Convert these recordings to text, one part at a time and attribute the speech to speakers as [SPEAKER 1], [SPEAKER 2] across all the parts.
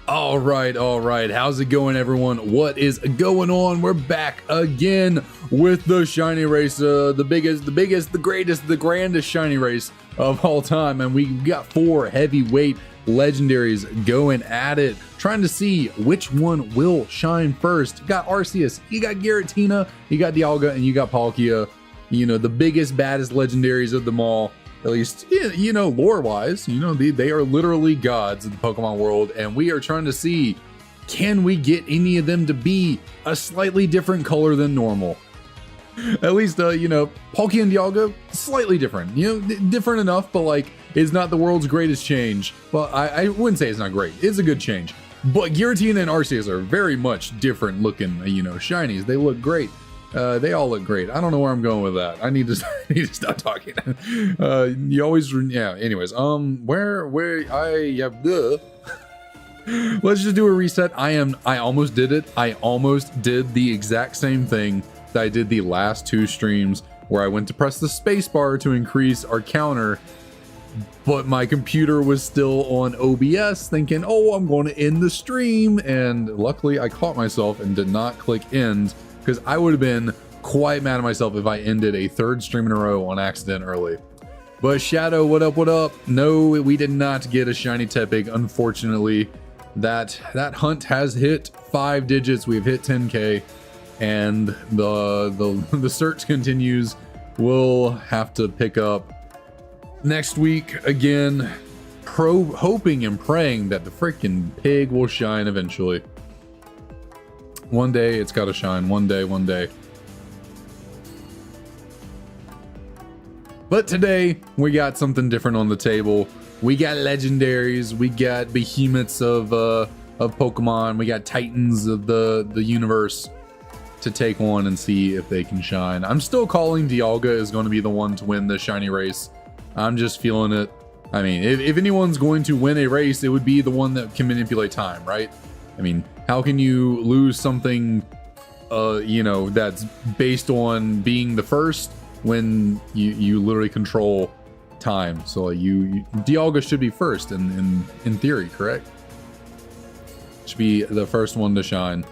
[SPEAKER 1] All right. How's it going, everyone? What is going on? We're back again with the shiny race, the biggest, the greatest, the grandest shiny race of all time. And we got 4 heavyweight legendaries going at it, trying to see which one will shine first. You got Arceus, you got Giratina, you got Dialga, and you got Palkia. You know, the biggest, baddest legendaries of them all. At least, you know, lore-wise, you know, they are literally gods in the Pokemon world, and we are trying to see, can we get any of them to be a slightly different color than normal? At least, you know, Palkia and Dialga, slightly different. You know, different enough, but, like, it's not the world's greatest change. Well, I wouldn't say it's not great. It's a good change. But Giratina and Arceus are very much different looking, you know, shinies. They look great. They all look great. I don't know where I'm going with that. I need to stop talking. You always, yeah. Anyways, let's just do a reset. I almost did it. I almost did the exact same thing that I did the last 2 streams, where I went to press the space bar to increase our counter, but my computer was still on OBS, thinking, oh, I'm going to end the stream, and luckily I caught myself and did not click end. Because I would have been quite mad at myself if I ended a 3rd stream in a row on accident early. But Shadow, what up, what up? No, we did not get a shiny Tepig, unfortunately. That hunt has hit 5 digits. We've hit 10k, and the search continues. We'll have to pick up next week again, hoping and praying that the freaking pig will shine eventually. One day it's got to shine. One day. But today we got something different on the table. We got legendaries. We got behemoths of Pokemon. We got titans of the universe to take on and see if they can shine. I'm still calling Dialga is going to be the one to win the shiny race. I'm just feeling it. I mean, if anyone's going to win a race, it would be the one that can manipulate time, right? I mean, how can you lose something, you know, that's based on being the first when you literally control time? So Dialga should be first in theory, correct? Should be the first one to shine.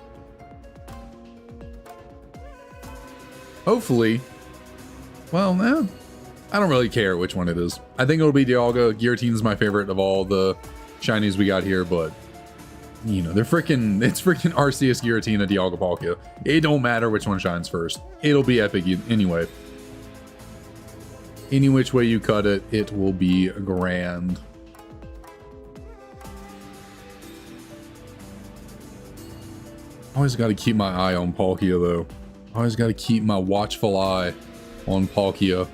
[SPEAKER 1] Hopefully. Well, no, I don't really care which one it is. I think it'll be Dialga. Giratina's my favorite of all the shinies we got here, but you know, it's freaking Arceus, Giratina, Dialga, Palkia. It don't matter which one shines first. It'll be epic anyway. Any which way you cut it, it will be grand. Always got to keep my eye on Palkia, though. Always got to keep my watchful eye on Palkia.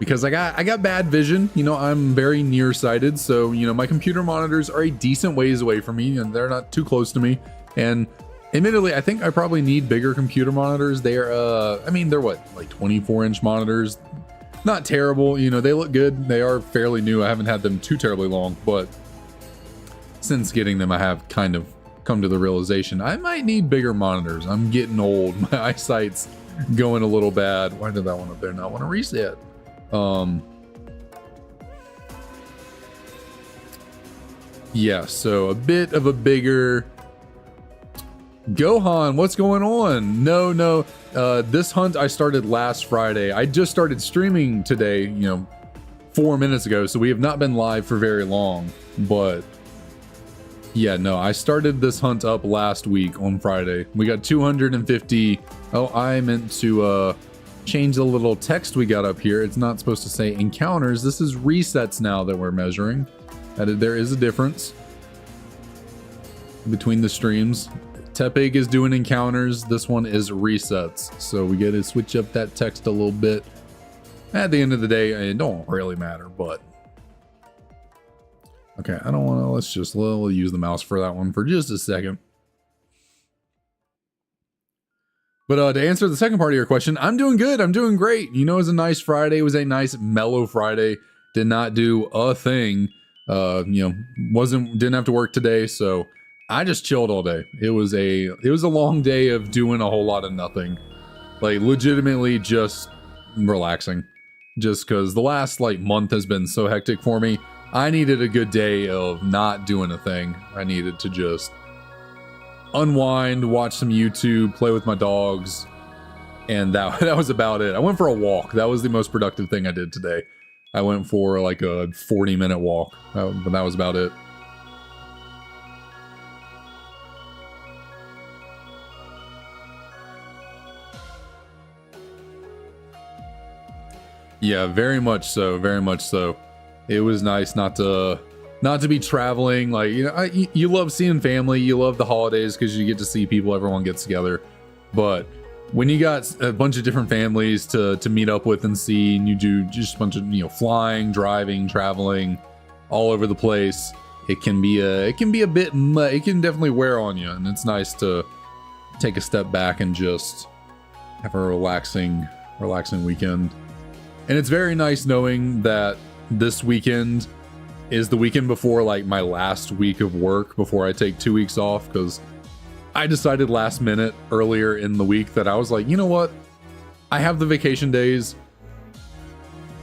[SPEAKER 1] Because I got bad vision, you know, I'm very nearsighted, so, you know, my computer monitors are a decent ways away from me, and they're not too close to me. And admittedly, I think I probably need bigger computer monitors. They're, I mean, they're what, like 24-inch monitors? Not terrible, you know, they look good. They are fairly new. I haven't had them too terribly long, but since getting them, I have kind of come to the realization I might need bigger monitors. I'm getting old. My eyesight's going a little bad. Why did that one up there not want to reset? Yeah, so a bit of a bigger Gohan. What's going on? No, this hunt I started last Friday. I just started streaming today, you know, 4 minutes ago, so we have not been live for very long. But yeah, no, I started this hunt up last week on Friday. We got 250. Oh, I meant to change the little text we got up here. It's not supposed to say encounters. This is resets now that we're measuring. There is a difference between the streams. Tepig is doing encounters. This one is resets. So we got to switch up that text a little bit. At the end of the day, it don't really matter, but okay, I don't want to, let's just use the mouse for that one for just a second. But to answer the second part of your question, I'm doing good. I'm doing great. You know, it was a nice Friday. It was a nice mellow Friday. Did not do a thing. You know, didn't have to work today, so I just chilled all day. It was a long day of doing a whole lot of nothing. Like legitimately just relaxing. just because the last like month has been so hectic for me. I needed a good day of not doing a thing. I needed to just unwind, watch some YouTube, play with my dogs, and that was about it. I went for a walk. That was the most productive thing I did today. I went for like a 40-minute walk, but that was about it. Yeah, very much so, very much so. It was nice not to be traveling. Like, you know, you love seeing family, you love the holidays because you get to see people, everyone gets together. But when you got a bunch of different families to meet up with and see, and you do just a bunch of, you know, flying, driving, traveling all over the place, it can definitely wear on you. And it's nice to take a step back and just have a relaxing weekend. And it's very nice knowing that this weekend is the weekend before like my last week of work before I take 2 weeks off, because I decided last minute earlier in the week that I was like, you know what? I have the vacation days.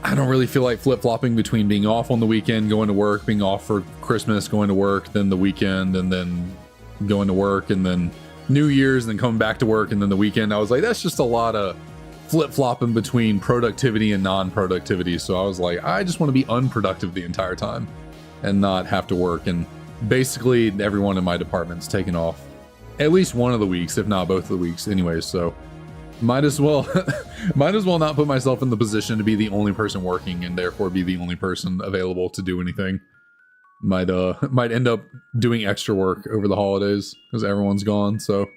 [SPEAKER 1] I don't really feel like flip-flopping between being off on the weekend, going to work, being off for Christmas, going to work, then the weekend, and then going to work, and then New Year's, and then coming back to work, and then the weekend. I was like, that's just a lot of flip-flopping between productivity and non-productivity. So I was like, I just want to be unproductive the entire time and not have to work. And basically everyone in my department's taken off at least one of the weeks, if not both of the weeks anyways. So might as well not put myself in the position to be the only person working and therefore be the only person available to do anything. Might end up doing extra work over the holidays because everyone's gone. So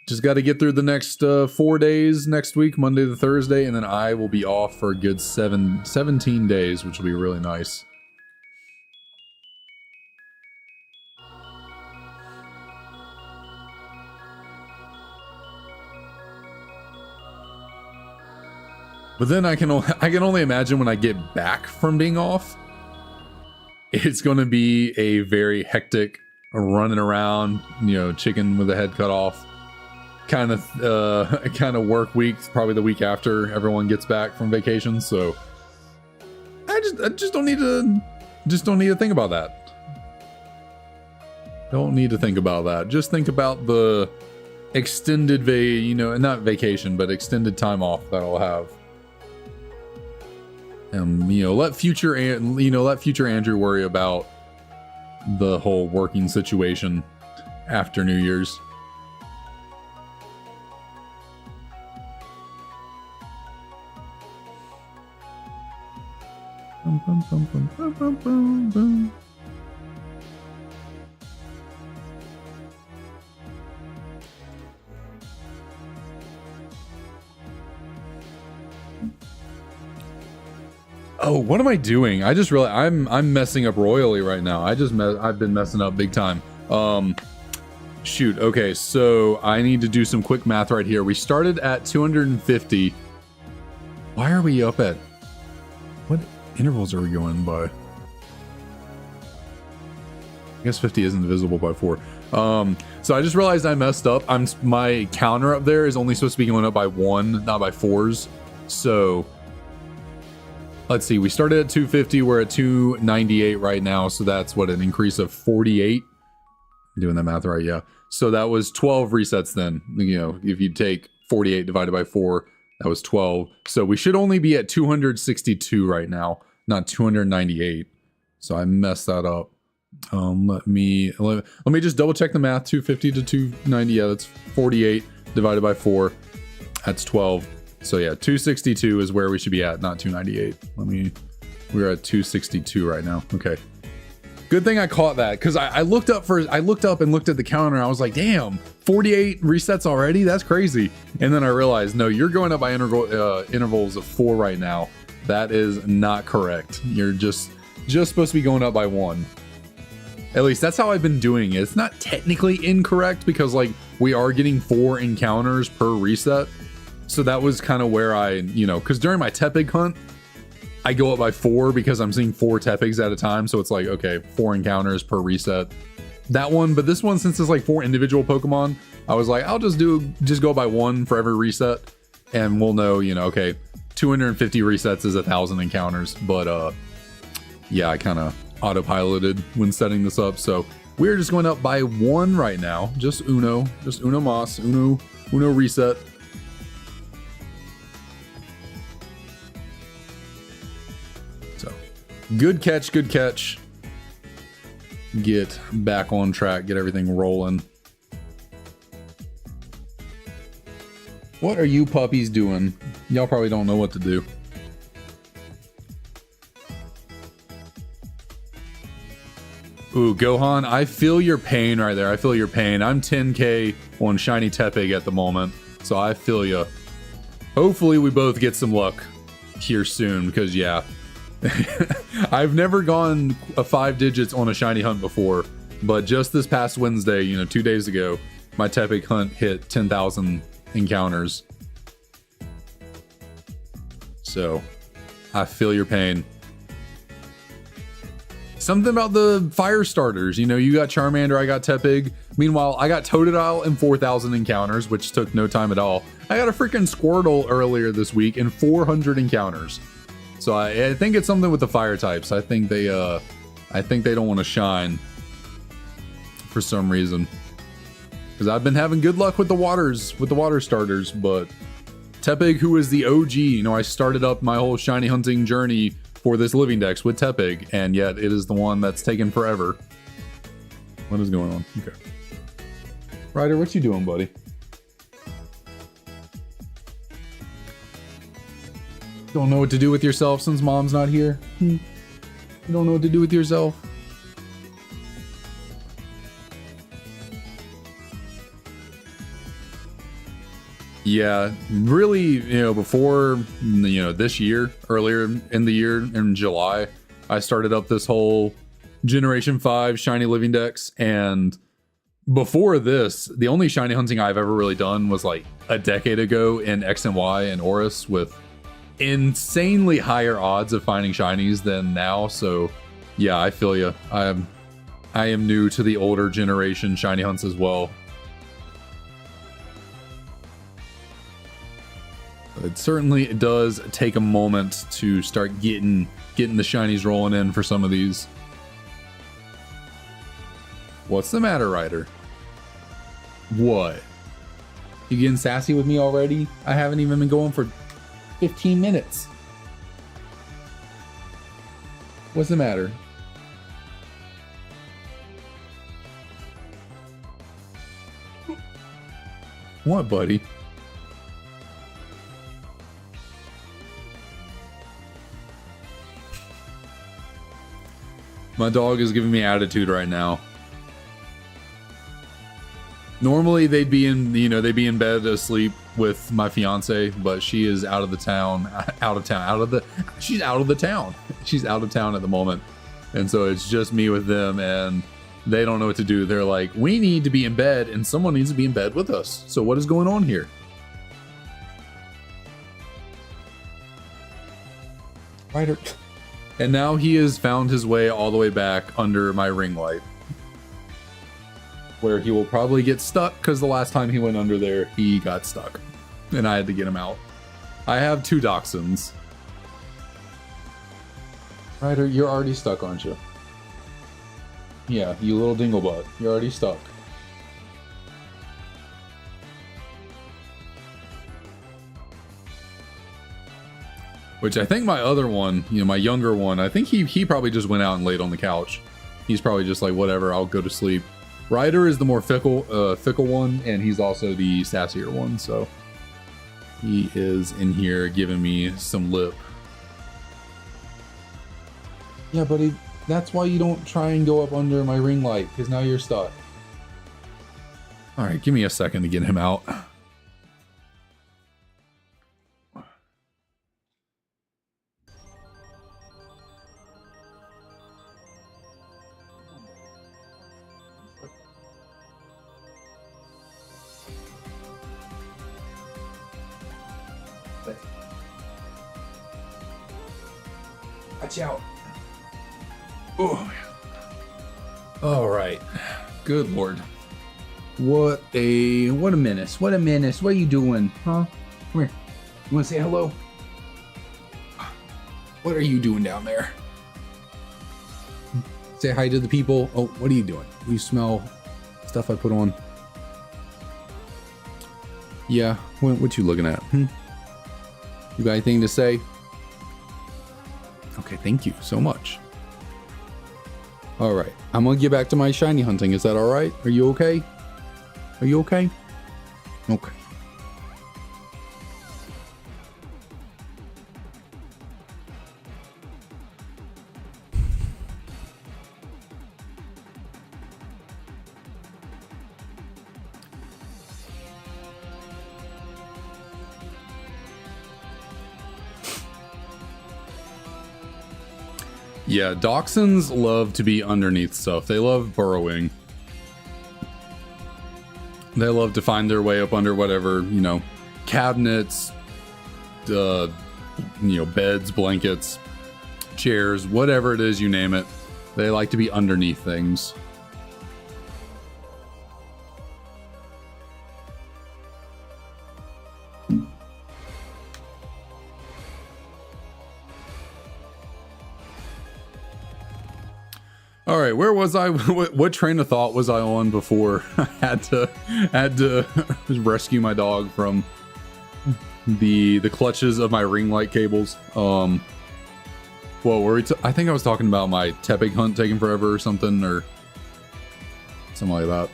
[SPEAKER 1] just got to get through the next 4 days next week, Monday to Thursday, and then I will be off for a good 17 days, which will be really nice. But then I can only imagine when I get back from being off, it's going to be a very hectic running around, you know, chicken with the head cut off kind of work week, probably the week after everyone gets back from vacation. So I just don't need to think about that. Don't need to think about that. Just think about the extended not vacation, but extended time off that I'll have. You know, let future Andrew worry about the whole working situation after New Year's. Bum, bum, bum, bum, bum, bum, bum, bum. Oh, what am I doing? I just realized I'm messing up royally right now. I've been messing up big time. Shoot. Okay, so I need to do some quick math right here. We started at 250. Why are we up at? What intervals are we going by? I guess 50 isn't divisible by 4. So I just realized I messed up. My counter up there is only supposed to be going up by 1, not by 4s. So let's see. We started at 250. We're at 298 right now. So that's what, an increase of 48. I'm doing that math right? Yeah. So that was 12 resets then. You know, if you take 48 divided by 4, that was 12. So we should only be at 262 right now, not 298. So I messed that up. Let me just double check the math. 250 to 290. Yeah, that's 48 divided by 4. That's 12. So yeah, 262 is where we should be at, not 298. We're at 262 right now. Okay. Good thing I caught that, because I looked up and looked at the counter. I was like, damn, 48 resets already? That's crazy. And then I realized, no, you're going up by intervals of 4 right now. That is not correct. You're just supposed to be going up by 1. At least that's how I've been doing it. It's not technically incorrect because like we are getting 4 encounters per reset. So that was kind of where because during my Tepig hunt, I go up by 4 because I'm seeing 4 Tepigs at a time. So it's like, okay, 4 encounters per reset. That one, but this one, since it's like 4 individual Pokemon, I was like, I'll just go by 1 for every reset. And we'll know, okay, 250 resets is 1,000 encounters, but yeah, I kind of autopiloted when setting this up, so we're just going up by 1 right now. Just uno mas, uno reset. So good catch, good catch. Get back on track, get everything rolling. What are you puppies doing? Y'all probably don't know what to do. Ooh, Gohan, I feel your pain right there. I feel your pain. I'm 10k on Shiny Tepig at the moment, so I feel you. Hopefully we both get some luck here soon, because yeah. I've never gone 5 digits on a shiny hunt before, but just this past Wednesday, you know, 2 days ago, my Tepig hunt hit 10,000 encounters. So, I feel your pain. Something about the fire starters, you know, you got Charmander, I got Tepig. Meanwhile, I got Totodile in 4,000 encounters, which took no time at all. I got a freaking Squirtle earlier this week in 400 encounters. So I think it's something with the fire types. I think they don't want to shine for some reason. Because I've been having good luck with the water starters, but Tepig, who is the OG, you know, I started up my whole shiny hunting journey for this Living Dex with Tepig, and yet it is the one that's taken forever. What is going on? Okay. Ryder, what you doing, buddy? Don't know what to do with yourself since mom's not here? You don't know what to do with yourself? Yeah, really, you know, before, you know, this year, earlier in the year, in July, I started up this whole Generation 5 Shiny Living Dex, and before this, the only shiny hunting I've ever really done was like a decade ago in X and Y and Oris with insanely higher odds of finding shinies than now. So yeah, I feel you. I am new to the older generation shiny hunts as well. It certainly does take a moment to start getting the shinies rolling in for some of these. What's the matter, Ryder? What? You getting sassy with me already? I haven't even been going for 15 minutes. What's the matter? What, buddy? My dog is giving me attitude right now. Normally they'd be in, you know, they'd be in bed asleep with my fiance, but she is out of the town, she's out of the town. She's out of town at the moment. And so it's just me with them, and they don't know what to do. They're like, we need to be in bed and someone needs to be in bed with us. So what is going on here? Ryder. And now he has found his way all the way back under my ring light, where he will probably get stuck because the last time he went under there, he got stuck and I had to get him out. I have 2 dachshunds. Ryder, you're already stuck, aren't you? Yeah, you little dinglebutt. You're already stuck. Which I think my other one, you know, my younger one, I think he probably just went out and laid on the couch. He's probably just like, whatever, I'll go to sleep. Ryder is the more fickle one, and he's also the sassier one, so he is in here giving me some lip. Yeah, buddy, that's why you don't try and go up under my ring light, because now you're stuck. All right, give me a second to get him out. Watch out. Oh, all right. Good Lord. What a menace. What a menace. What are you doing? Huh? Come here. You want to say hello? What are you doing down there? Say hi to the people. Oh, what are you doing? You smell stuff I put on. Yeah, what you looking at? You got anything to say? Okay, thank you so much. All right, I'm gonna get back to my shiny hunting. Is that all right? Are you okay? Are you okay? Okay. Yeah, dachshunds love to be underneath stuff. They love burrowing. They love to find their way up under whatever, you know, cabinets, you know, beds, blankets, chairs, whatever it is, you name it. They like to be underneath things. All right, where was I? What train of thought was I on before I had to rescue my dog from the clutches of my ring light cables? Well, I think I was talking about my Tepig hunt taking forever or something like that.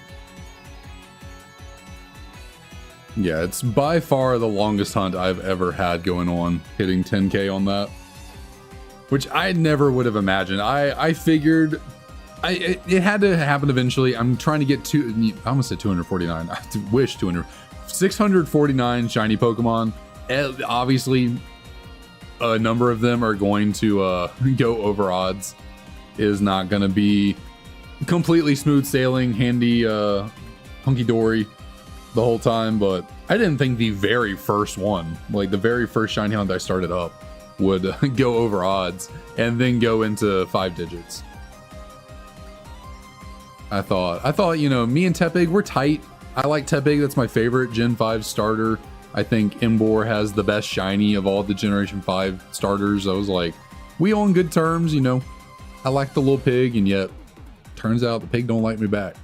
[SPEAKER 1] Yeah, it's by far the longest hunt I've ever had going on, hitting 10K on that, which I never would have imagined. I figured it had to happen eventually. I'm trying to get to, I almost said 249. I wish 649 shiny Pokemon. Obviously, a number of them are going to go over odds. It is not going to be completely smooth sailing, handy, hunky-dory the whole time, but I didn't think the very first one, like the very first shiny hunt I started up, would go over odds and then go into 5 digits. I thought, you know, me and Tepig, we're tight. I like Tepig. That's my favorite Gen 5 starter. I think Embor has the best shiny of all the Generation 5 starters. I was like, we on good terms, you know. I like the little pig, and yet turns out the pig don't like me back.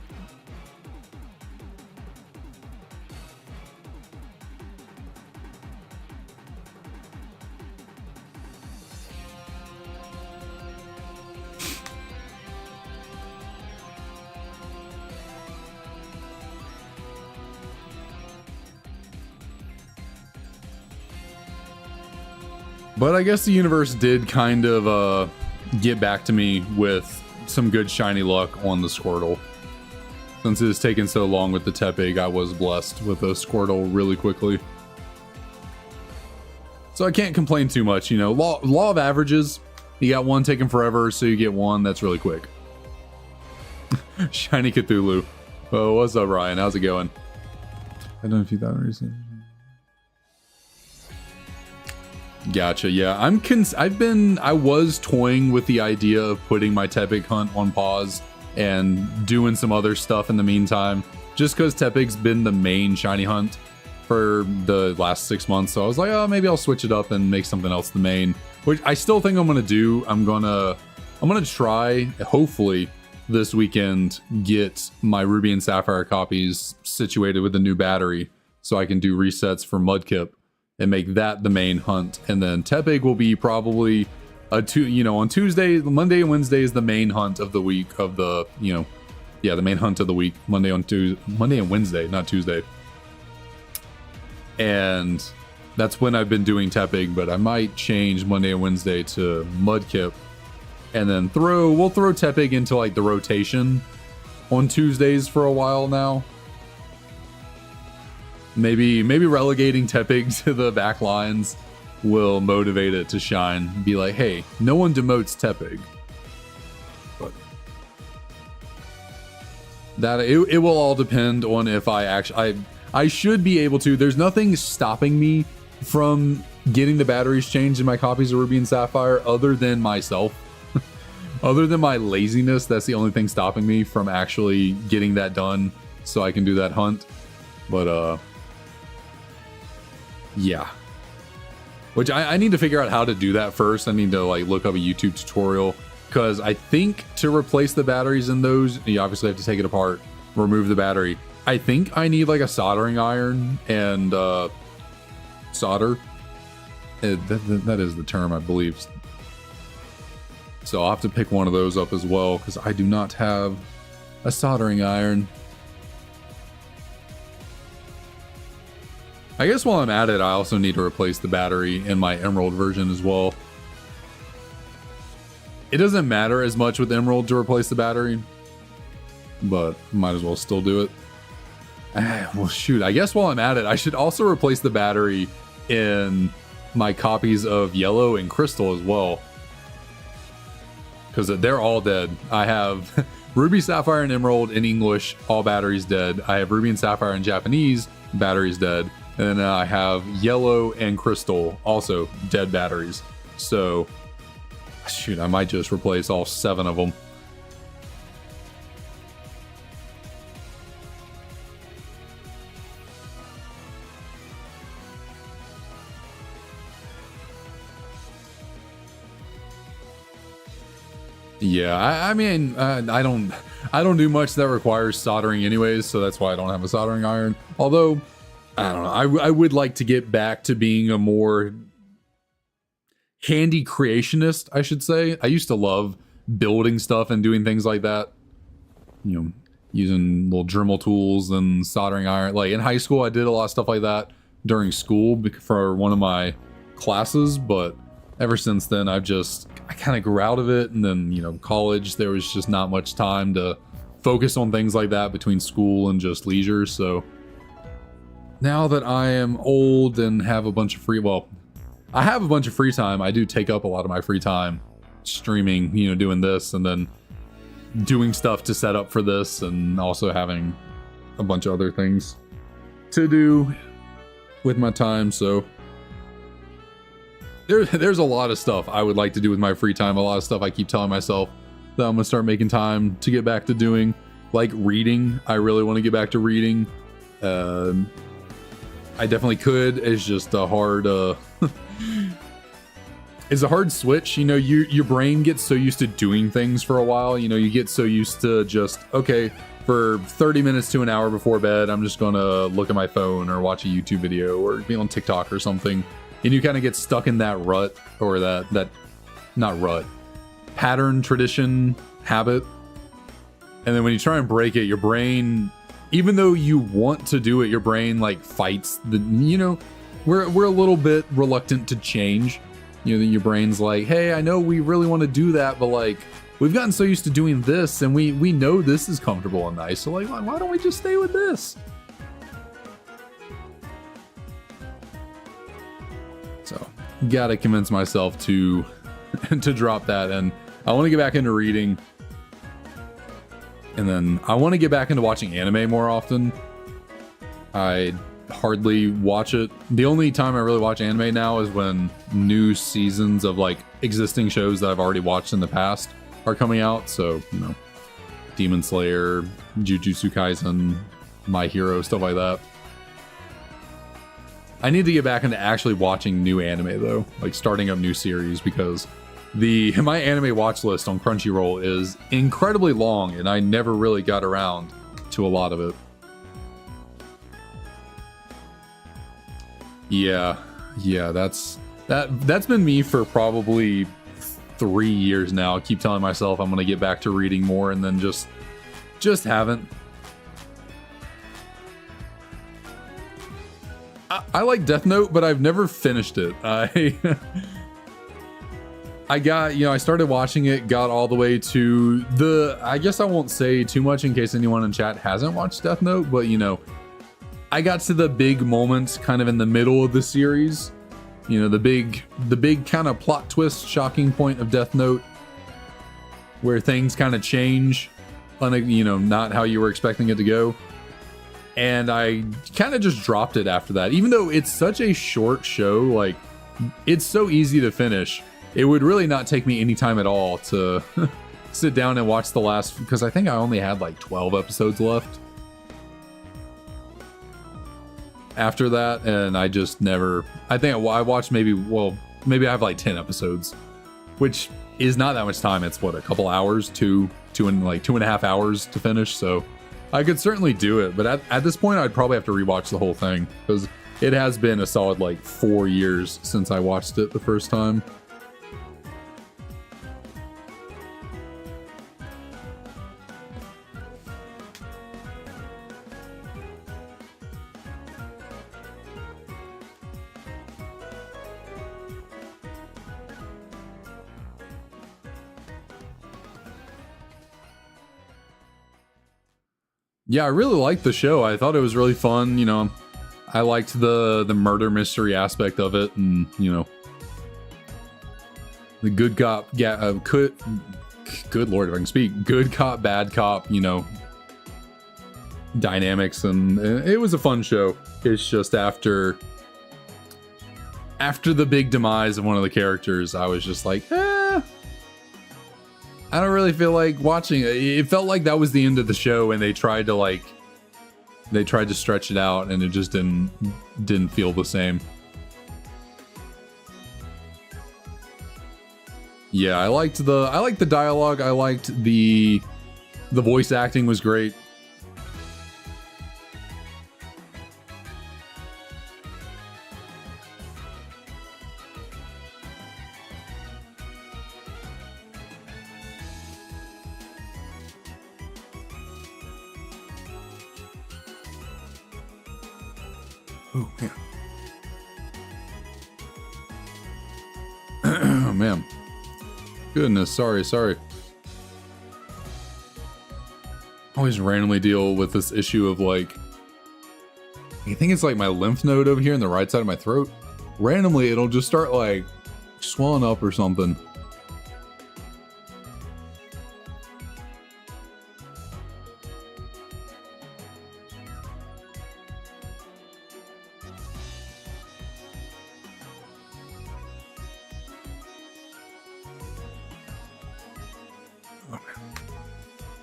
[SPEAKER 1] But I guess the universe did kind of get back to me with some good shiny luck on the Squirtle. Since it has taken so long with the Tepig, I was blessed with a Squirtle really quickly. So I can't complain too much, you know. Law of averages. You got one taking forever, so you get one. That's really quick. Shiny Cthulhu. Oh, what's up, Ryan? How's it going? I don't know if you thought recently. Gotcha. Yeah, I was toying with the idea of putting my Tepig hunt on pause and doing some other stuff in the meantime, just because Tepig's been the main shiny hunt for the last 6 months. So I was like, oh, maybe I'll switch it up and make something else the main, which I still think I'm gonna do. I'm gonna try, hopefully this weekend, get my Ruby and Sapphire copies situated with a new battery so I can do resets for Mudkip and make that the main hunt. And then Tepig will be probably on Tuesday, Monday and Wednesday is the main hunt of the week of the, the main hunt of the week. Monday and Wednesday, not Tuesday. And that's when I've been doing Tepig, but I might change Monday and Wednesday to Mudkip, and then we'll throw Tepig into like the rotation on Tuesdays for a while now. Maybe relegating Tepig to the back lines will motivate it to shine. Be like, hey, no one demotes Tepig. But that it will all depend on if I should be able to. There's nothing stopping me from getting the batteries changed in my copies of Ruby and Sapphire other than myself. Other than my laziness, that's the only thing stopping me from actually getting that done so I can do that hunt. But yeah, which I need to figure out how to do that first. I need to like look up a YouTube tutorial, because I think to replace the batteries in those, you obviously have to take it apart, remove the battery. I think I need like a soldering iron and solder. That is the term, I believe. So I'll have to pick one of those up as well, because I do not have a soldering iron. I guess while I'm at it, I also need to replace the battery in my Emerald version as well. It doesn't matter as much with Emerald to replace the battery, but might as well still do it. Well, shoot, I guess while I'm at it, I should also replace the battery in my copies of Yellow and Crystal as well, because they're all dead. I have Ruby, Sapphire, and Emerald in English, all batteries dead. I have Ruby and Sapphire in Japanese, batteries dead. And then I have Yellow and Crystal, also dead batteries. So, shoot, I might just replace all 7 of them. Yeah, I mean, I don't do much that requires soldering anyways, so that's why I don't have a soldering iron. Although, I don't know, I would like to get back to being a more handy creationist, I should say. I used to love building stuff and doing things like that. You know, using little Dremel tools and soldering iron. Like in high school, I did a lot of stuff like that during school for one of my classes, but ever since then, I kind of grew out of it. And then, you know, college, there was just not much time to focus on things like that between school and just leisure. So now that I am old and have a bunch of I have a bunch of free time. I do take up a lot of my free time streaming, you know, doing this and then doing stuff to set up for this, and also having a bunch of other things to do with my time. So there's a lot of stuff I would like to do with my free time. A lot of stuff I keep telling myself that I'm gonna start making time to get back to doing, like reading. I really want to get back to reading. I definitely could. It's just a hard it's a hard switch. You know, your brain gets so used to doing things for a while. You know, you get so used to just, okay, for 30 minutes to an hour before bed, I'm just gonna look at my phone or watch a YouTube video or be on TikTok or something. And you kind of get stuck in that rut, or that not rut, pattern, tradition, habit. And then when you try and break it, your brain, even though you want to do it, your brain like fights the, you know, we're a little bit reluctant to change. You know, your brain's like, hey, I know we really want to do that, but like, we've gotten so used to doing this, and we know this is comfortable and nice. So like, why don't we just stay with this? So, gotta convince myself to drop that, and I want to get back into reading, and then I want to get back into watching anime more often. I hardly watch it. The only time I really watch anime now is when new seasons of like existing shows that I've already watched in the past are coming out. So, you know, Demon Slayer, Jujutsu Kaisen, My Hero, stuff like that. I need to get back into actually watching new anime though, like starting up new series, because my anime watch list on Crunchyroll is incredibly long, and I never really got around to a lot of it. Yeah, that's been me for probably 3 years now. I keep telling myself I'm gonna get back to reading more, and then just haven't. I like Death Note, but I've never finished it. I got, you know, I started watching it, got all the way to I guess I won't say too much in case anyone in chat hasn't watched Death Note, but you know, I got to the big moments kind of in the middle of the series. You know, the big kind of plot twist, shocking point of Death Note, where things kind of change, you know, not how you were expecting it to go. And I kind of just dropped it after that. Even though it's such a short show, like, it's so easy to finish. It would really not take me any time at all to sit down and watch the last, because I think I only had like 12 episodes left. after that, and I just never. I think I watched maybe I have like 10 episodes, which is not that much time. It's what, a couple hours, two and 2.5 hours to finish. So I could certainly do it, but at this point, I'd probably have to rewatch the whole thing because it has been a solid like 4 years since I watched it the first time. Yeah, I really liked the show. I thought it was really fun. You know, I liked the murder mystery aspect of it, and you know, the good cop, good lord if I can speak, good cop, bad cop, you know, dynamics, and it was a fun show. It's just after the big demise of one of the characters, I was just like, I don't really feel like watching it. It felt like that was the end of the show, and they tried to stretch it out, and it just didn't feel the same. Yeah, I liked the dialogue. I liked the voice acting was great. Oh, man. Oh, man. Goodness, sorry. Always randomly deal with this issue of like, I think it's like my lymph node over here in the right side of my throat. Randomly, it'll just start like swelling up or something.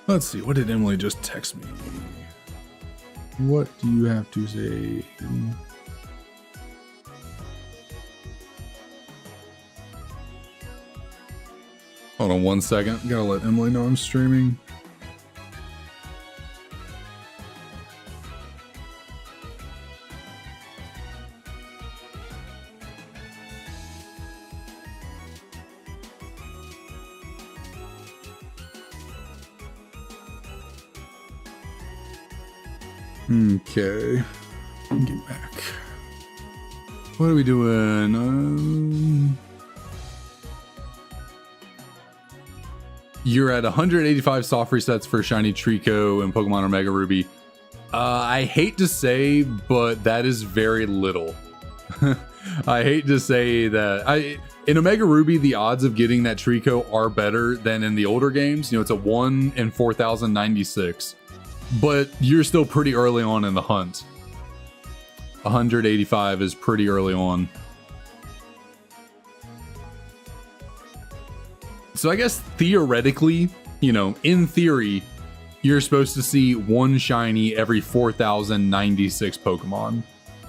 [SPEAKER 1] Let's see, what did Emily just text me? What do you have to say? Hold on 1 second. Gotta let Emily know I'm streaming. Okay, get back. What are we doing? You're at 185 soft resets for Shiny Trico and Pokemon Omega Ruby. I hate to say, but that is very little. I hate to say that. In Omega Ruby, the odds of getting that Trico are better than in the older games. You know, it's a 1 in 4,096. But you're still pretty early on in the hunt. 185 is pretty early on. So I guess theoretically, you know, in theory, you're supposed to see one shiny every 4,096 Pokemon.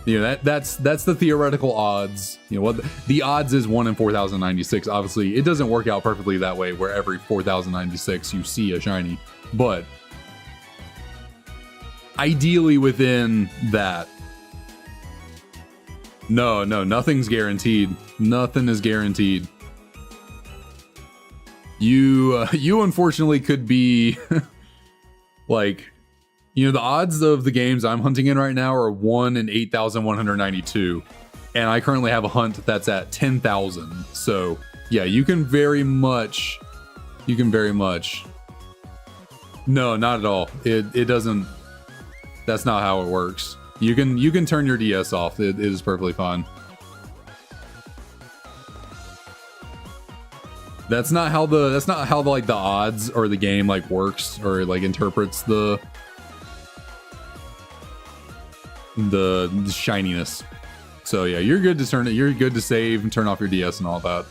[SPEAKER 1] You know, that's the theoretical odds. You know, what the odds is 1 in 4,096. Obviously, it doesn't work out perfectly that way where every 4,096 you see a shiny, but ideally within that. No, nothing's guaranteed. Nothing is guaranteed. You unfortunately could be like, you know, the odds of the games I'm hunting in right now are 1 in 8,192, and I currently have a hunt that's at 10,000. So yeah, you can very much. No, not at all. It doesn't. That's not how it works. You can turn your DS off. It is perfectly fine. That's not how the like the odds or the game like works or like interprets the shininess. So yeah, you're good to turn it. You're good to save and turn off your DS and all that.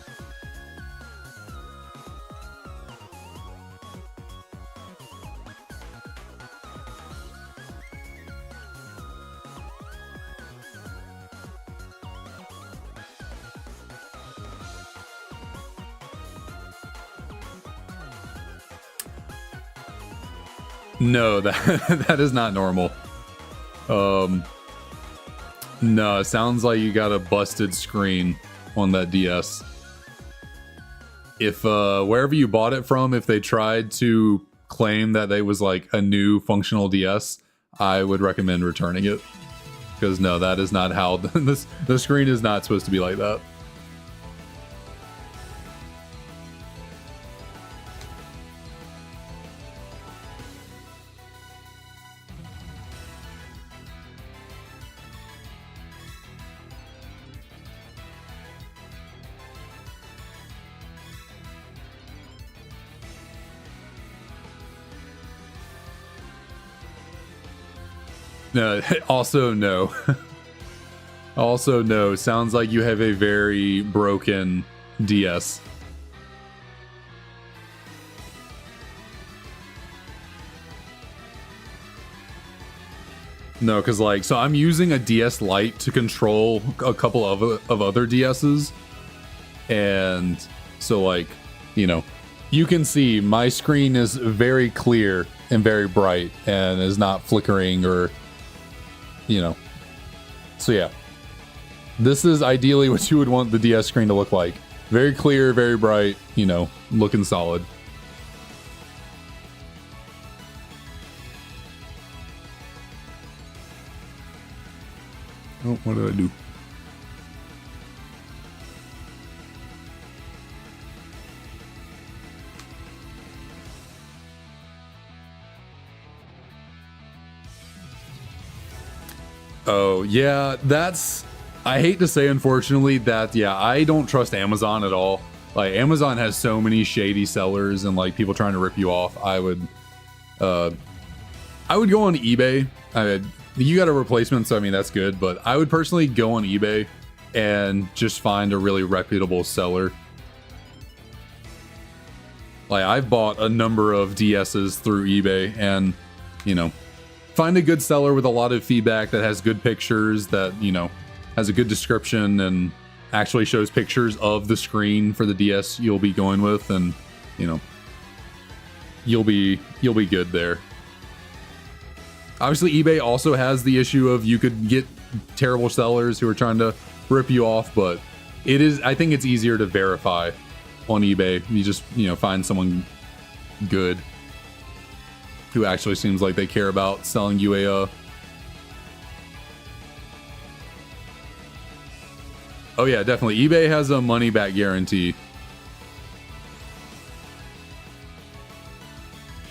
[SPEAKER 1] No, that that is not normal. No, it sounds like you got a busted screen on that DS. If wherever you bought it from, if they tried to claim that they was like a new functional DS, I would recommend returning it. Because no, that is not how the screen is not supposed to be like that. No, also no. Also no. Sounds like you have a very broken DS. No, because like, so I'm using a DS Lite to control a couple of other DSs. And so like, you know, you can see my screen is very clear and very bright and is not flickering or, you know. So yeah, this is ideally what you would want the DS screen to look like. Very clear, very bright, you know, looking solid. Oh, what did I do? Oh, yeah, that's... I hate to say, unfortunately, that, yeah, I don't trust Amazon at all. Like, Amazon has so many shady sellers and, like, people trying to rip you off. I would go on eBay. You got a replacement, so, I mean, that's good. But I would personally go on eBay and just find a really reputable seller. Like, I've bought a number of DSs through eBay and, you know, find a good seller with a lot of feedback that has good pictures, that, you know, has a good description and actually shows pictures of the screen for the DS you'll be going with, and, you know, you'll be good there. Obviously, eBay also has the issue of you could get terrible sellers who are trying to rip you off, but I think it's easier to verify on eBay. You just, you know, find someone good who actually seems like they care about selling you a oh yeah, definitely. eBay has a money back guarantee.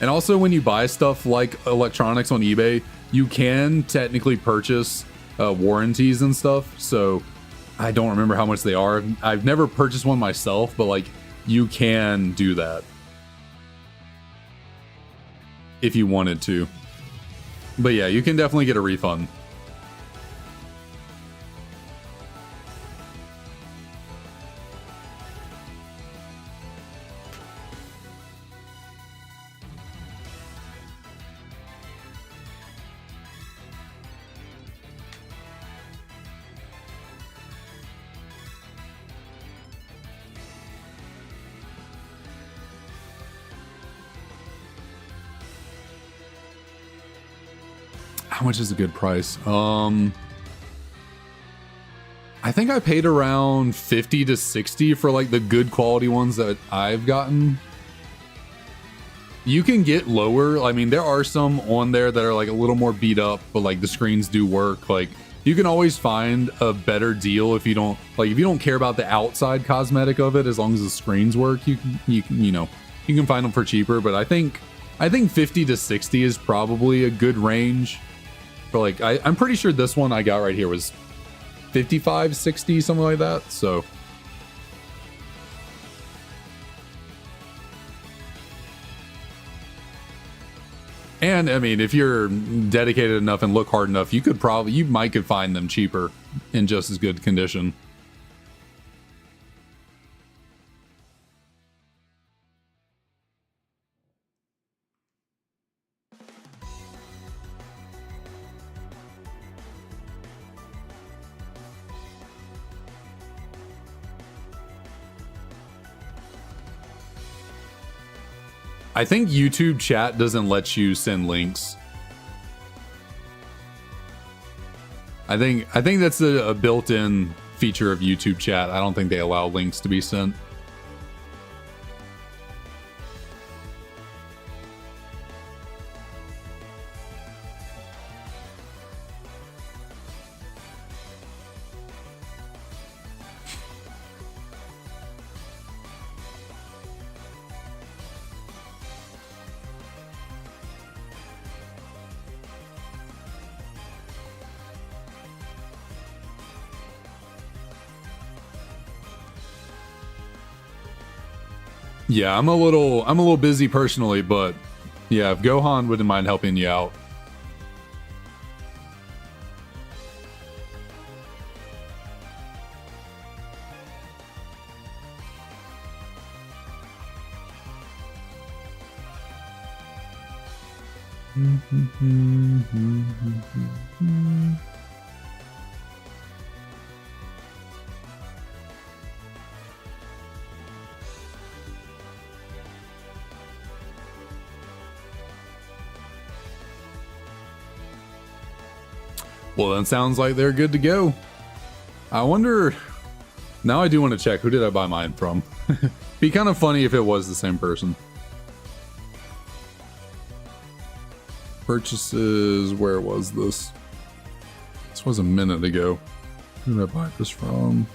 [SPEAKER 1] And also, when you buy stuff like electronics on eBay, you can technically purchase warranties and stuff. So I don't remember how much they are. I've never purchased one myself, but like, you can do that if you wanted to. But yeah, you can definitely get a refund. How much is a good price? I think I paid around 50 to 60 for like the good quality ones that I've gotten. You can get lower. I mean, there are some on there that are like a little more beat up, but like the screens do work. Like, you can always find a better deal if you don't care about the outside cosmetic of it. As long as the screens work, you can find them for cheaper. But I think 50 to 60 is probably a good range. For like, I'm pretty sure this one I got right here was 55, 60, something like that. So and I mean, if you're dedicated enough and look hard enough, you could find them cheaper in just as good condition. I think YouTube chat doesn't let you send links. I think that's a built-in feature of YouTube chat. I don't think they allow links to be sent. Yeah, I'm a little busy personally, but yeah, if Gohan wouldn't mind helping you out. Well, then sounds like they're good to go. I wonder... Now I do want to check. Who did I buy mine from? Be kind of funny if it was the same person. Purchases... Where was this? This was a minute ago. Who did I buy this from?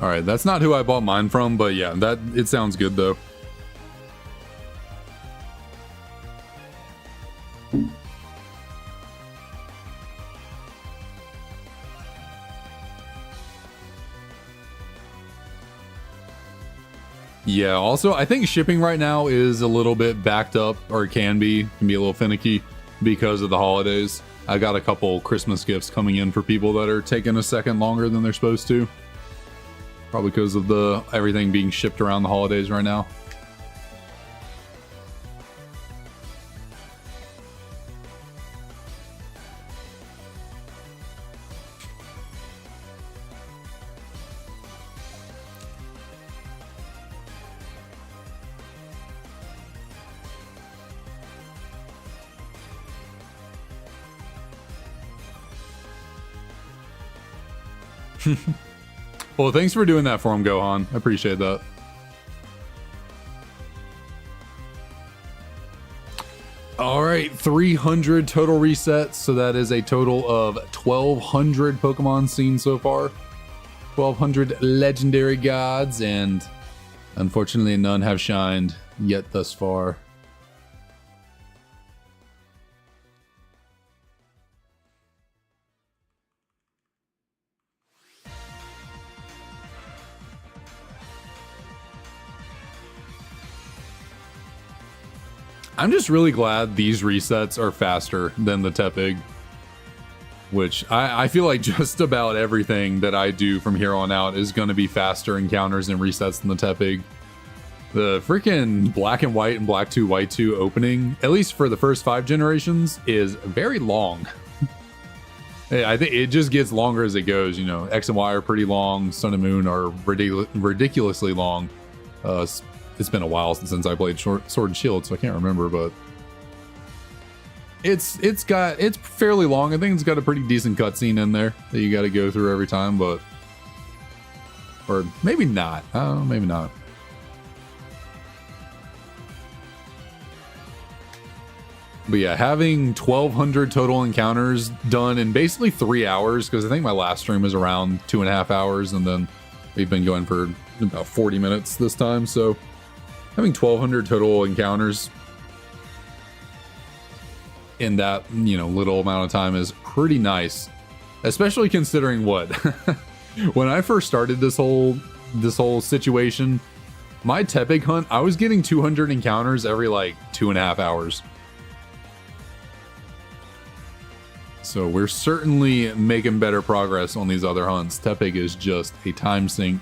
[SPEAKER 1] All right, that's not who I bought mine from, but yeah, it sounds good though. Yeah, also I think shipping right now is a little bit backed up, or can be a little finicky because of the holidays. I got a couple Christmas gifts coming in for people that are taking a second longer than they're supposed to. Probably because of everything being shipped around the holidays right now. Well, thanks for doing that for him, Gohan. I appreciate that. All right, 300 total resets. So that is a total of 1,200 Pokemon seen so far. 1,200 legendary gods, and unfortunately none have shined yet thus far. I'm just really glad these resets are faster than the Tepig, which I feel like just about everything that I do from here on out is going to be faster encounters and resets than the Tepig. The freaking Black and White and Black 2, White 2 opening, at least for the first 5 generations, is very long. I think it just gets longer as it goes. You know, X and Y are pretty long. Sun and Moon are ridiculously long. It's been a while since I played Sword and Shield, so I can't remember, but it's fairly long. I think it's got a pretty decent cutscene in there that you got to go through every time, but or maybe not. I don't know, maybe not. But yeah, having 1,200 total encounters done in basically 3 hours, because I think my last stream was around 2.5 hours, and then we've been going for about 40 minutes this time, so having 1,200 total encounters in that, you know, little amount of time is pretty nice, especially considering what when I first started this whole situation, my Tepig hunt, I was getting 200 encounters every like 2.5 hours. So we're certainly making better progress on these other hunts. Tepig is just a time sink.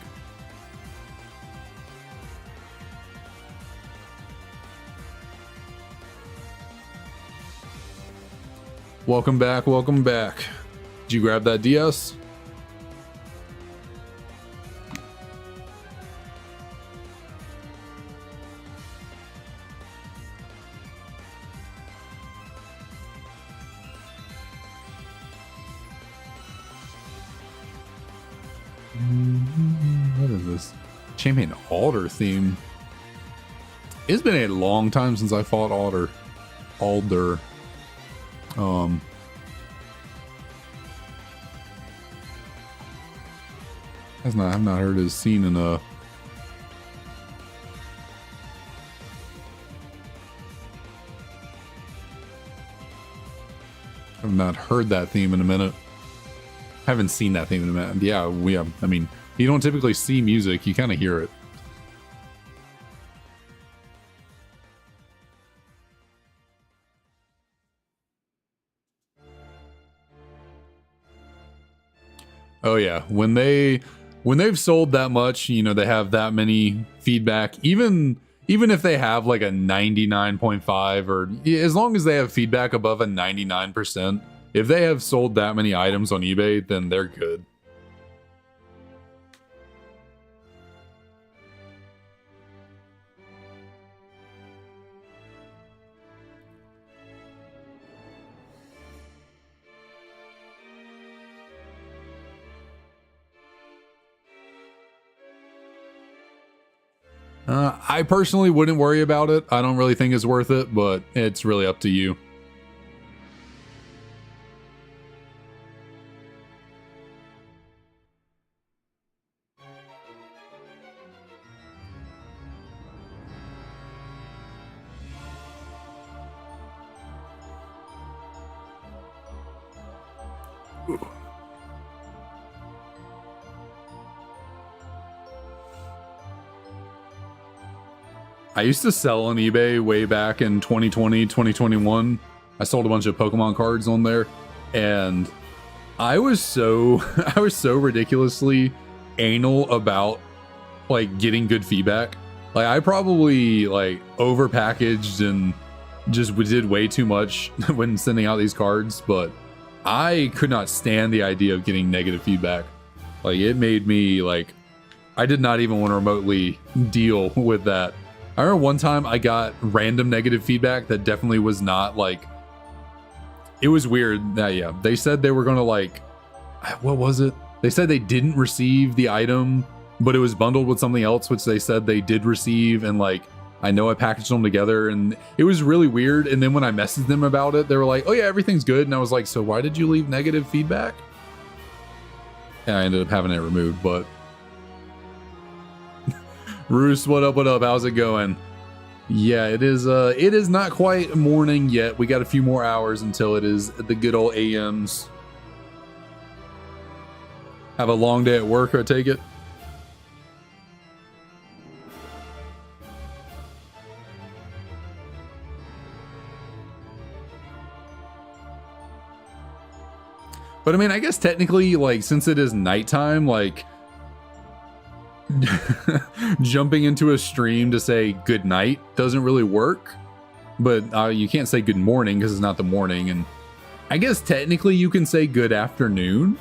[SPEAKER 1] Welcome back, welcome back. Did you grab that DS? What is this? Champion Alder theme. It's been a long time since I fought Alder. I've not heard his scene in a. I've not heard that theme in a minute. Haven't seen that theme in a minute. Yeah, I mean, you don't typically see music; you kind of hear it. Oh yeah, when they've sold that much, you know, they have that many feedback, even if they have like a 99.5 or as long as they have feedback above a 99%, if they have sold that many items on eBay, then they're good. I personally wouldn't worry about it. I don't really think it's worth it, but it's really up to you. I used to sell on eBay way back in 2020, 2021. I sold a bunch of Pokemon cards on there, and I was so ridiculously anal about like getting good feedback. Like I probably like overpackaged and just did way too much when sending out these cards, but I could not stand the idea of getting negative feedback. Like it made me like I did not even want to remotely deal with that. I remember one time I got random negative feedback that definitely was not like, it was weird that, yeah, they said they were going to like, what was it? They said they didn't receive the item, but it was bundled with something else, which they said they did receive. And like, I know I packaged them together and it was really weird. And then when I messaged them about it, they were like, oh yeah, everything's good. And I was like, so why did you leave negative feedback? And I ended up having it removed, but Roos, what up, how's it going? Yeah, it is not quite morning yet. We got a few more hours until it is the good old AMs. Have a long day at work, I take it? But I mean, I guess technically, like, since it is nighttime, like, jumping into a stream to say good night doesn't really work, but you can't say good morning because it's not the morning. And I guess technically you can say good afternoon,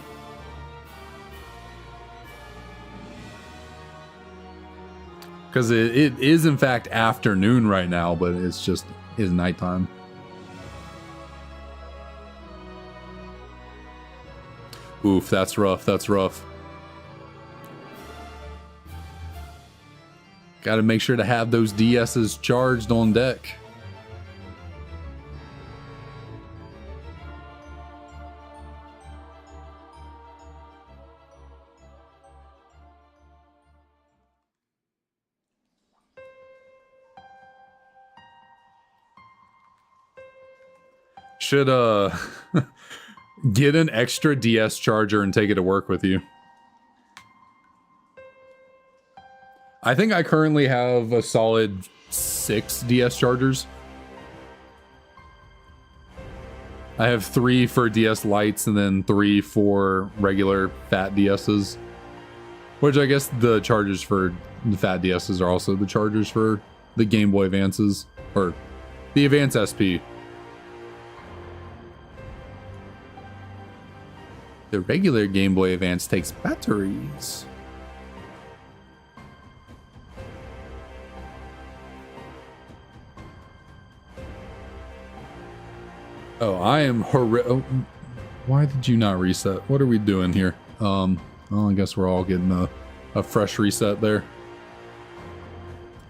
[SPEAKER 1] because it is in fact afternoon right now, but it's just is nighttime. Oof, that's rough. That's rough. Got to make sure to have those DSs charged on deck. Should get an extra DS charger and take it to work with you. I think I currently have a solid 6 DS chargers. I have 3 for DS Lites and then 3 for regular fat DSs. Which I guess the chargers for the fat DSs are also the chargers for the Game Boy Advances, or the Advance SP. The regular Game Boy Advance takes batteries. Oh, I am oh, why did you not reset? What are we doing here? Well, I guess we're all getting a fresh reset there.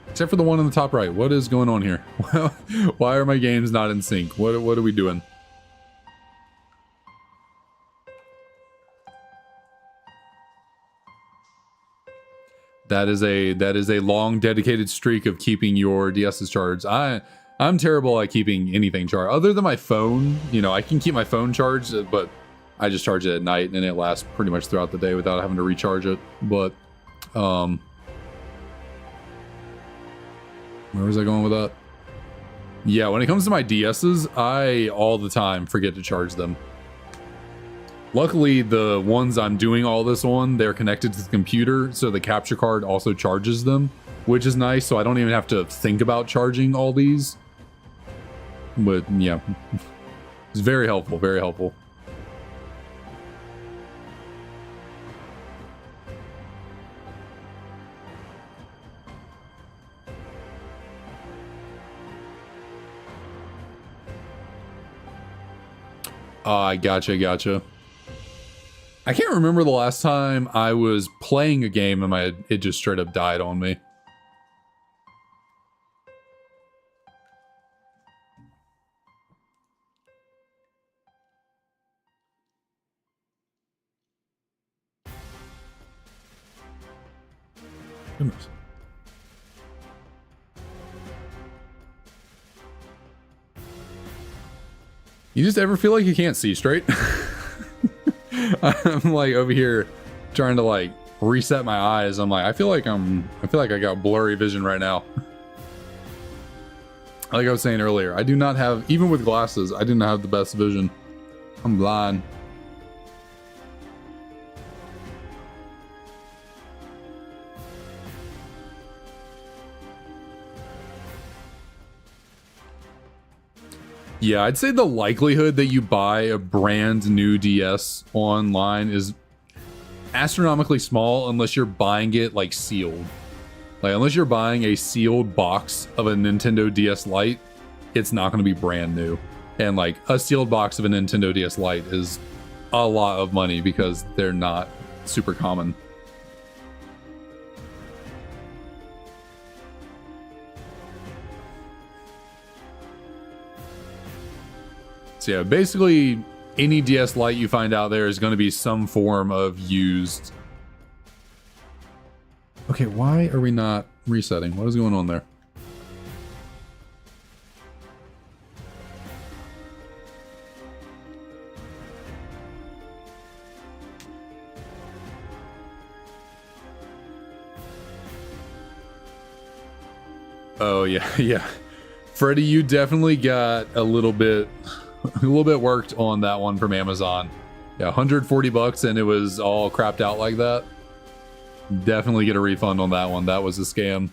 [SPEAKER 1] Except for the one on the top right. What is going on here? Why are my games not in sync? What are we doing? That is a long dedicated streak of keeping your DS's charged. I'm terrible at keeping anything charged other than my phone. You know, I can keep my phone charged, but I just charge it at night and it lasts pretty much throughout the day without having to recharge it. But where was I going with that? Yeah, when it comes to my DS's, I all the time forget to charge them. Luckily, the ones I'm doing all this on, they're connected to the computer, so the capture card also charges them, which is nice, so I don't even have to think about charging all these. But yeah, it's very helpful, very helpful. Gotcha. I can't remember the last time I was playing a game and it just straight up died on me. Goodness. You just ever feel like you can't see straight? I'm like over here trying to like reset my eyes. I'm like, I feel like I got blurry vision right now. Like I was saying earlier, I do not have, even with glasses, I do not have the best vision. I'm blind. Yeah, I'd say the likelihood that you buy a brand new DS online is astronomically small unless you're buying it like sealed. Like unless you're buying a sealed box of a Nintendo DS Lite, it's not going to be brand new. And like a sealed box of a Nintendo DS Lite is a lot of money because they're not super common. So yeah, basically any DS Lite you find out there is going to be some form of used. Okay, why are we not resetting? What is going on there? Oh yeah. Freddie, you definitely got a little bit worked on that one from Amazon. Yeah, 140 bucks and it was all crapped out like that. Definitely get a refund on that one. That was a scam.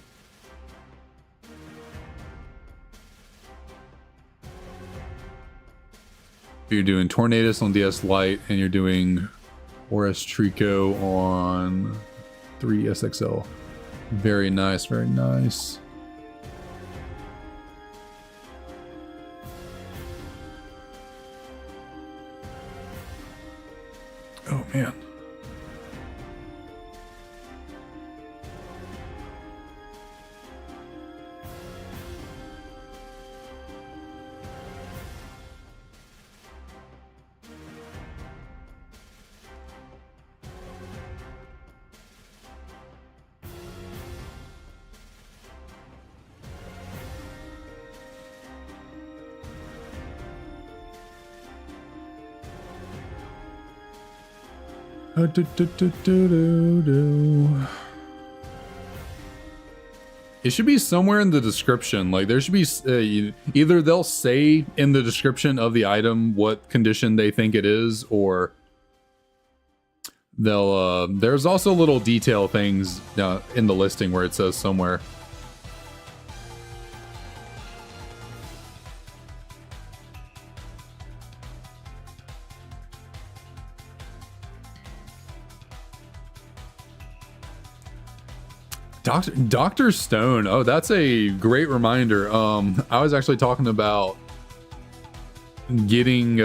[SPEAKER 1] You're doing Tornadus on DS Lite and you're doing Oris Trico on 3SXL. Very nice, very nice. Oh man. It should be somewhere in the description. Like there should be either they'll say in the description of the item what condition they think it is, or they'll there's also little detail things in the listing where it says somewhere. Dr. Stone. Oh, that's a great reminder. I was actually talking about getting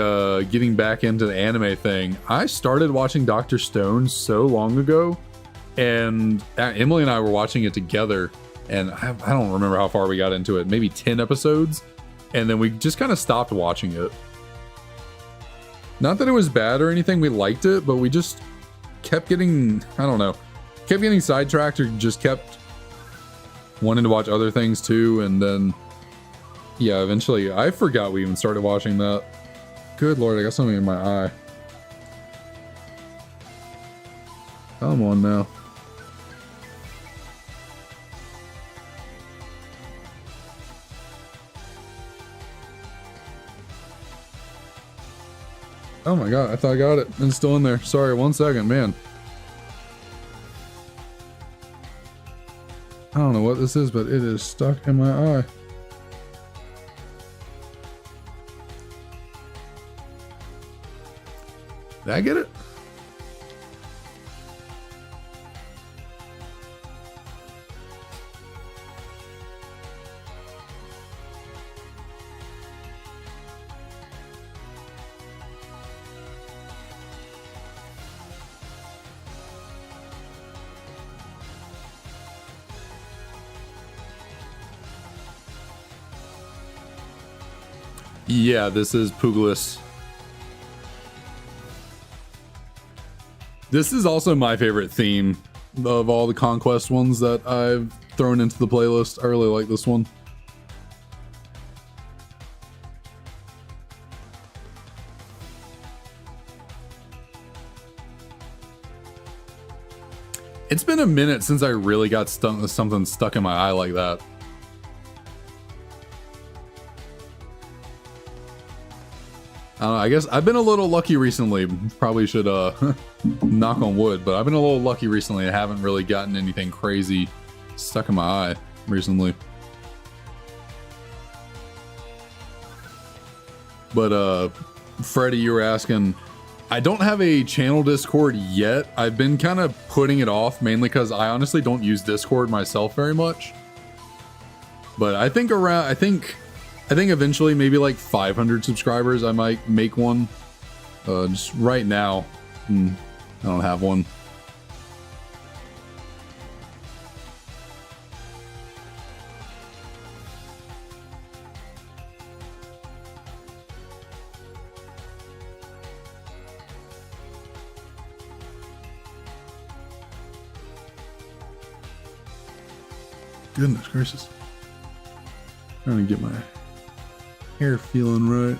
[SPEAKER 1] back into the anime thing. I started watching Dr. Stone so long ago, and Emily and I were watching it together, and I don't remember how far we got into it, maybe 10 episodes, and then we just kind of stopped watching it. Not that it was bad or anything, we liked it, but we just kept getting, I don't know, kept getting sidetracked, or just kept wanting to watch other things too, and then yeah, eventually I forgot we even started watching that. Good lord, I got something in my eye. Come on now. Oh my god, I thought I got it. It's still in there. Sorry, 1 second, man. I don't know what this is, but it is stuck in my eye. Did I get it? Yeah, this is Puglis. This is also my favorite theme of all the Conquest ones that I've thrown into the playlist. I really like this one. It's been a minute since I really got something stuck in my eye like that. I guess I've been a little lucky recently. Probably should knock on wood, but I've been a little lucky recently. I haven't really gotten anything crazy stuck in my eye recently. But Freddie, you were asking, I don't have a channel Discord yet. I've been kind of putting it off, mainly because I honestly don't use Discord myself very much. But I think eventually, maybe like 500 subscribers, I might make one. Just right now, I don't have one. Goodness gracious. Trying to get my hair feeling right.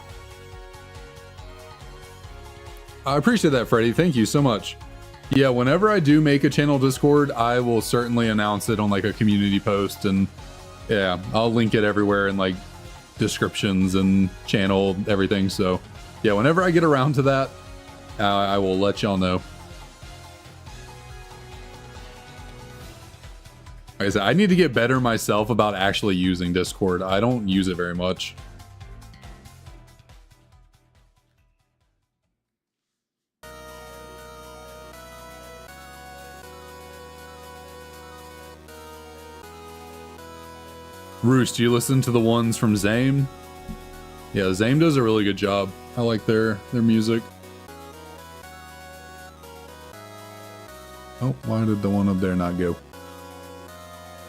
[SPEAKER 1] I appreciate that, Freddie. Thank you so much. Yeah, whenever I do make a channel Discord, I will certainly announce it on like a community post, and yeah, I'll link it everywhere in like descriptions and channel everything. So yeah, whenever I get around to that, I will let y'all know. Like I said, I need to get better myself about actually using Discord. I don't use it very much. Roost, do you listen to the ones from Zame? Yeah, Zame does a really good job. I like their music. Oh, why did the one up there not go?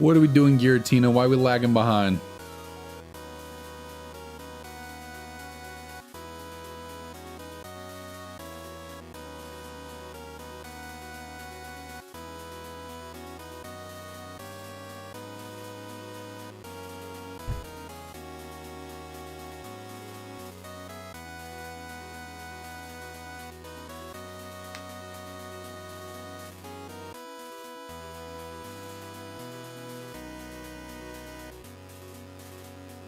[SPEAKER 1] What are we doing, Giratina? Why are we lagging behind?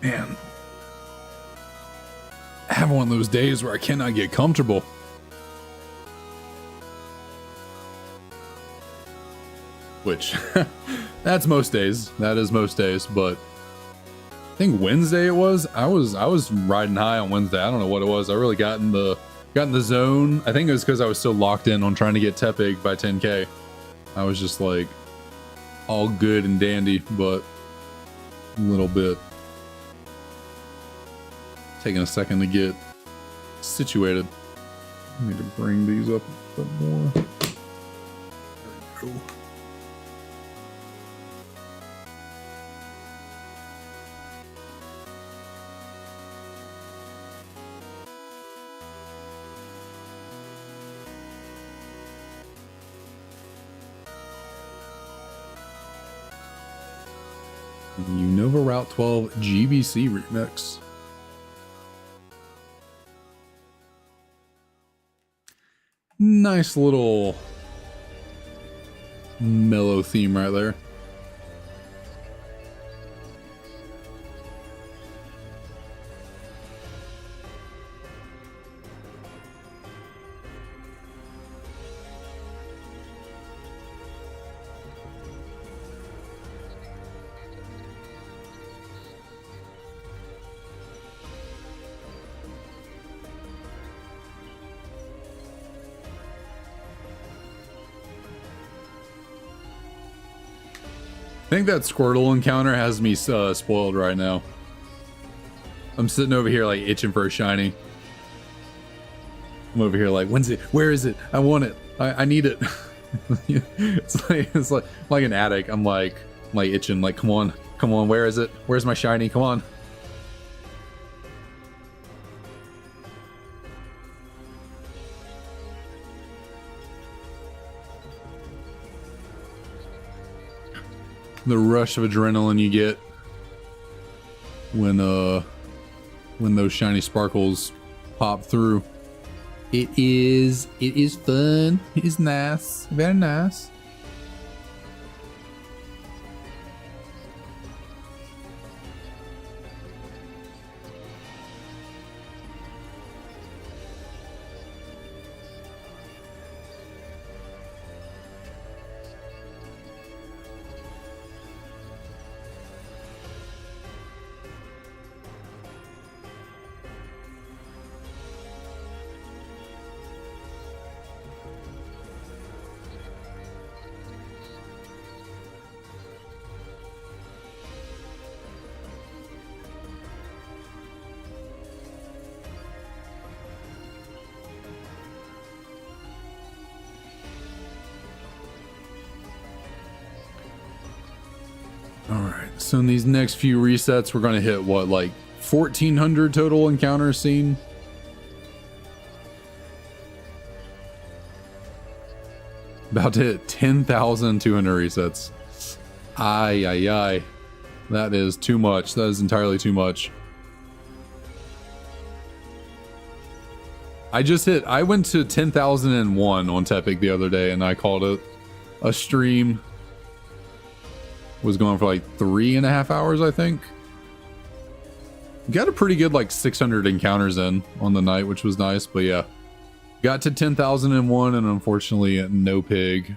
[SPEAKER 1] Man, I have one of those days where I cannot get comfortable. Which, that's most days. That is most days, but I think Wednesday it was. I was riding high on Wednesday. I don't know what it was. I really got in the zone. I think it was because I was so locked in on trying to get Tepig by 10K. I was just like all good and dandy, but a little bit taking a second to get situated. I need to bring these up a bit more. There we go. Unova Route 12 GBC remix. Nice little mellow theme right there. I think that Squirtle encounter has me spoiled right now. I'm sitting over here like itching for a shiny. I'm over here like, when's it? Where is it? I want it. I need it. it's like an addict. I'm like itching. Like, come on, where is it? Where's my shiny? Come on. The rush of adrenaline you get when those shiny sparkles pop through. It is fun. It is nice. Very nice. So in these next few resets, we're going to hit what, like 1,400 total encounters seen? About to hit 10,200 resets. Ay. That is too much. That is entirely too much. I went to 10,001 on Tepic the other day, and I called it a stream. Was going for like 3.5 hours, I think. Got a pretty good like 600 encounters in on the night, which was nice. But yeah, got to 10,001 and unfortunately no pig.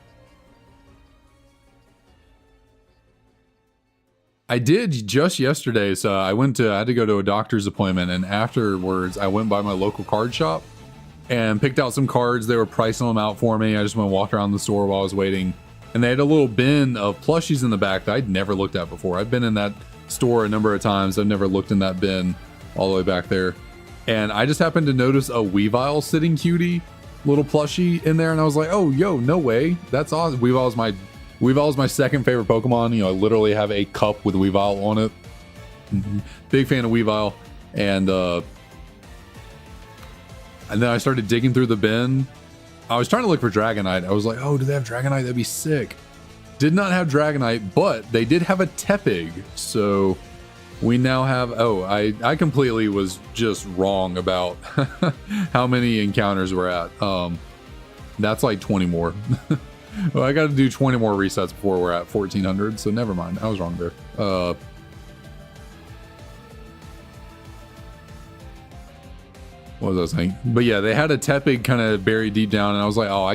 [SPEAKER 1] I did just yesterday, so I had to go to a doctor's appointment, and afterwards I went by my local card shop and picked out some cards. They were pricing them out for me. I just went and walked around the store while I was waiting. And they had a little bin of plushies in the back that I'd never looked at before. I've been in that store a number of times. I've never looked in that bin all the way back there. And I just happened to notice a Weavile sitting cutie little plushie in there. And I was like, oh, yo, no way. That's awesome. Weavile is my second favorite Pokemon. You know, I literally have a cup with Weavile on it. Big fan of Weavile. And then I started digging through the bin. I was trying to look for Dragonite. I was like, oh, do they have Dragonite? That'd be sick. Did not have Dragonite, but they did have a Tepig. So we now have, I completely was just wrong about how many encounters we're at. That's like 20 more. Well, I got to do 20 more resets before we're at 1,400. So never mind. I was wrong there. What was I saying? But yeah, they had a Tepig kind of buried deep down, and I was like, oh,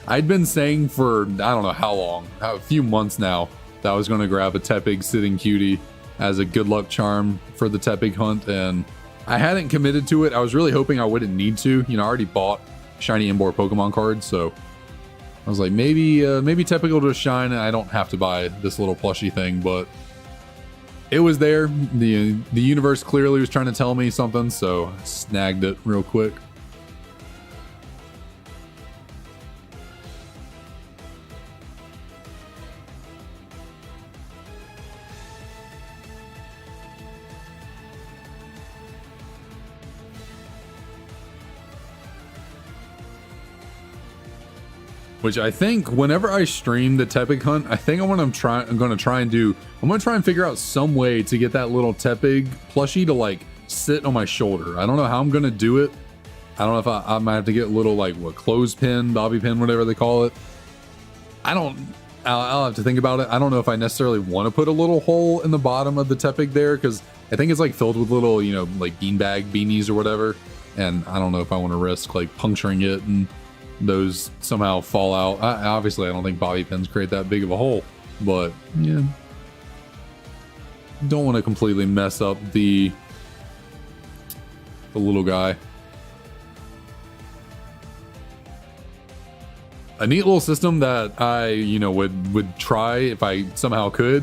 [SPEAKER 1] I'd been saying for I don't know how long, a few months now, that I was going to grab a Tepig sitting cutie as a good luck charm for the Tepig hunt, and I hadn't committed to it. I was really hoping I wouldn't need to. You know, I already bought shiny import Pokemon cards, so I was like, maybe typical to shine. I don't have to buy this little plushy thing, but it was there. The universe clearly was trying to tell me something, so I snagged it real quick. Which I think whenever I stream the Tepig hunt, I think I'm gonna try and figure out some way to get that little Tepig plushie to like sit on my shoulder. I don't know how I'm gonna do it. I don't know if I might have to get a little like clothespin, bobby pin, whatever they call it. I'll have to think about it. I don't know if I necessarily want to put a little hole in the bottom of the Tepig there, because I think it's like filled with little, you know, like beanbag beanies or whatever. And I don't know if I want to risk like puncturing it and those somehow fall out. Obviously, I don't think bobby pins create that big of a hole, but yeah, don't want to completely mess up the little guy. A neat little system that I, you know, would try if I somehow could.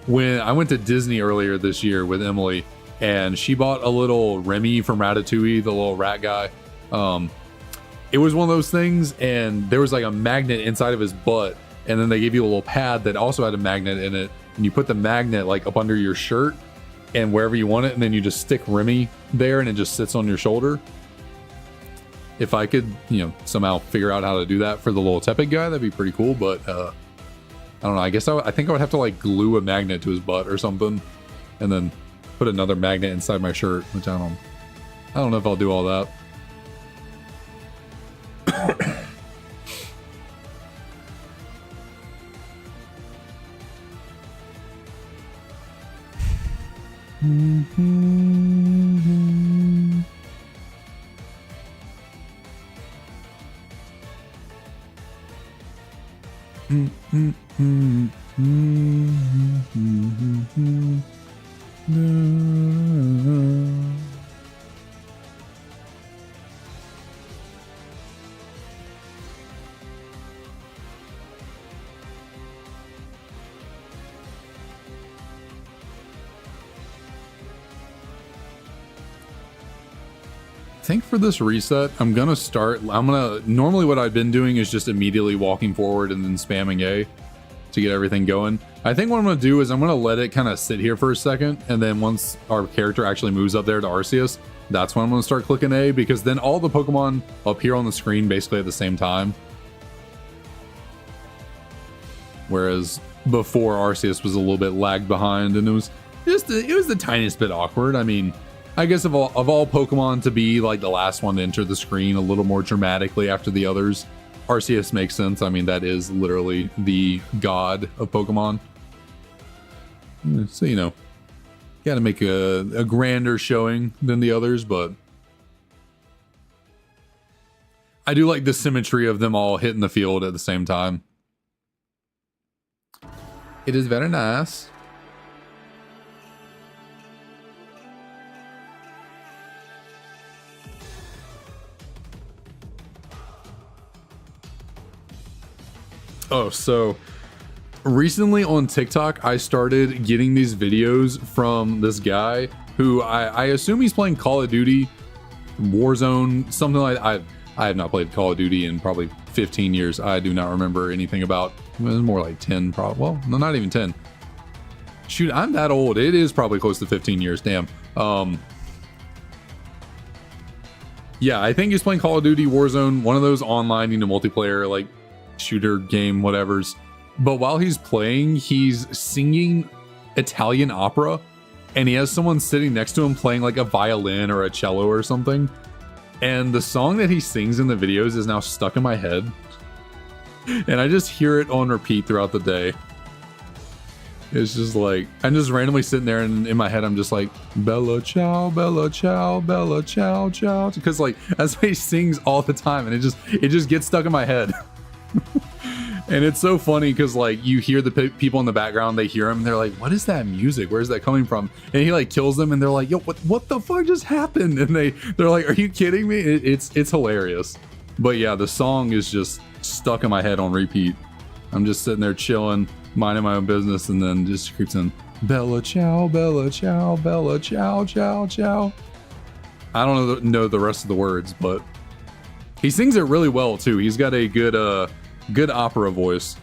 [SPEAKER 1] When I went to Disney earlier this year with Emily, and she bought a little Remy from Ratatouille, the little rat guy. It was one of those things, and there was like a magnet inside of his butt, and then they gave you a little pad that also had a magnet in it, and you put the magnet like up under your shirt and wherever you want it, and then you just stick Remy there and it just sits on your shoulder. If I could, you know, somehow figure out how to do that for the little Tepig guy, that'd be pretty cool. But I don't know. I guess I think I would have to like glue a magnet to his butt or something, and then put another magnet inside my shirt, which I don't know if I'll do all that. I think for this reset, normally what I've been doing is just immediately walking forward and then spamming A to get everything going. I think what I'm going to do is I'm going to let it kind of sit here for a second, and then once our character actually moves up there to Arceus, that's when I'm going to start clicking A, because then all the Pokemon appear on the screen basically at the same time. Whereas before, Arceus was a little bit lagged behind, and it was the tiniest bit awkward. I mean, I guess of all Pokemon to be like the last one to enter the screen a little more dramatically after the others, Arceus makes sense. I mean, that is literally the god of Pokemon. So, you know, got to make a grander showing than the others, but I do like the symmetry of them all hitting the field at the same time. It is very nice. Oh, so recently on TikTok, I started getting these videos from this guy who I assume he's playing Call of Duty, Warzone, something like that. I have not played Call of Duty in probably 15 years. I do not remember anything about it. Was more like 10, probably. Well, no, not even 10. Shoot, I'm that old. It is probably close to 15 years. Damn. Yeah, I think he's playing Call of Duty, Warzone, one of those online, you know, multiplayer, like, shooter game whatevers, but while he's playing, he's singing Italian opera, and he has someone sitting next to him playing like a violin or a cello or something, and the song that he sings in the videos is now stuck in my head, and I just hear it on repeat throughout the day. It's just like I'm just randomly sitting there, and in my head I'm just like bella ciao, bella ciao, bella ciao ciao, because like that's what he sings all the time, and it just gets stuck in my head. And it's so funny because like you hear the people in the background, they hear him, and they're like, what is that music, where's that coming from? And he like kills them, and they're like, yo, what the fuck just happened? And they're like, are you kidding me? It's hilarious. But yeah, the song is just stuck in my head on repeat. I'm just sitting there chilling, minding my own business, and then just creeps in, Bella Ciao, Bella Ciao, Bella Ciao, Ciao, Ciao. I don't know the rest of the words, but he sings it really well too. He's got a good opera voice.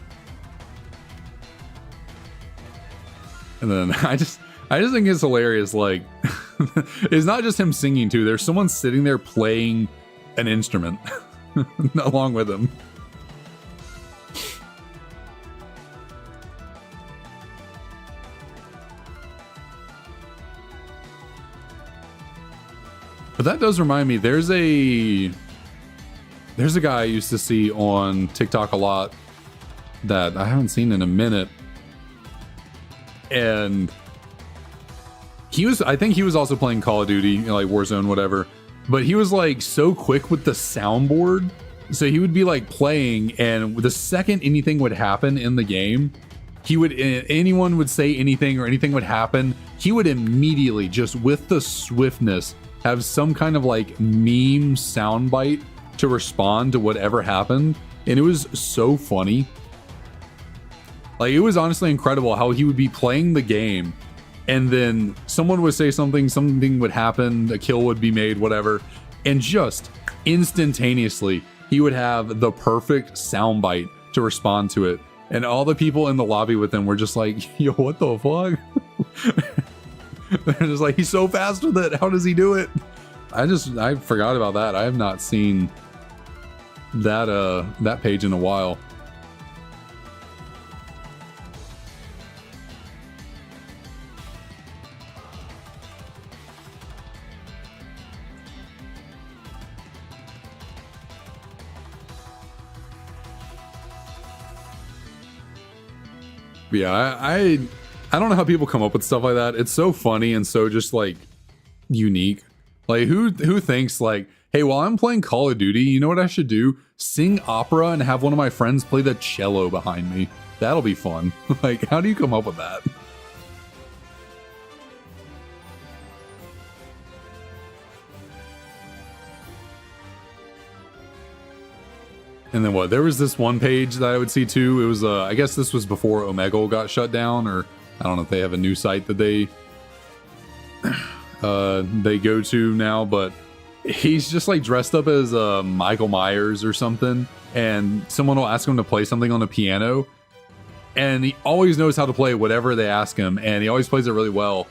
[SPEAKER 1] And then I just think it's hilarious. Like, it's not just him singing too. There's someone sitting there playing an instrument along with him. But that does remind me, there's a guy I used to see on TikTok a lot that I haven't seen in a minute. And I think he was also playing Call of Duty, you know, like Warzone, whatever. But he was like so quick with the soundboard. So he would be like playing, and the second anything would happen in the game, anyone would say anything or anything would happen, he would immediately, just with the swiftness, have some kind of like meme soundbite to respond to whatever happened. And it was so funny. Like, it was honestly incredible how he would be playing the game, and then someone would say something would happen, a kill would be made, whatever, and just instantaneously he would have the perfect soundbite to respond to it. And all the people in the lobby with him were just like, yo, what the fuck? They're just like, he's so fast with it, how does he do it? I forgot about that. I have not seen that page in a while. Yeah, I don't know how people come up with stuff like that. It's so funny and so just like unique. Like, who thinks like, hey, while I'm playing Call of Duty, you know what I should do? Sing opera and have one of my friends play the cello behind me. That'll be fun. Like, how do you come up with that? And then what? There was this one page that I would see too. It was, I guess this was before Omegle got shut down, or I don't know if they have a new site that they go to now, but he's just like dressed up as Michael Myers or something, and someone will ask him to play something on the piano, and he always knows how to play whatever they ask him, and he always plays it really well.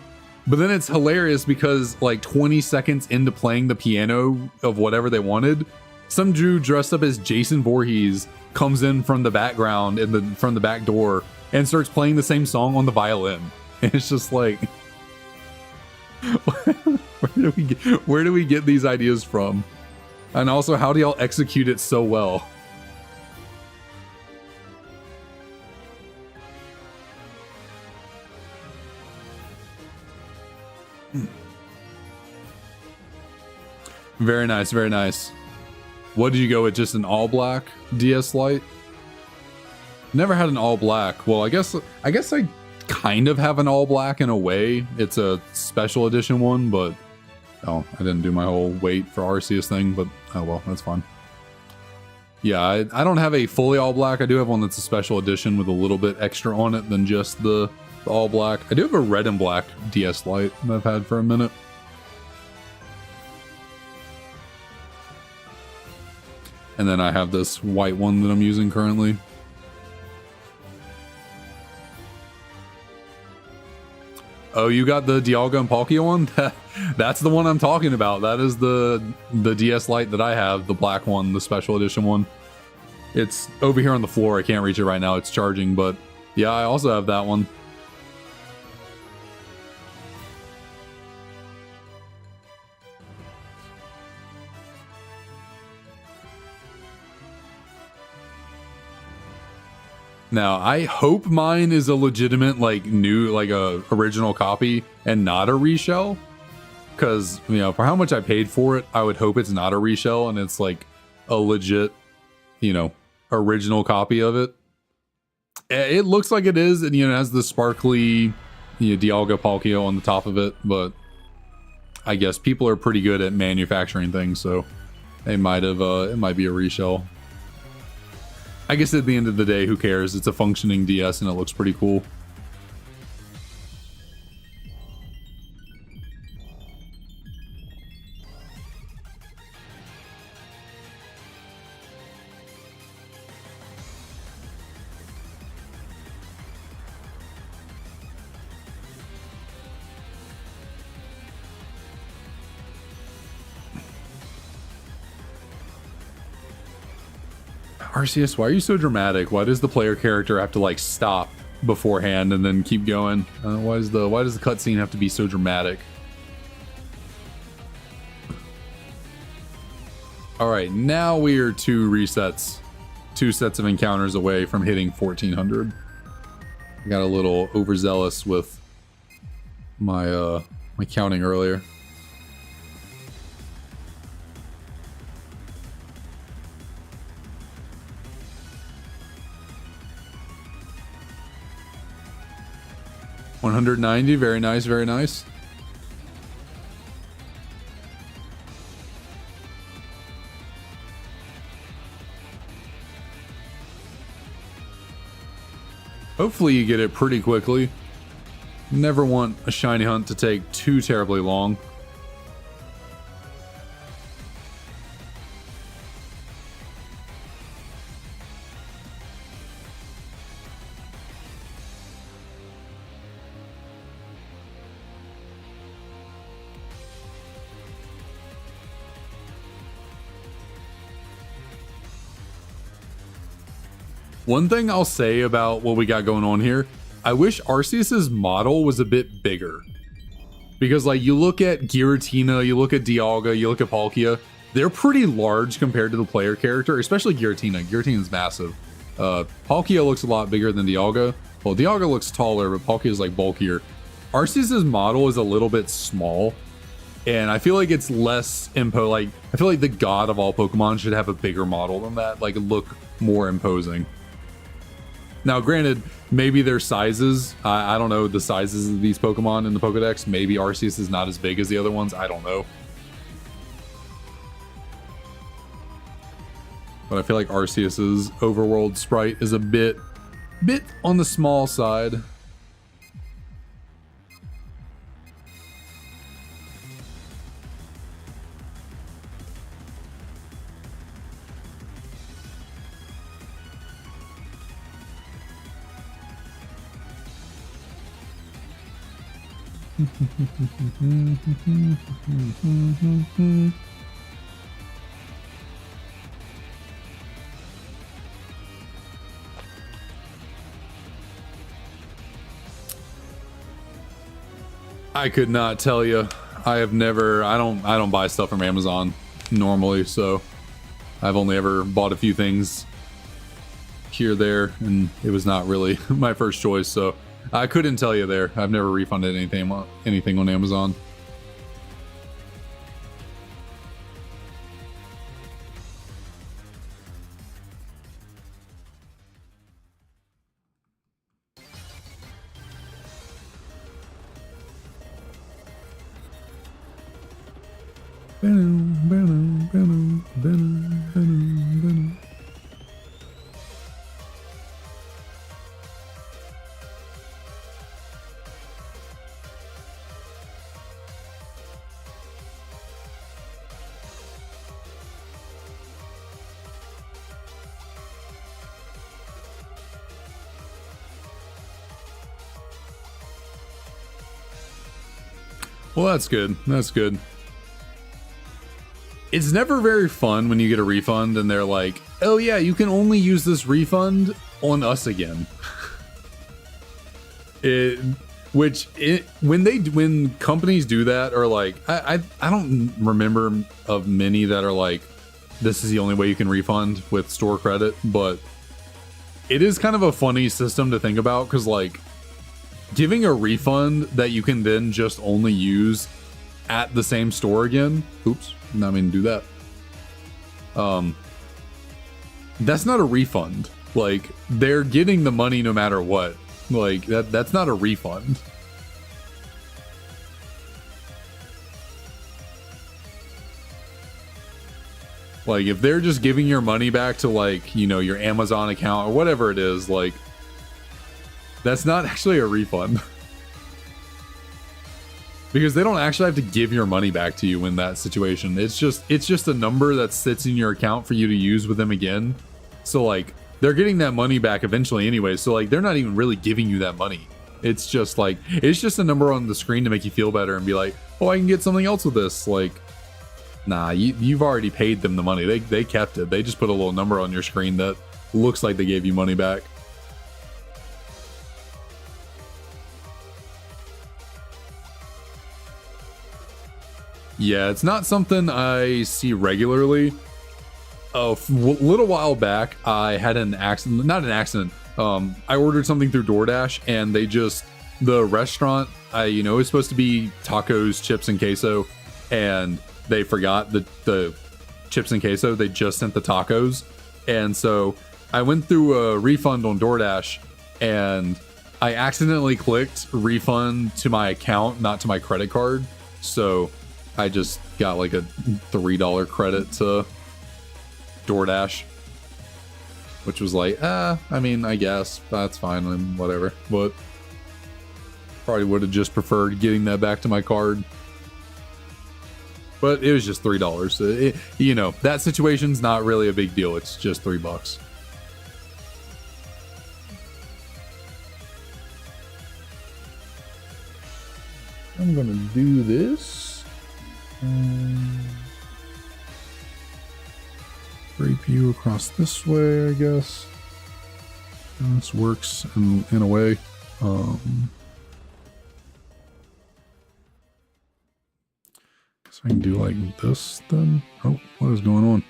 [SPEAKER 1] But then it's hilarious because like 20 seconds into playing the piano of whatever they wanted, some dude dressed up as Jason Voorhees comes in from the background from the back door and starts playing the same song on the violin. And it's just like, where do we get these ideas from? And also, how do y'all execute it so well? Very nice, very nice. What did you go with? Just an all black DS Lite? Never had an all black. Well, I guess I kind of have an all black in a way. It's a special edition one, but oh, I didn't do my whole wait for Arceus thing, but oh well, that's fine. Yeah, I don't have a fully all black. I do have one that's a special edition with a little bit extra on it than just the all black. I do have a red and black DS Lite that I've had for a minute. And then I have this white one that I'm using currently. Oh, you got the Dialga and Palkia one? That's the one I'm talking about. That is the DS Lite that I have, the black one, the special edition one. It's over here on the floor. I can't reach it right now. It's charging, but yeah, I also have that one. Now, I hope mine is a legitimate, like, new, like, a original copy and not a reshell. Because, you know, for how much I paid for it, I would hope it's not a reshell and it's, like, a legit, you know, original copy of it. It looks like it is, and, you know, it has the sparkly, you know, Dialga Palkia on the top of it, but I guess people are pretty good at manufacturing things, so They might have, it might be a reshell. I guess at the end of the day, who cares? It's a functioning DS and it looks pretty cool. Arceus, why are you so dramatic? Why does the player character have to like stop beforehand and then keep going? Why does the cutscene have to be so dramatic? All right, now we are two sets of encounters away from hitting 1400. I got a little overzealous with my my counting earlier. $190, very nice, very nice. Hopefully you get it pretty quickly. Never want a shiny hunt to take too terribly long. One thing I'll say about what we got going on here, I wish Arceus's model was a bit bigger. Because like you look at Giratina, you look at Dialga, you look at Palkia, they're pretty large compared to the player character, especially Giratina. Giratina's massive. Palkia looks a lot bigger than Dialga. Well, Dialga looks taller, but Palkia is like bulkier. Arceus's model is a little bit small, and I feel like it's less like I feel like the god of all Pokemon should have a bigger model than that, like look more imposing. Now, granted, maybe their sizes, I don't know the sizes of these Pokemon in the Pokedex. Maybe Arceus is not as big as the other ones. I don't know. But I feel like Arceus's overworld sprite is a bit on the small side. I could not tell you. I don't buy stuff from Amazon normally, so I've only ever bought a few things here there, and it was not really my first choice, so I couldn't tell you there. I've never refunded anything on Amazon. Well, that's good. That's good. It's never very fun when you get a refund and they're like, oh yeah, you can only use this refund on us again. When companies do that, or like, I don't remember of many that are like, this is the only way you can refund with store credit, but it is kind of a funny system to think about, because like, giving a refund that you can then just only use at the same store again. Oops, not mean to do that. That's not a refund. Like, they're getting the money no matter what. Like, that's not a refund. Like, if they're just giving your money back to, like, you know, your Amazon account or whatever it is, like, that's not actually a refund. Because they don't actually have to give your money back to you in that situation. It's just a number that sits in your account for you to use with them again. So, like, they're getting that money back eventually anyway. So, like, they're not even really giving you that money. It's just, like, it's just a number on the screen to make you feel better and be like, oh, I can get something else with this. Like, nah, you've already paid them the money. They kept it. They just put a little number on your screen that looks like they gave you money back. Yeah, it's not something I see regularly. A little while back, I had an accident. Not an accident. I ordered something through DoorDash, and the restaurant, it was supposed to be tacos, chips, and queso, and they forgot the chips and queso. They just sent the tacos. And so I went through a refund on DoorDash, and I accidentally clicked refund to my account, not to my credit card. So I just got like a $3 credit to DoorDash, which was like, I mean, I guess that's fine and whatever. But probably would have just preferred getting that back to my card. But it was just $3. That situation's not really a big deal. It's just $3. I'm gonna do this. 3PU across this way, I guess. This works in a way. I can do like this then. Oh, what is going on?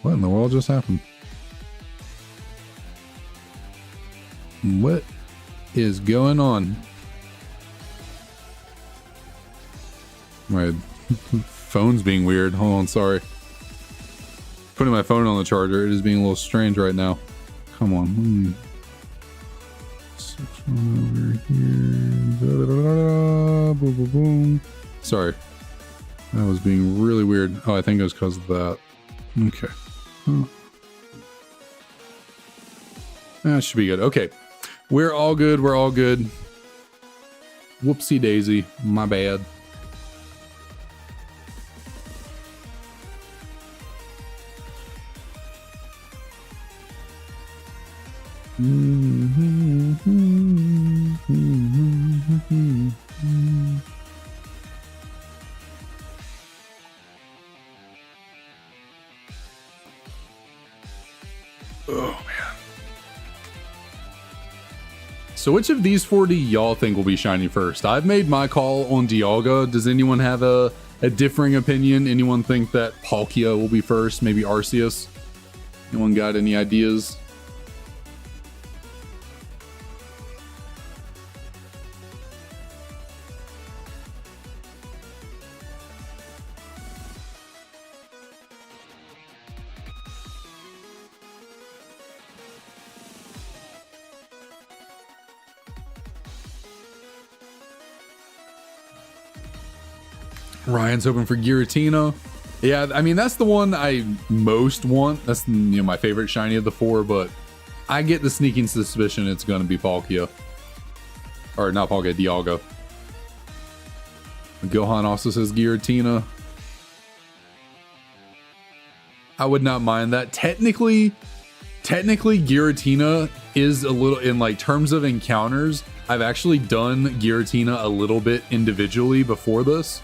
[SPEAKER 1] What in the world just happened? What is going on? My phone's being weird. Hold on, sorry. Putting my phone on the charger. It is being a little strange right now. Come on. Switch on over here. Boom, boom, boom. Sorry. That was being really weird. Oh, I think it was because of that. Okay. Huh. That should be good. Okay. We're all good. We're all good. Whoopsie daisy. My bad. Oh man. So which of these 4 do y'all think will be shiny first? I've made my call on Dialga. Does anyone have a differing opinion? Anyone think that Palkia will be first? Maybe Arceus? Anyone got any ideas? Ryan's hoping for Giratina. Yeah, I mean, that's the one I most want. That's my favorite shiny of the 4, but I get the sneaking suspicion it's going to be Palkia. Or not Palkia, Dialga. Gohan also says Giratina. I would not mind that. Technically Giratina is a little, in like terms of encounters, I've actually done Giratina a little bit individually before this.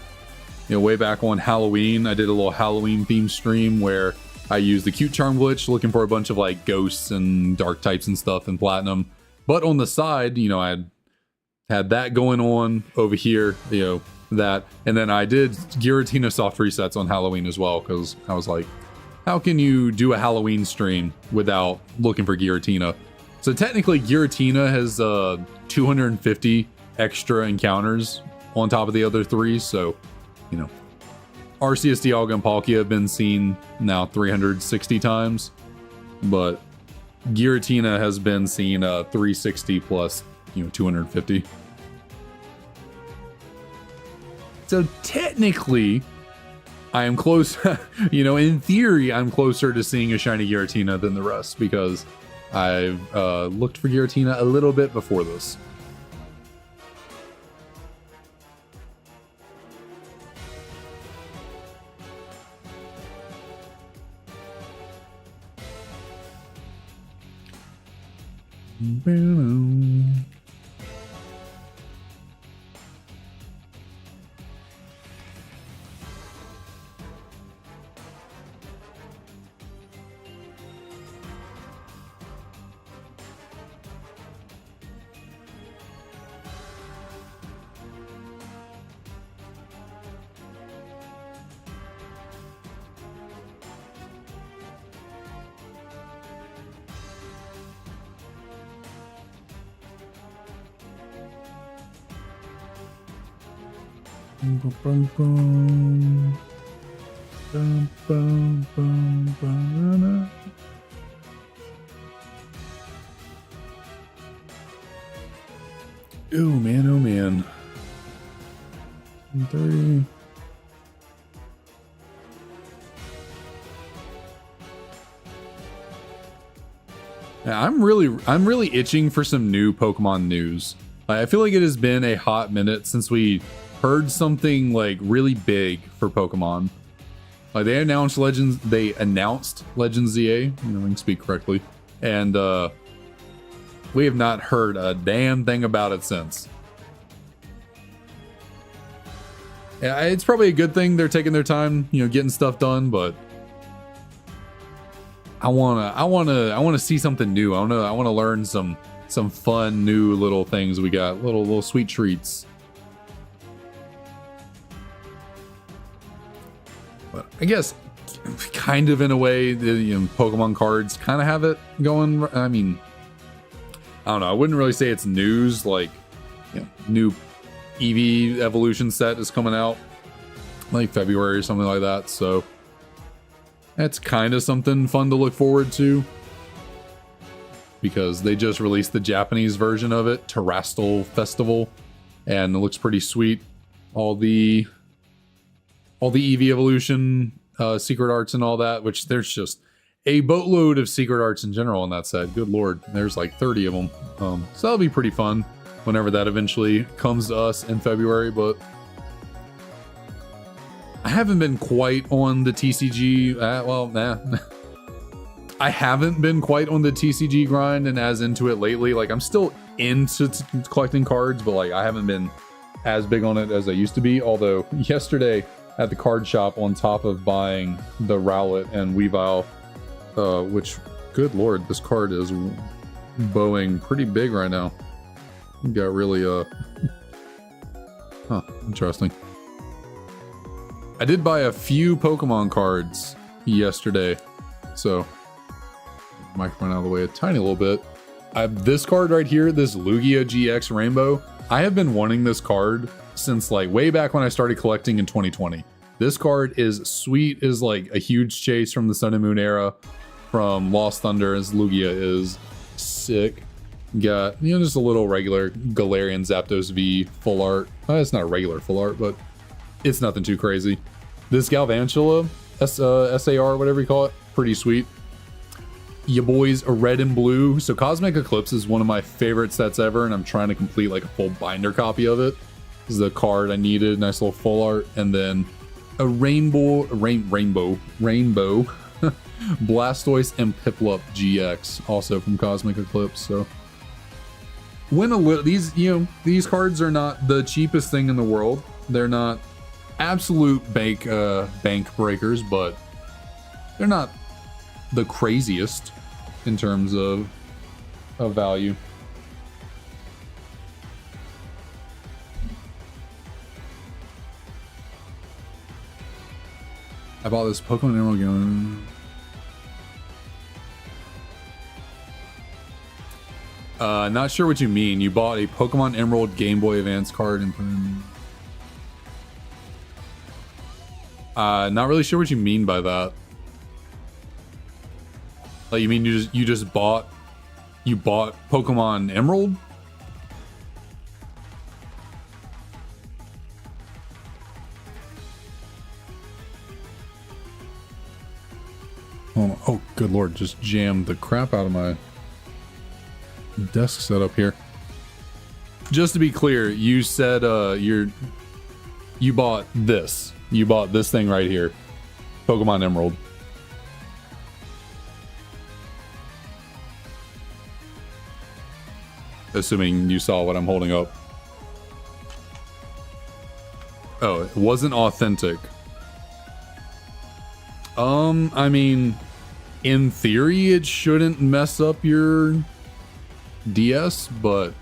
[SPEAKER 1] Way back on Halloween, I did a little Halloween themed stream where I used the cute charm glitch looking for a bunch of like ghosts and dark types and stuff in platinum. But on the side, I had that going on over here, that. And then I did Giratina soft resets on Halloween as well, because I was like, how can you do a Halloween stream without looking for Giratina? So technically Giratina has 250 extra encounters on top of the other 3, so Arceus, Dialga, and Palkia have been seen now 360 times, but Giratina has been seen 360 plus 250. So technically I am close, you know, in theory, I'm closer to seeing a shiny Giratina than the rest because I've looked for Giratina a little bit before this. Oh man, oh man. 30. Yeah, I'm really itching for some new Pokemon news. I feel like it has been a hot minute since we heard something like really big for Pokemon. Like they announced Legends ZA, you know, I can speak correctly, and we have not heard a damn thing about it since. Yeah, it's probably a good thing they're taking their time, you know, getting stuff done, but I wanna see something new. I wanna learn some fun new little things we got, little sweet treats. But I guess kind of in a way, the, you know, Pokemon cards kind of have it going. I mean, I don't know. I wouldn't really say it's news. Like, you know, new EV evolution set is coming out like February or something like that. So that's kind of something fun to look forward to, because they just released the Japanese version of it, Terastal Festival, and it looks pretty sweet. All the EV evolution secret arts and all that, which there's just a boatload of secret arts in general on that set. Good lord, there's like 30 of them. So that'll be pretty fun whenever that eventually comes to us in February. But I haven't been quite on the TCG. I haven't been quite on the TCG grind and as into it lately. Like, I'm still into collecting cards, but like I haven't been as big on it as I used to be. Although yesterday at the card shop, on top of buying the Rowlet and Weavile, which, good lord, this card is bowing pretty big right now. Got really interesting. I did buy a few Pokemon cards yesterday, so microphone out of the way a tiny little bit. I have this card right here, this Lugia GX Rainbow. I have been wanting this card since like way back when I started collecting in 2020. This card is sweet, is like a huge chase from the Sun and Moon era, from Lost Thunder, as Lugia is sick. Got, you know, just a little regular Galarian Zapdos V full art. It's not a regular full art, but it's nothing too crazy. This Galvantula SAR, whatever you call it, pretty sweet. Ya boys are red and blue. So Cosmic Eclipse is one of my favorite sets ever, and I'm trying to complete like a full binder copy of it. This is the card I needed, nice little full art, and then a rainbow Blastoise and Piplup GX, also from Cosmic Eclipse. So when these cards are not the cheapest thing in the world. They're not absolute bank breakers, but they're not the craziest in terms of value. I bought this Pokemon Emerald game. Not sure what you mean. You bought a Pokemon Emerald Game Boy Advance card and put in. Not really sure what you mean by that. Like, you mean you just bought Pokemon Emerald? Hold on. Oh, good lord, just jammed the crap out of my desk setup here. Just to be clear, you said you bought this. You bought this thing right here. Pokemon Emerald. Assuming you saw what I'm holding up. Oh, it wasn't authentic. I mean, in theory, it shouldn't mess up your DS, but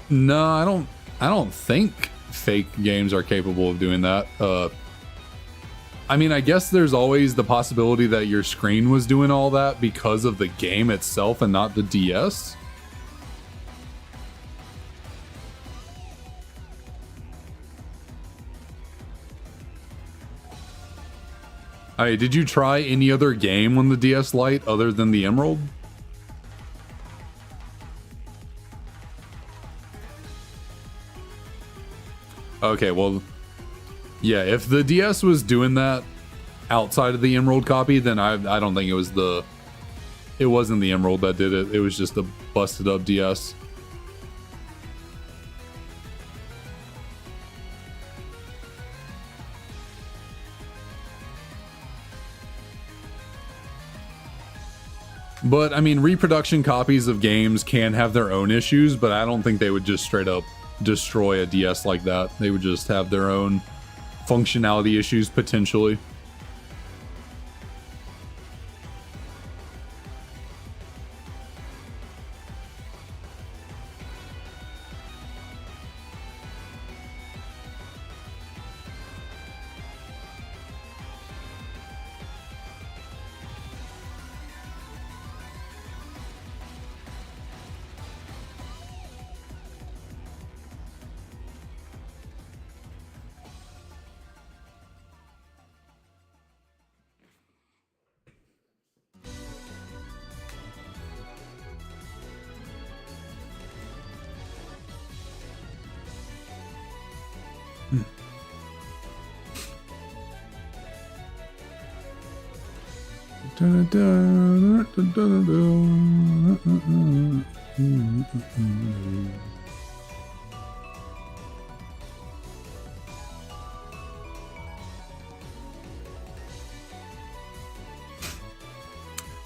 [SPEAKER 1] no, I don't think fake games are capable of doing that. I mean, I guess there's always the possibility that your screen was doing all that because of the game itself and not the DS. Hey, did you try any other game on the DS Lite other than the Emerald? Okay, well, yeah, if the DS was doing that outside of the Emerald copy, then I don't think it wasn't the Emerald that did it. It was just a busted up DS. But I mean, reproduction copies of games can have their own issues, but I don't think they would just straight up destroy a DS like that. They would just have their own functionality issues potentially.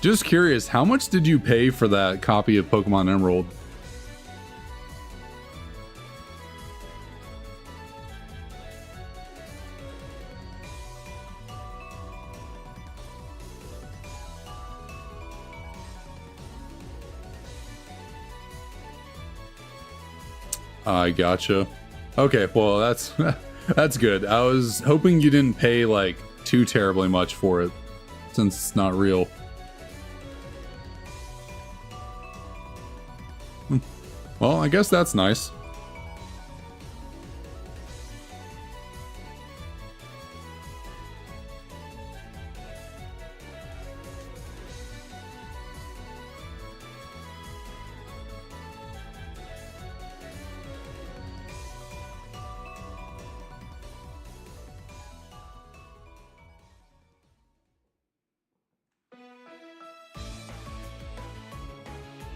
[SPEAKER 1] Just curious, how much did you pay for that copy of Pokemon Emerald? I gotcha. Okay, well that's that's good. I was hoping you didn't pay like too terribly much for it, since it's not real. Well, I guess that's nice.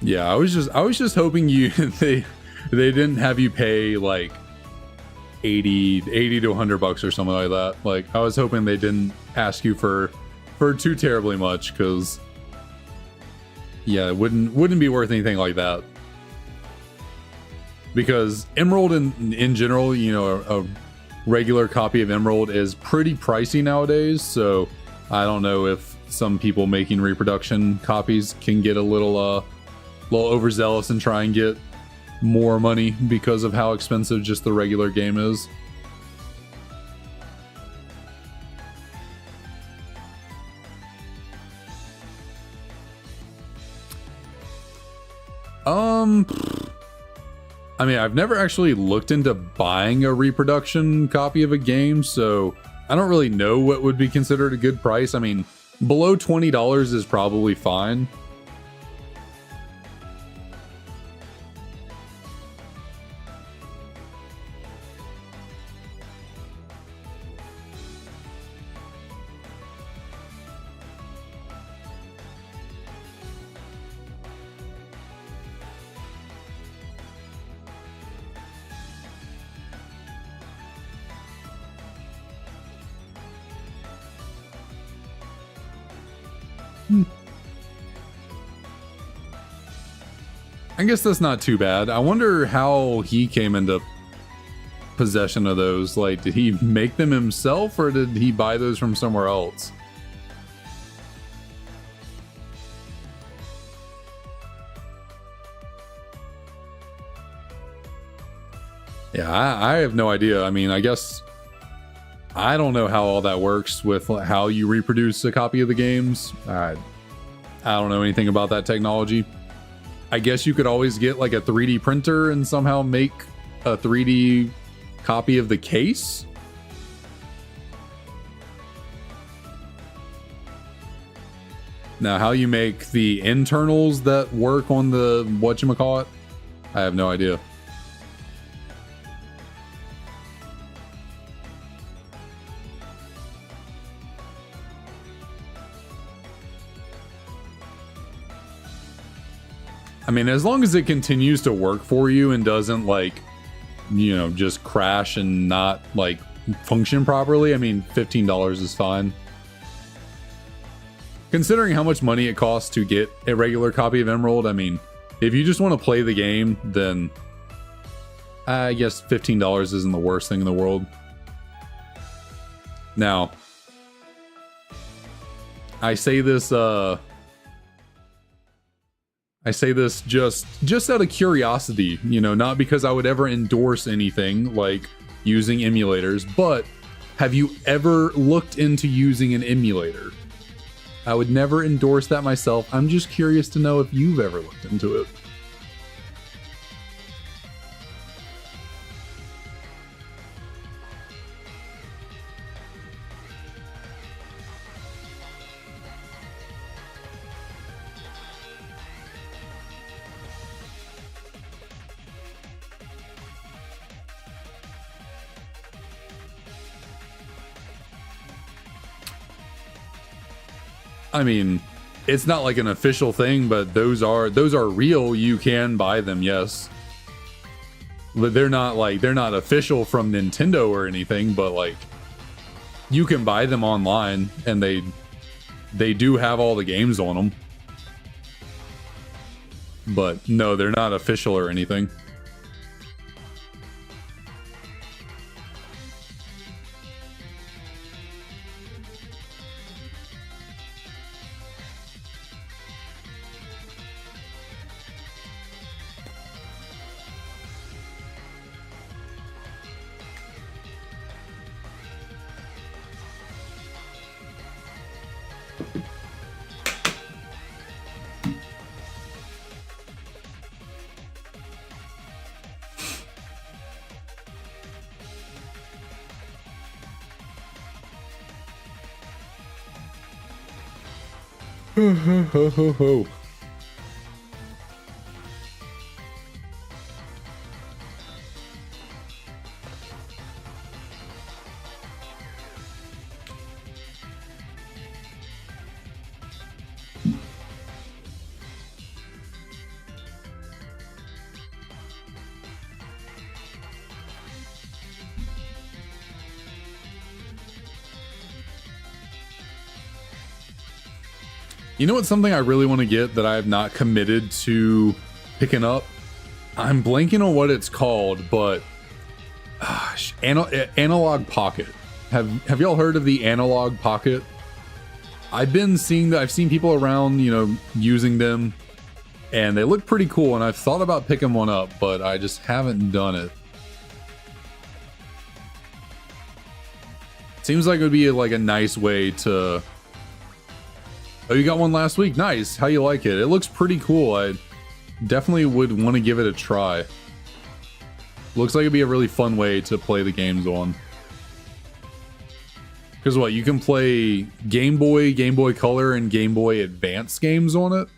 [SPEAKER 1] Yeah, I was just hoping they didn't have you pay like 80 to 100 bucks or something like that. Like I was hoping they didn't ask you for too terribly much, cuz yeah, it wouldn't be worth anything like that. Because Emerald in general, you know, a regular copy of Emerald is pretty pricey nowadays, so I don't know if some people making reproduction copies can get a little overzealous and try and get more money because of how expensive just the regular game is. I mean, I've never actually looked into buying a reproduction copy of a game, so I don't really know what would be considered a good price. I mean, below $20 is probably fine. I guess that's not too bad. I wonder how he came into possession of those. Like, did he make them himself or did he buy those from somewhere else? Yeah, I have no idea. I mean, I guess I don't know how all that works with how you reproduce a copy of the games. I don't know anything about that technology. I guess you could always get like a 3D printer and somehow make a 3D copy of the case. Now, how you make the internals that work on the whatchamacallit, I have no idea. I mean, as long as it continues to work for you and doesn't, like, you know, just crash and not, like, function properly, I mean, $15 is fine. Considering how much money it costs to get a regular copy of Emerald, I mean, if you just want to play the game, then I guess $15 isn't the worst thing in the world. Now, I say this just out of curiosity, you know, not because I would ever endorse anything like using emulators, but have you ever looked into using an emulator? I would never endorse that myself. I'm just curious to know if you've ever looked into it. I mean, it's not like an official thing, but those are real. You can buy them, yes. But they're not official from Nintendo or anything, but like you can buy them online and they do have all the games on them. But no, they're not official or anything. Ho ho ho ho. You know what's something I really want to get that I have not committed to picking up? I'm blanking on what it's called, but Analog Pocket. Have y'all heard of the Analog Pocket? I've been seeing that. I've seen people around, you know, using them, and they look pretty cool. And I've thought about picking one up, but I just haven't done it. Seems like it would be like a nice way to. Oh, you got one last week. Nice. How you like it? It looks pretty cool. I definitely would want to give it a try. Looks like it'd be a really fun way to play the games on. Because what, you can play Game Boy, Game Boy Color, and Game Boy Advance games on it?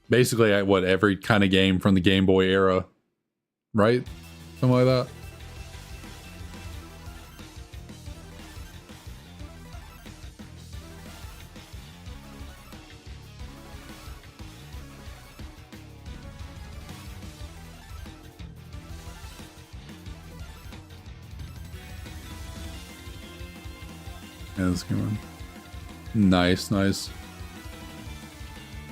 [SPEAKER 1] Basically, what, every kind of game from the Game Boy era. Right? Something like that. Yeah, that's a good one. Nice, nice.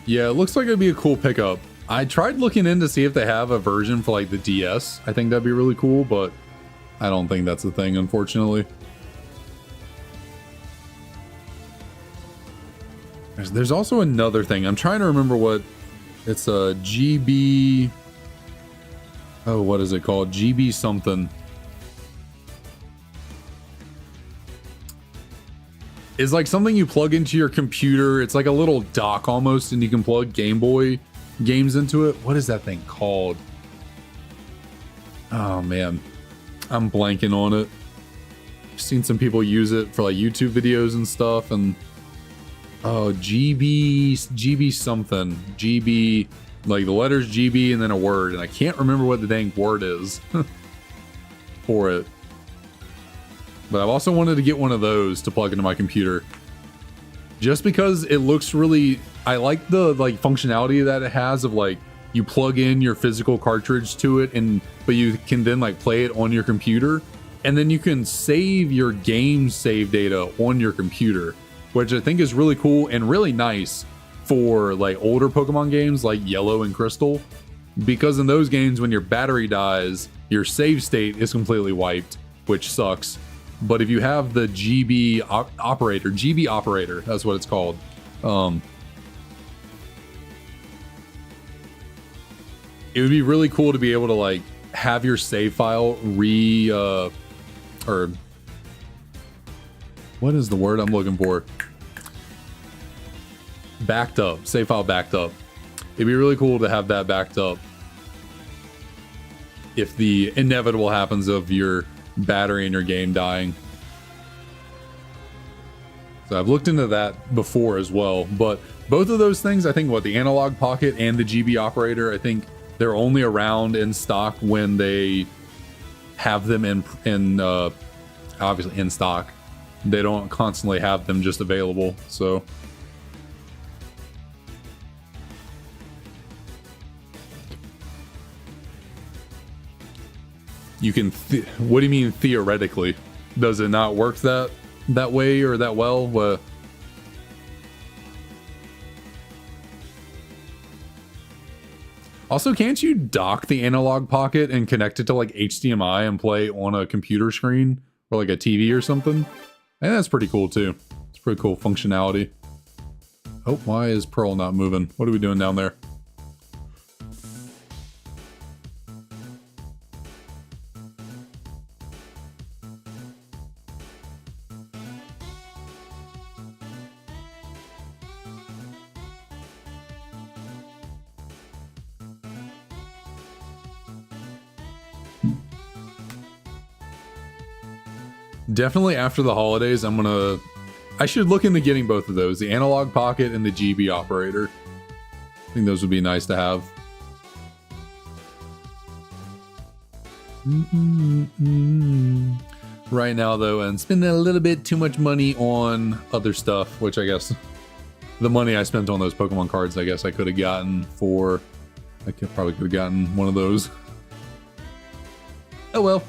[SPEAKER 1] Yeah, it looks like it'd be a cool pickup. I tried looking in to see if they have a version for like the DS. I think that'd be really cool, but I don't think that's a thing, unfortunately. There's also another thing. I'm trying to remember what it's a GB. Oh, what is it called? GB something. It's like something you plug into your computer. It's like a little dock almost, and you can plug Game Boy games into it. What is that thing called? Oh man, I'm blanking on it. I've seen some people use it for like YouTube videos and stuff, and oh, GB something. GB, like the letters GB and then a word, and I can't remember what the dang word is for it. But I've also wanted to get one of those to plug into my computer, just because it looks really. I like the like functionality that it has of like you plug in your physical cartridge to it, and but you can then like play it on your computer, and then you can save your game save data on your computer, which I think is really cool and really nice for like older Pokemon games like Yellow and Crystal, because in those games when your battery dies, your save state is completely wiped, which sucks. But if you have the GB operator, that's what it's called. It would be really cool to be able to like have your save file or what is the word I'm looking for? Backed up, save file backed up. It'd be really cool to have that backed up if the inevitable happens of your battery in your game dying. So I've looked into that before as well, but both of those things, I think what the analog pocket and the GB operator, I think they're only around in stock when they have them in obviously in stock. They don't constantly have them just available, so you can what do you mean theoretically? Does it not work that way or that well? Also, can't you dock the analog pocket and connect it to like HDMI and play on a computer screen or like a TV or something? And that's pretty cool too. It's pretty cool functionality. Oh, why is Pearl not moving? What are we doing down there? Definitely after the holidays, I should look into getting both of those, the analog pocket and the GB operator. I think those would be nice to have. Right now though, and spending a little bit too much money on other stuff, which I guess the money I spent on those Pokemon cards, I guess I could have gotten for, probably could have gotten one of those. Oh well.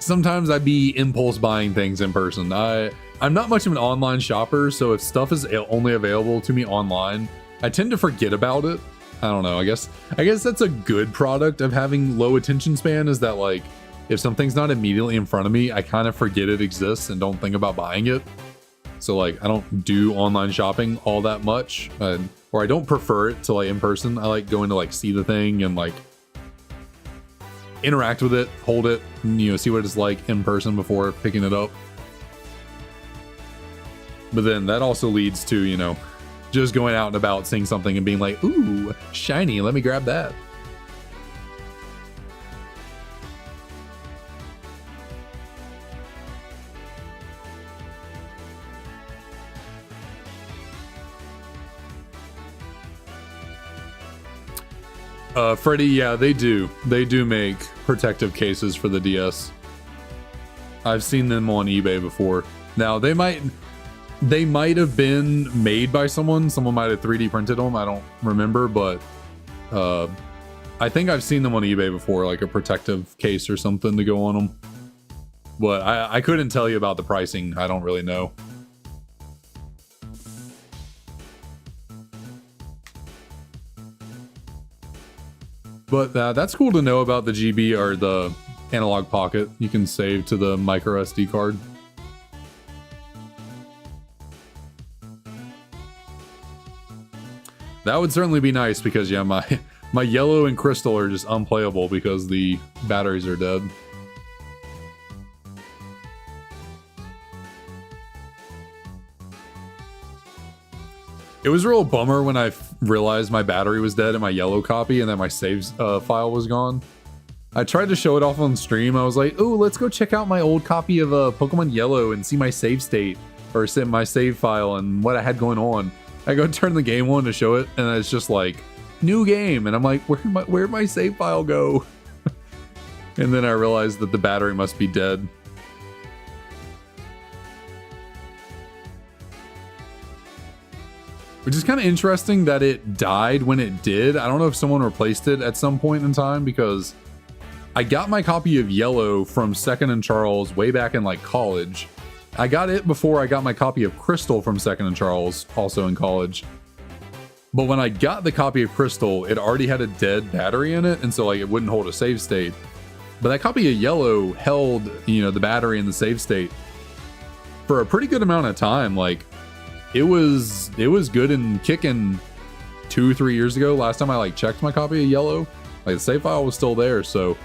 [SPEAKER 1] Sometimes I be impulse buying things in person. I'm not much of an online shopper, so if stuff is only available to me online, I tend to forget about it. I don't know. I guess that's a good product of having low attention span, is that like if something's not immediately in front of me, I kind of forget it exists and don't think about buying it. So like I don't do online shopping all that much, or I don't prefer it to like in person. I like going to like see the thing and like interact with it, hold it, and, see what it's like in person before picking it up. But then that also leads to, just going out and about, seeing something and being like, ooh, shiny, let me grab that. Freddy, yeah, they do make protective cases for the DS. I've seen them on eBay before. Now they might have been made by someone might have 3D printed them, I don't remember, but I think I've seen them on eBay before, like a protective case or something to go on them. But I couldn't tell you about the pricing, I don't really know. But that's cool to know about the GB or the analog pocket. You can save to the micro SD card. That would certainly be nice because yeah, my yellow and crystal are just unplayable because the batteries are dead. It was a real bummer when I realized my battery was dead in my yellow copy and that my saves file was gone. I tried to show it off on stream. I was like, oh, let's go check out my old copy of Pokemon Yellow and see my save state or my save file and what I had going on. I go turn the game on to show it and it's just like, new game. And I'm like, where'd my save file go? And then I realized that the battery must be dead. Which is kind of interesting that it died when it did. I don't know if someone replaced it at some point in time because I got my copy of Yellow from Second and Charles way back in like college. I got it before I got my copy of Crystal from Second and Charles, also in college. But when I got the copy of Crystal, it already had a dead battery in it, and so like it wouldn't hold a save state. But that copy of Yellow held, you know, the battery in the save state for a pretty good amount of time. Like it was good and kicking 2-3 years ago. Last time I like checked my copy of Yellow, like the save file was still there. So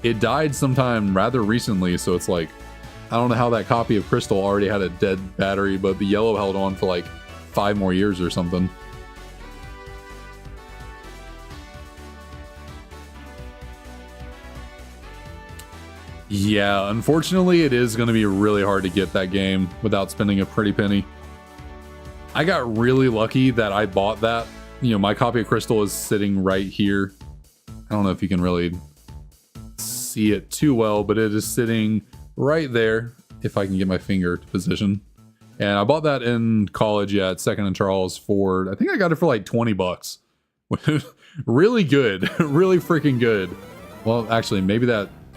[SPEAKER 1] it died sometime rather recently. So it's like, I don't know how that copy of Crystal already had a dead battery, but the Yellow held on for like 5 more years or something. Yeah, unfortunately it is going to be really hard to get that game without spending a pretty penny. I got really lucky that I bought that. You know, my copy of Crystal is sitting right here. I don't know if you can really see it too well, but it is sitting right there if I can get my finger to position. And I bought that in college, yeah, at Second and Charles for, I think I got it for like 20 bucks. Really good, really freaking good. Well, actually, maybe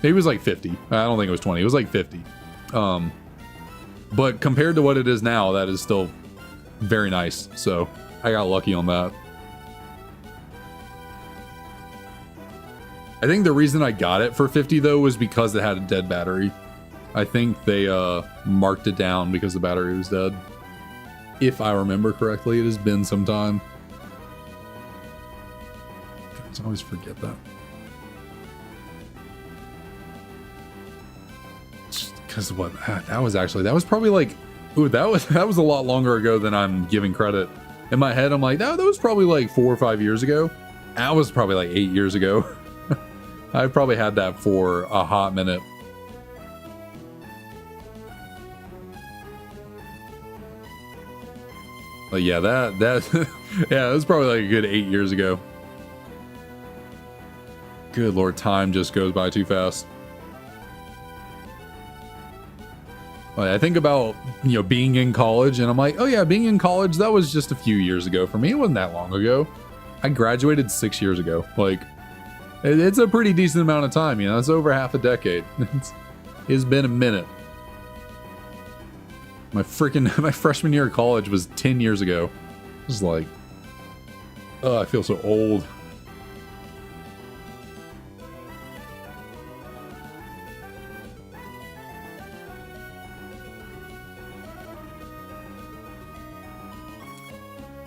[SPEAKER 1] it was like 50. I don't think it was 20, it was like 50. But compared to what it is now, that is still very nice. So I got lucky on that. I think the reason I got it for 50 though was because it had a dead battery. I think they marked it down because the battery was dead. If I remember correctly, it has been some time. I always forget that. Because what that was probably like, ooh, that was a lot longer ago than I'm giving credit. In my head, I'm like, that was probably like 4 or 5 years ago. That was probably like 8 years ago. I probably had that for a hot minute. But yeah, that yeah, it was probably like a good 8 years ago. Good Lord, time just goes by too fast. I think about, you know, being in college and I'm like, oh yeah, being in college, that was just a few years ago. For me, it wasn't that long ago. I graduated 6 years ago. Like, it's a pretty decent amount of time, you know, it's over half a decade. It's been a minute. My freshman year of college was 10 years ago. It's like, oh, I feel so old.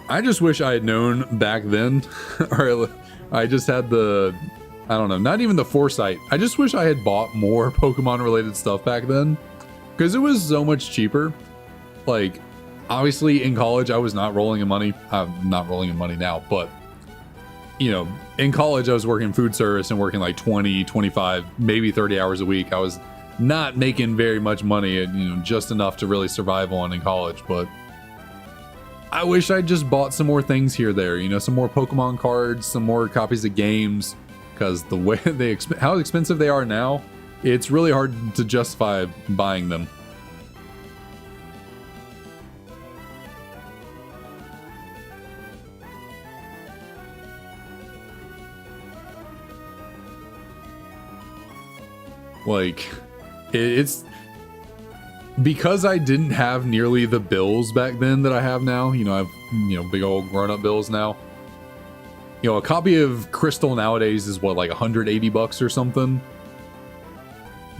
[SPEAKER 1] I just wish I had known back then, or I just had the, I don't know, not even the foresight. I just wish I had bought more Pokemon related stuff back then because it was so much cheaper. Like, obviously in college, I was not rolling in money. I'm not rolling in money now, but you know, in college, I was working food service and working like 20, 25, maybe 30 hours a week. I was not making very much money, and you know, just enough to really survive on in college, but I wish I just bought some more things here there, you know, some more Pokemon cards, some more copies of games, because the way how expensive they are now, it's really hard to justify buying them. Like, it's because I didn't have nearly the bills back then that I have now. You know, I have, you know, big old grown-up bills now. You know, a copy of Crystal nowadays is what, like 180 bucks or something.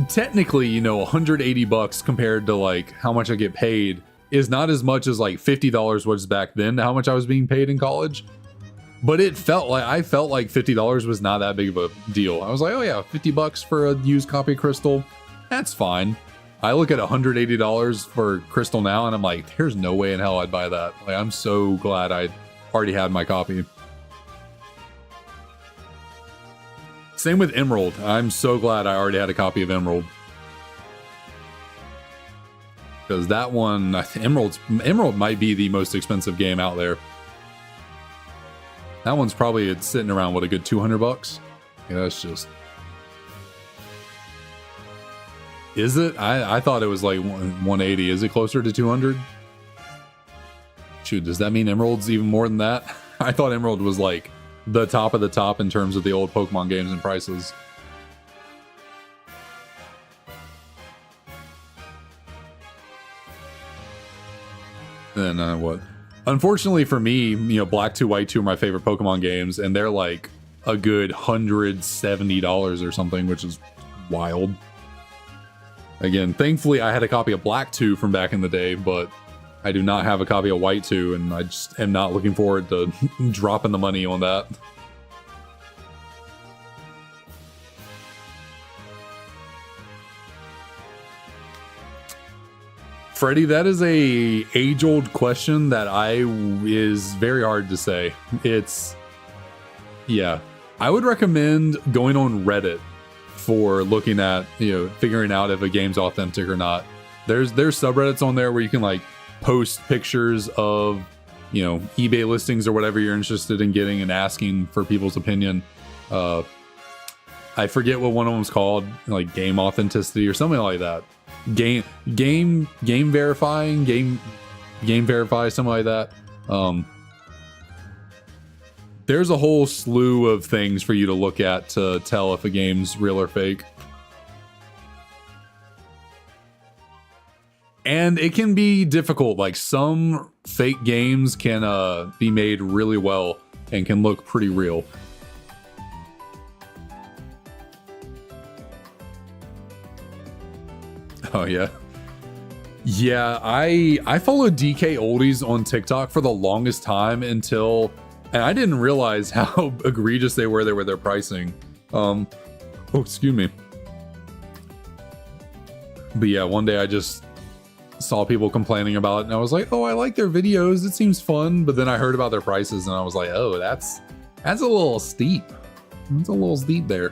[SPEAKER 1] Technically, you know, 180 bucks compared to like how much I get paid is not as much as like $50 was back then, how much I was being paid in college. But it felt like, I felt like $50 was not that big of a deal. I was like, oh yeah, 50 bucks for a used copy of Crystal, that's fine. I look at $180 for Crystal now and I'm like, there's no way in hell I'd buy that. Like, I'm so glad I already had my copy. Same with Emerald. I'm so glad I already had a copy of Emerald. Because that one, Emerald might be the most expensive game out there. That one's probably sitting around, what, a good 200 bucks? Yeah, that's just... Is it? I thought it was like 180. Is it closer to 200? Shoot, does that mean Emerald's even more than that? I thought Emerald was like the top of the top in terms of the old Pokemon games and prices. Then what? Unfortunately for me, you know, Black 2, White 2 are my favorite Pokemon games, and they're like a good $170 or something, which is wild. Again, thankfully I had a copy of Black 2 from back in the day, but I do not have a copy of White 2, and I just am not looking forward to dropping the money on that. Freddie, that is a age-old question that is very hard to say. It's, yeah, I would recommend going on Reddit for looking at, you know, figuring out if a game's authentic or not. There's subreddits on there where you can like post pictures of, you know, eBay listings or whatever you're interested in getting and asking for people's opinion. I forget what one of them's called, like game authenticity or something like that. Game verify, something like that. There's a whole slew of things for you to look at to tell if a game's real or fake. And it can be difficult. Like, some fake games can be made really well and can look pretty real. Oh yeah. Yeah, I followed DK Oldies on TikTok for the longest time and I didn't realize how egregious they were with their pricing. Oh, excuse me. But yeah, one day I just saw people complaining about it and I was like, oh, I like their videos, it seems fun. But then I heard about their prices and I was like, oh, that's a little steep. That's a little steep there.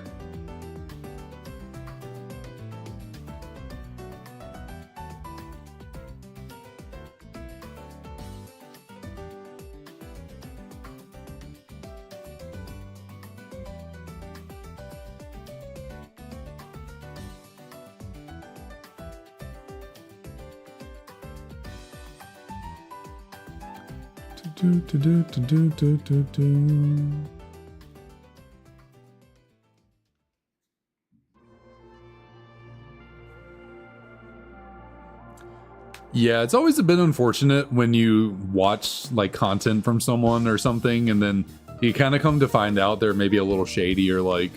[SPEAKER 1] Yeah, it's always a bit unfortunate when you watch like content from someone or something and then you kind of come to find out they're maybe a little shady or like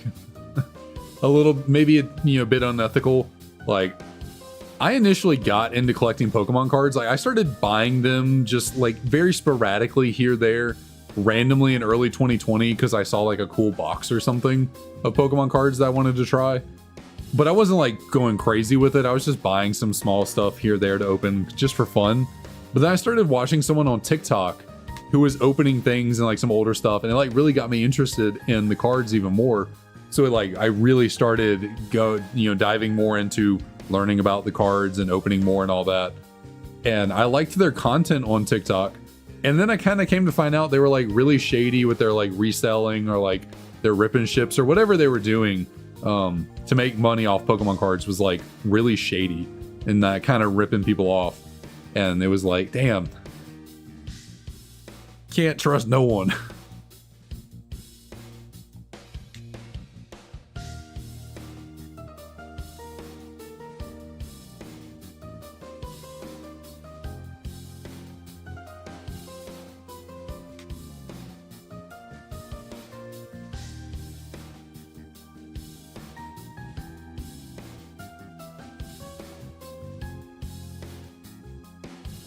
[SPEAKER 1] a little, maybe a bit unethical. Like, I initially got into collecting Pokemon cards. Like, I started buying them just like very sporadically here, there, randomly in early 2020 because I saw like a cool box or something of Pokemon cards that I wanted to try. But I wasn't like going crazy with it. I was just buying some small stuff here, there to open just for fun. But then I started watching someone on TikTok who was opening things and like some older stuff. And it like really got me interested in the cards even more. So like I really started diving more into learning about the cards and opening more and all that. And I liked their content on TikTok. And then I kind of came to find out they were like really shady with their like reselling or like their ripping ships or whatever they were doing to make money off Pokemon cards was like really shady and that kind of ripping people off. And it was like, damn, can't trust no one.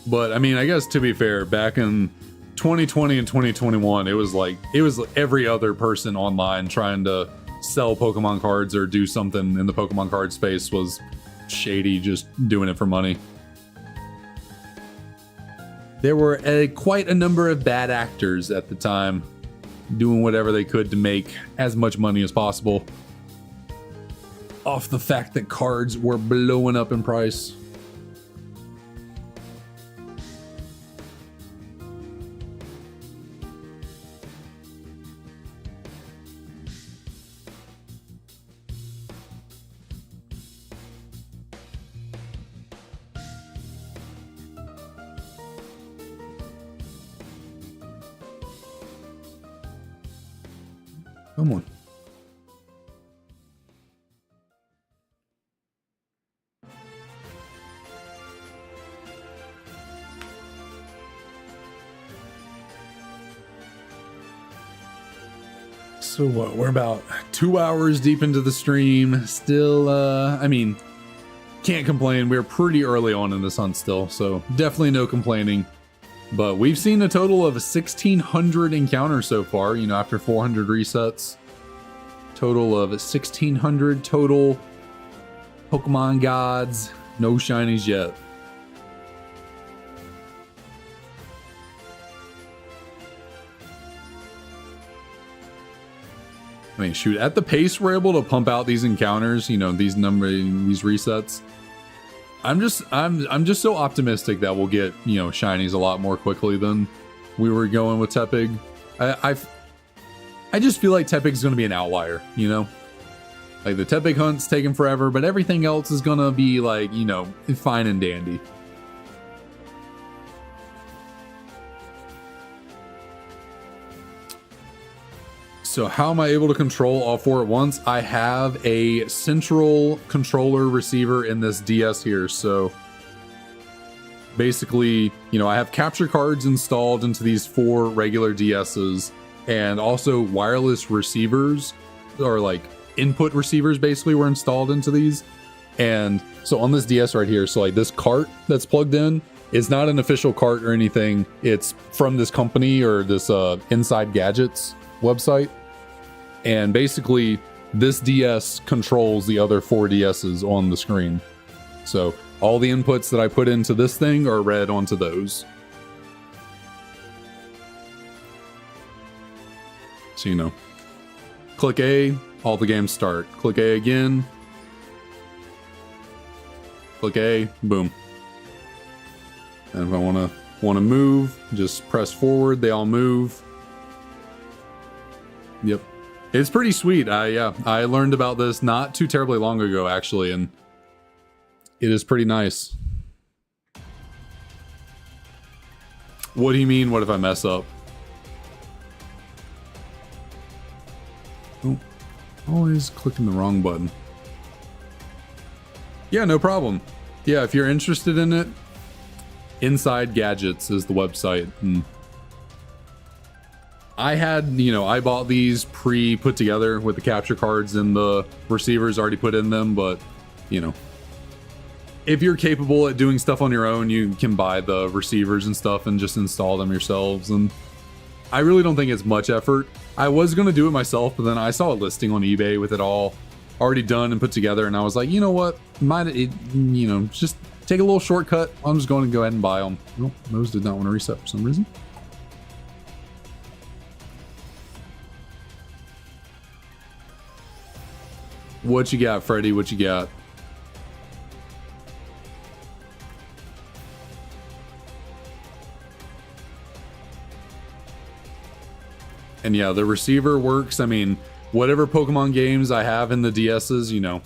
[SPEAKER 1] But I mean, I guess to be fair, back in 2020 and 2021, it was every other person online trying to sell Pokemon cards or do something in the Pokemon card space was shady, just doing it for money. There were quite a number of bad actors at the time doing whatever they could to make as much money as possible off the fact that cards were blowing up in price. Come on. So what? We're about 2 hours deep into the stream. Still, I mean, can't complain. We're pretty early on in this hunt still, so definitely no complaining. But we've seen a total of 1,600 encounters so far, you know, after 400 resets. Total of 1,600 total Pokemon gods. No shinies yet. I mean, shoot, at the pace we're able to pump out these encounters, you know, these resets, I'm just so optimistic that we'll get, you know, shinies a lot more quickly than we were going with Tepig. I just feel like Tepig's going to be an outlier, you know? Like, the Tepig hunt's taking forever, but everything else is going to be, like, you know, fine and dandy. So how am I able to control all four at once? I have a central controller receiver in this DS here. So basically, you know, I have capture cards installed into these 4 regular DSs, and also wireless receivers, or like input receivers basically, were installed into these. And so on this DS right here, so like this cart that's plugged in is not an official cart or anything. It's from this company or this Inside Gadgets website. And basically this DS controls the other 4 DSs on the screen. So all the inputs that I put into this thing are read onto those. So, you know, click A, all the games start. Click A again. Click A, boom. And if I want to move, just press forward, they all move. Yep. It's pretty sweet. I learned about this not too terribly long ago, actually, and it is pretty nice. What do you mean, what if I mess up? Oh, always clicking the wrong button. Yeah, no problem. Yeah, if you're interested in it, Inside Gadgets is the website. And I had, you know, I bought these pre-put together with the capture cards and the receivers already put in them, but, you know, if you're capable at doing stuff on your own, you can buy the receivers and stuff and just install them yourselves. And I really don't think it's much effort. I was going to do it myself, but then I saw a listing on eBay with it all already done and put together, and I was like, you know what, you know, just take a little shortcut. I'm just going to go ahead and buy them. Nope, those did not want to reset for some reason. What you got, Freddy? What you got? And yeah, the receiver works. I mean, whatever Pokemon games I have in the DSs, you know,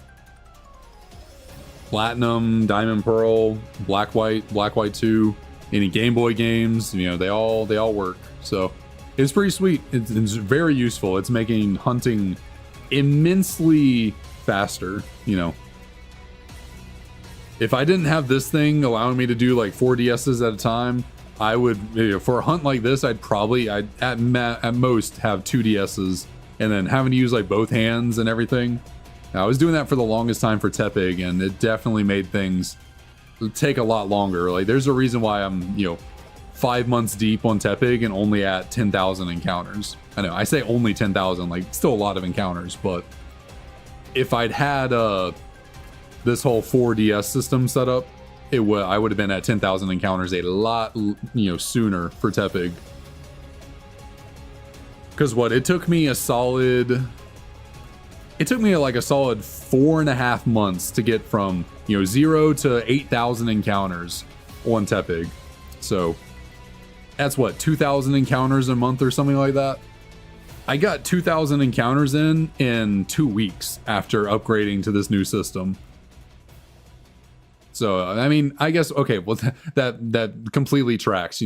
[SPEAKER 1] Platinum, Diamond, Pearl, Black, White 2, any Game Boy games, you know, they all work. So it's pretty sweet. It's very useful. It's making hunting immensely faster, you know. If I didn't have this thing allowing me to do like 4 DSs at a time, I would, you know, for a hunt like this, I'd at most have 2 DSs, and then having to use like both hands and everything. I was doing that for the longest time for Tepig, and it definitely made things take a lot longer. Like, there's a reason why I'm, 5 months deep on Tepig and only at 10,000 encounters. I know, I say only 10,000, like, still a lot of encounters, but if I'd had this whole 4DS system set up, I would have been at 10,000 encounters a lot, sooner for Tepig. Because it took me like a solid 4.5 months to get from 0 to 8,000 encounters on Tepig. So that's 2,000 encounters a month or something like that. I got 2,000 encounters in 2 weeks after upgrading to this new system. So I mean, I guess, okay, well, that completely tracks.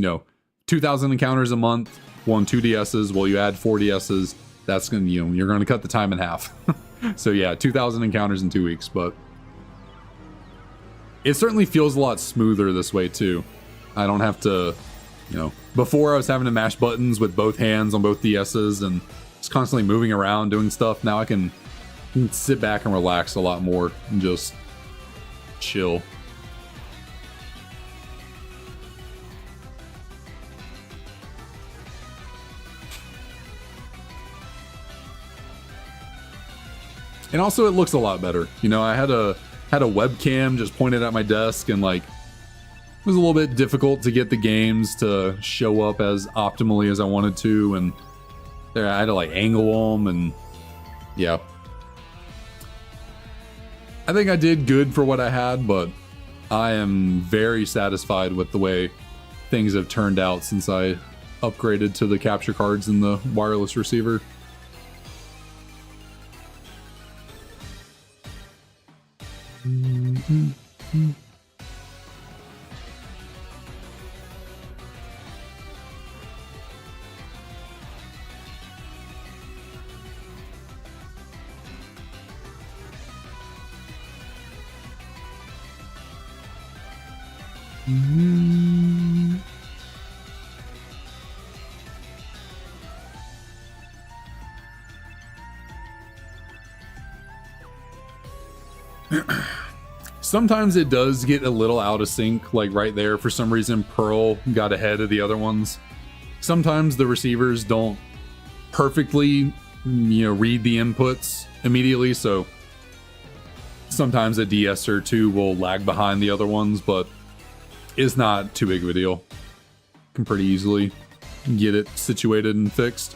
[SPEAKER 1] 2,000 encounters a month on 2DSs. Well, you add 4DSs, that's gonna, you're gonna cut the time in half. So yeah, 2,000 encounters in 2 weeks, but it certainly feels a lot smoother this way too. I don't have to, before I was having to mash buttons with both hands on both DSs and just constantly moving around doing stuff. Now I can sit back and relax a lot more and just chill. And also it looks a lot better. I had a webcam just pointed at my desk, and like, it was a little bit difficult to get the games to show up as optimally as I wanted to, and there I had to like angle them, and yeah. I think I did good for what I had, but I am very satisfied with the way things have turned out since I upgraded to the capture cards in the wireless receiver. Sometimes it does get a little out of sync, like right there. For some reason, Pearl got ahead of the other ones. Sometimes the receivers don't perfectly, read the inputs immediately, so sometimes a DS or two will lag behind the other ones, but it's not too big of a deal. Can pretty easily get it situated and fixed.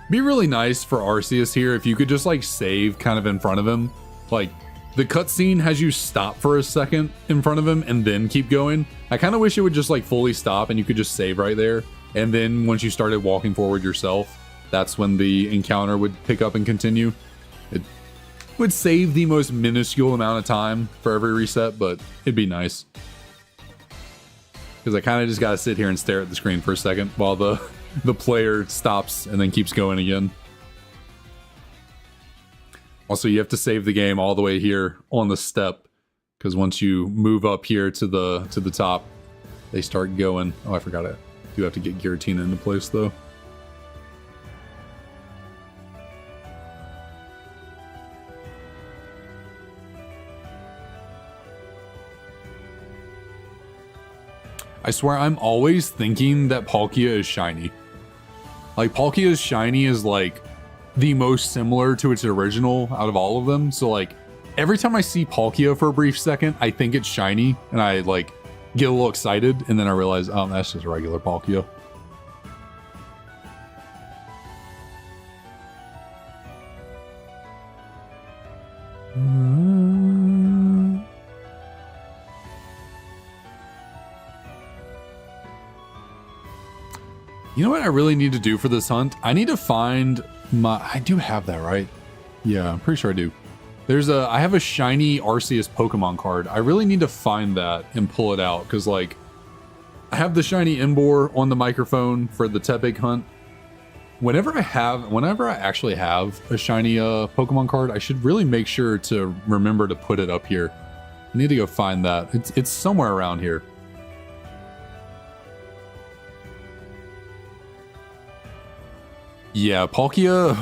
[SPEAKER 1] Be really nice for Arceus here if you could just like save kind of in front of him. Like, the cutscene has you stop for a second in front of him and then keep going. I kind of wish it would just like fully stop and you could just save right there. And then once you started walking forward yourself, that's when the encounter would pick up and continue. It would save the most minuscule amount of time for every reset, but it'd be nice. Because I kind of just got to sit here and stare at the screen for a second while the player stops and then keeps going again. Also, you have to save the game all the way here on the step, because once you move up here to the top, they start going. Oh, I forgot it. You have to get Giratina into place though. I swear I'm always thinking that Palkia is shiny. Like, Palkia's shiny is like the most similar to its original out of all of them. So like, every time I see Palkia for a brief second, I think it's shiny and I like get a little excited, and then I realize, oh, that's just a regular Palkia. You know what I really need to do for this hunt? I need to find my... I do have that, right? Yeah, I'm pretty sure I do. I have a shiny Arceus Pokemon card. I really need to find that and pull it out, because like, I have the shiny Emboar on the microphone for the Tepig hunt, Whenever I actually have a shiny Pokemon card, I should really make sure to remember to put it up here. I need to go find that. It's somewhere around here. Yeah, Palkia.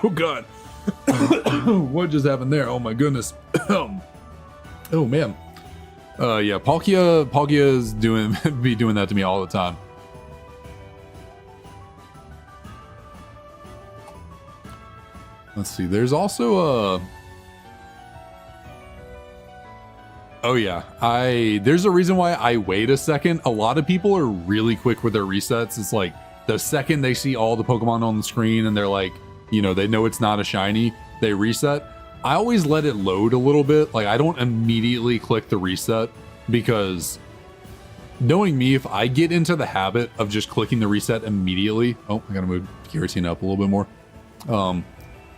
[SPEAKER 1] Oh god. What just happened there? Oh my goodness. Oh man. Yeah, Palkia is doing that to me all the time. Let's see. There's also a. Oh yeah, there's a reason why I wait a second. A lot of people are really quick with their resets. It's like the second they see all the Pokemon on the screen and they're like, you know, they know it's not a shiny, they reset. I always let it load a little bit. Like, I don't immediately click the reset, because knowing me, if I get into the habit of just clicking the reset immediately, oh, I gotta move Giratina up a little bit more.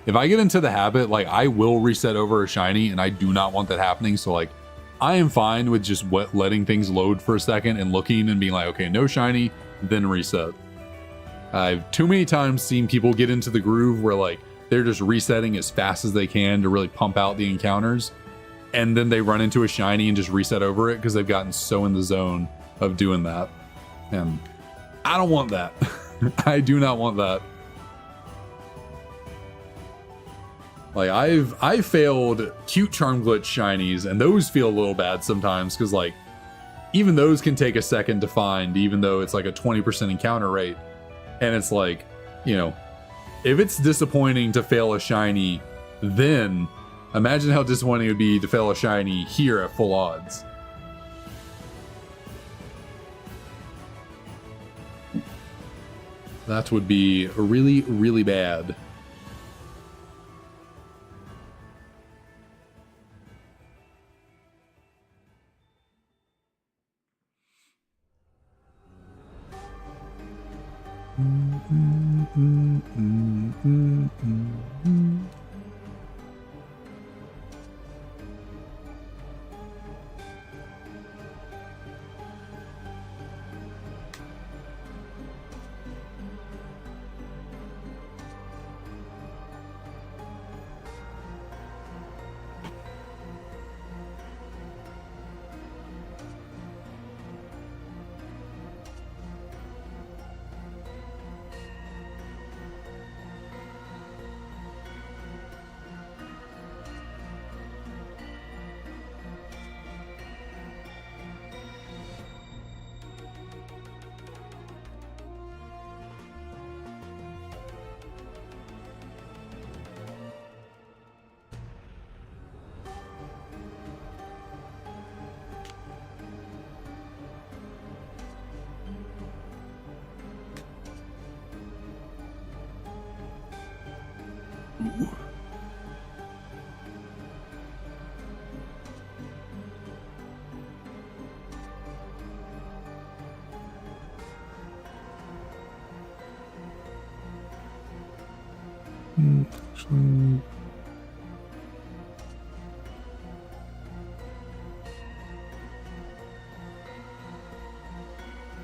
[SPEAKER 1] If I get into the habit, like, I will reset over a shiny, and I do not want that happening. So like, I am fine with just letting things load for a second and looking and being like, okay, no shiny, then reset. I've too many times seen people get into the groove where like they're just resetting as fast as they can to really pump out the encounters, and then they run into a shiny and just reset over it because they've gotten so in the zone of doing that. And I don't want that. I do not want that. Like, I've failed cute charm glitch shinies, and those feel a little bad sometimes, because like even those can take a second to find, even though it's like a 20% encounter rate. And it's like, you know, if it's disappointing to fail a shiny, then imagine how disappointing it would be to fail a shiny here at full odds. That would be really, really bad.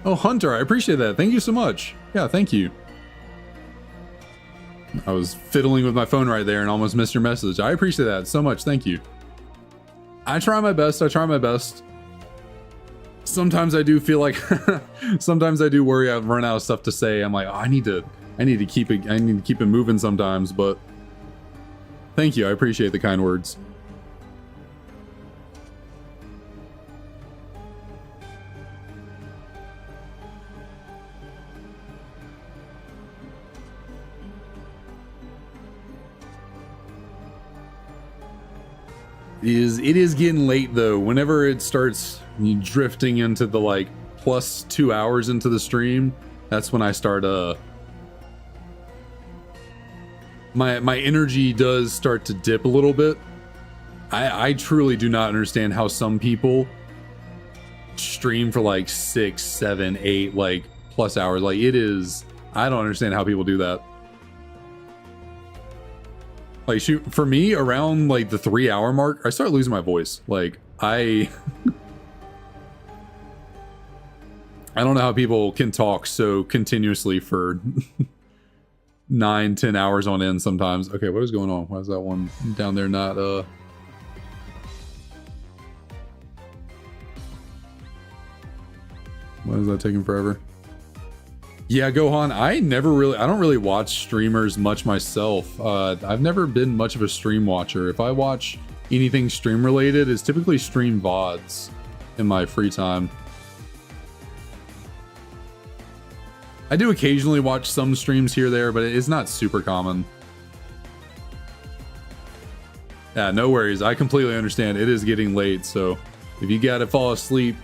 [SPEAKER 1] Oh, Hunter, I appreciate that. Thank you so much. Yeah, thank you. I was fiddling with my phone right there and almost missed your message. I appreciate that so much. Thank you. I try my best. I try my best. Sometimes I do feel like sometimes I do worry I've run out of stuff to say. I'm like, oh, I need to keep it moving sometimes, but thank you. I appreciate the kind words. It is getting late though. Whenever it starts drifting into the like plus 2 hours into the stream, that's when I start my energy does start to dip a little bit. I truly do not understand how some people stream for like 6, 7, 8 like plus hours. Like, it is, I don't understand how people do that. Like, shoot, for me, around like the 3 hour mark, I start losing my voice. Like, I don't know how people can talk so continuously for 9-10 hours on end sometimes. Okay, what is going on? Why is that one down there not why is that taking forever? Yeah, Gohan, I don't really watch streamers much myself. I've never been much of a stream watcher. If I watch anything stream related, it's typically stream VODs in my free time. I do occasionally watch some streams here or there, but it's not super common. Yeah, no worries. I completely understand. It is getting late, so if you gotta fall asleep,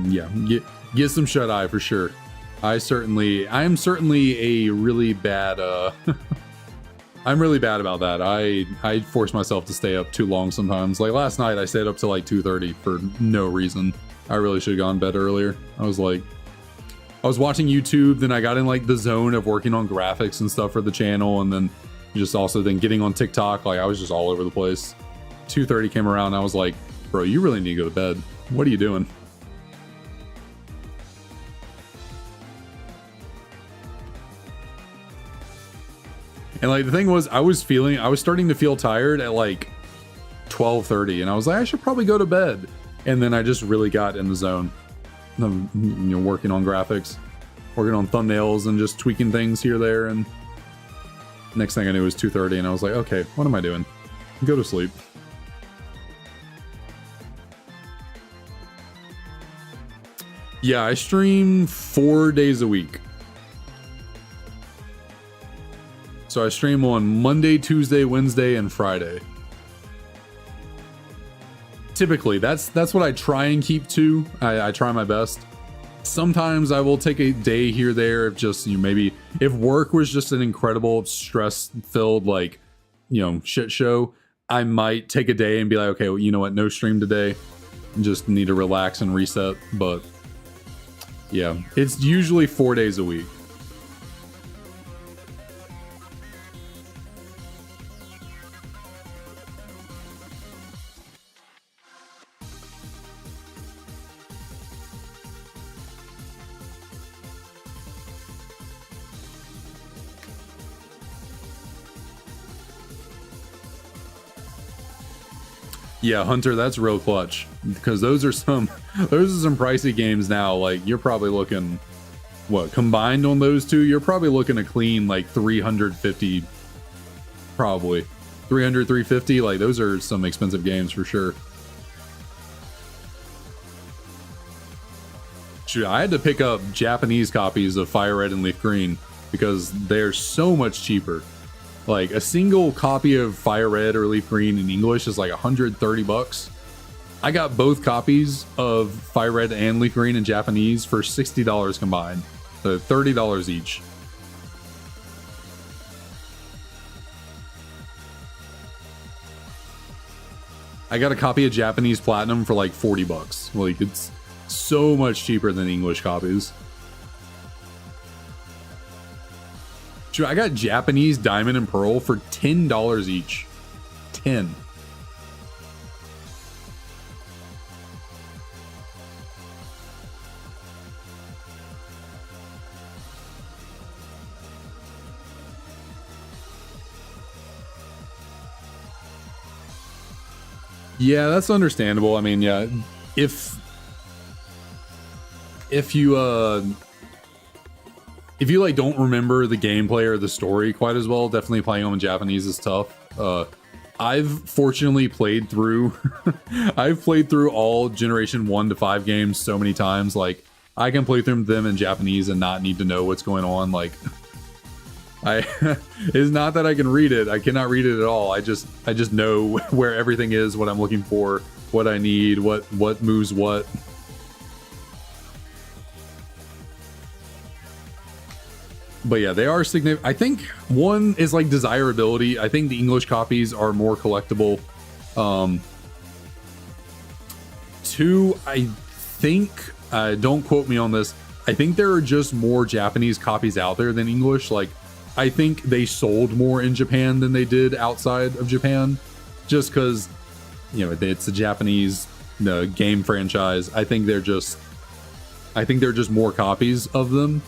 [SPEAKER 1] yeah, get some shut eye for sure. I am certainly a really bad I'm really bad about that. I force myself to stay up too long sometimes. Like last night I stayed up till like 2:30 for no reason. I really should have gone to bed earlier. I was watching YouTube, then I got in like the zone of working on graphics and stuff for the channel, and then just also then getting on TikTok. Like I was just all over the place. 2:30 came around and I was like, bro, you really need to go to bed. What are you doing? And like the thing was, I was starting to feel tired at like 12:30, and I was like, I should probably go to bed. And then I just really got in the zone. Working on graphics, working on thumbnails, and just tweaking things here, there, and next thing I knew it was 2:30, and I was like, okay, what am I doing? Go to sleep. Yeah, I stream 4 days a week. So I stream on Monday, Tuesday, Wednesday, and Friday. Typically, that's what I try and keep to. I try my best. Sometimes I will take a day here or there if just, maybe if work was just an incredible stress-filled shit show, I might take a day and be like, okay, well, you know what, no stream today. Just need to relax and reset. But yeah, it's usually 4 days a week. Yeah, Hunter, that's real clutch, because those are some pricey games now. Like you're probably looking, what, combined on those two, you're probably looking a clean like 350, probably 300, 350. Like those are some expensive games for sure. Shoot, I had to pick up Japanese copies of Fire Red and Leaf Green because they're so much cheaper. Like a single copy of Fire Red or Leaf Green in English is like 130 bucks. I got both copies of Fire Red and Leaf Green in Japanese for $60 combined. So $30 each. I got a copy of Japanese Platinum for like 40 bucks. Like it's so much cheaper than English copies. I got Japanese Diamond and Pearl for $10 each. 10. Yeah, that's understandable. I mean, yeah, if you like don't remember the gameplay or the story quite as well, definitely playing them in Japanese is tough. I've fortunately played through I've played through all generation 1 to 5 games so many times. Like I can play through them in Japanese and not need to know what's going on. Like it's not that I can read it. I cannot read it at all. I just know where everything is, what I'm looking for, what I need, what moves what. But yeah, they are significant. I think one is like desirability. I think the English copies are more collectible. Two, I think, don't quote me on this, I think there are just more Japanese copies out there than English. Like, I think they sold more in Japan than they did outside of Japan, just because, it's a Japanese game franchise. I think they're just more copies of them.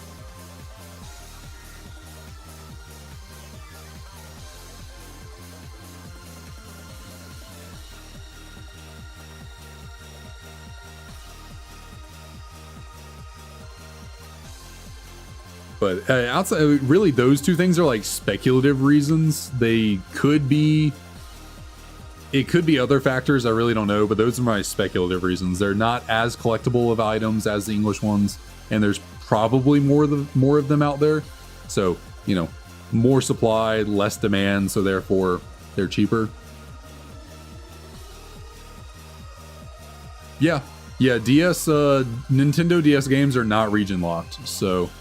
[SPEAKER 1] But outside, really, those two things are like speculative reasons. They could be. It could be other factors. I really don't know, but those are my speculative reasons. They're not as collectible of items as the English ones, and there's probably more of them out there. So, you know, more supply, less demand, so therefore they're cheaper. Yeah, DS, Nintendo DS games are not region locked, so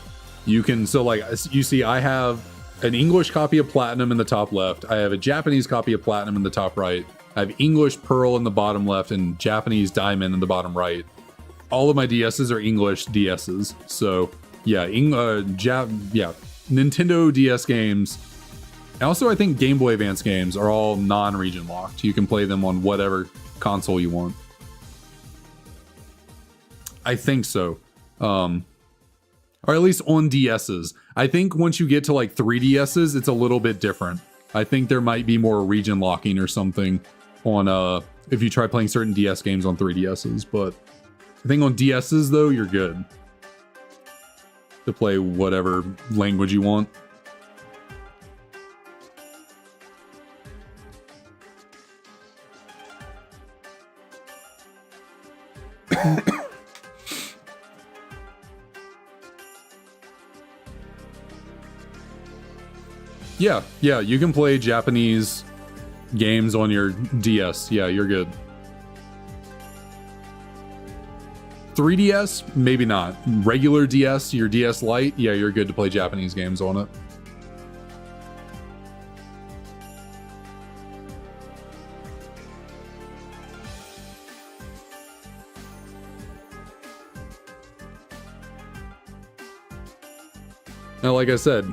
[SPEAKER 1] you can, so like you see, I have an English copy of Platinum in the top left. I have a Japanese copy of Platinum in the top right. I have English Pearl in the bottom left and Japanese Diamond in the bottom right. All of my DSs are English DSs. So yeah, Nintendo DS games. And also, I think Game Boy Advance games are all non-region locked. You can play them on whatever console you want. I think so. Or at least on DSs. I think once you get to like 3DSs, it's a little bit different. I think there might be more region locking or something on if you try playing certain DS games on 3DSs, but I think on DSs though, you're good to play whatever language you want. Yeah, you can play Japanese games on your DS. Yeah, you're good. 3DS, maybe not. Regular DS, your DS Lite, yeah, you're good to play Japanese games on it. Now, like I said,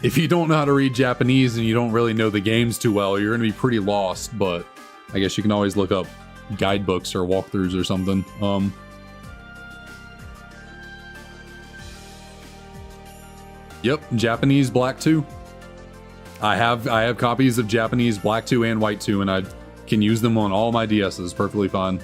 [SPEAKER 1] if you don't know how to read Japanese and you don't really know the games too well, you're going to be pretty lost, but I guess you can always look up guidebooks or walkthroughs or something. Yep, Japanese Black 2. I have copies of Japanese Black 2 and White 2, and I can use them on all my DSs perfectly fine.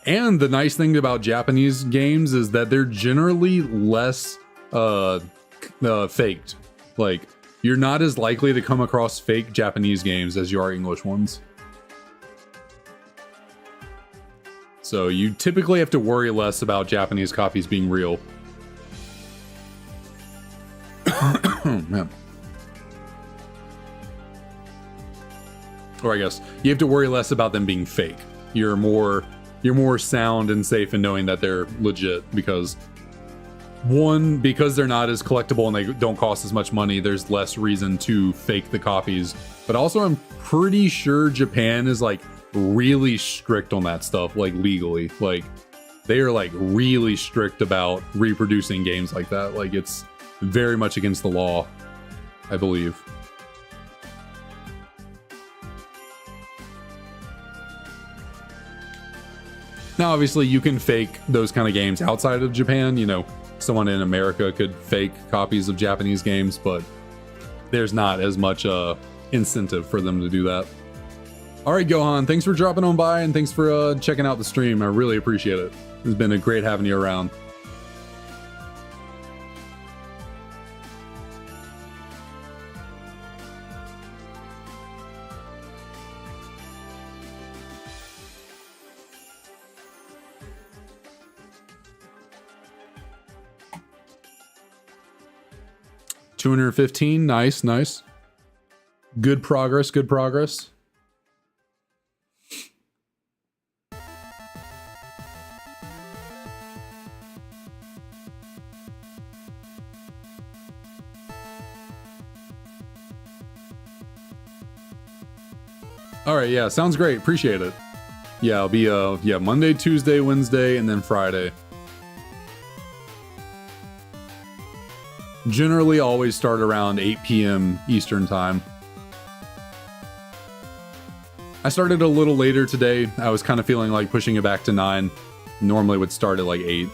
[SPEAKER 1] And the nice thing about Japanese games is that they're generally less faked. Like, you're not as likely to come across fake Japanese games as you are English ones. So you typically have to worry less about Japanese copies being real. Oh, man. Or I guess you have to worry less about them being fake. You're more sound and safe in knowing that they're legit, because because they're not as collectible and they don't cost as much money, there's less reason to fake the copies. But also, I'm pretty sure Japan is like really strict on that stuff, like legally. Like, they are like really strict about reproducing games like that. Like, it's very much against the law, I believe. Now, obviously, you can fake those kind of games outside of Japan. You know, someone in America could fake copies of Japanese games, but there's not as much incentive for them to do that. All right, Gohan, thanks for dropping on by, and thanks for checking out the stream. I really appreciate it. It's been a great having you around. $215, nice. Good progress. All right, yeah, sounds great. Appreciate it. Yeah, I'll be Monday, Tuesday, Wednesday, and then Friday. generally always start around 8 p.m. Eastern time. I started a little later today. I was kind of feeling like pushing it back to 9. Normally would start at like 8.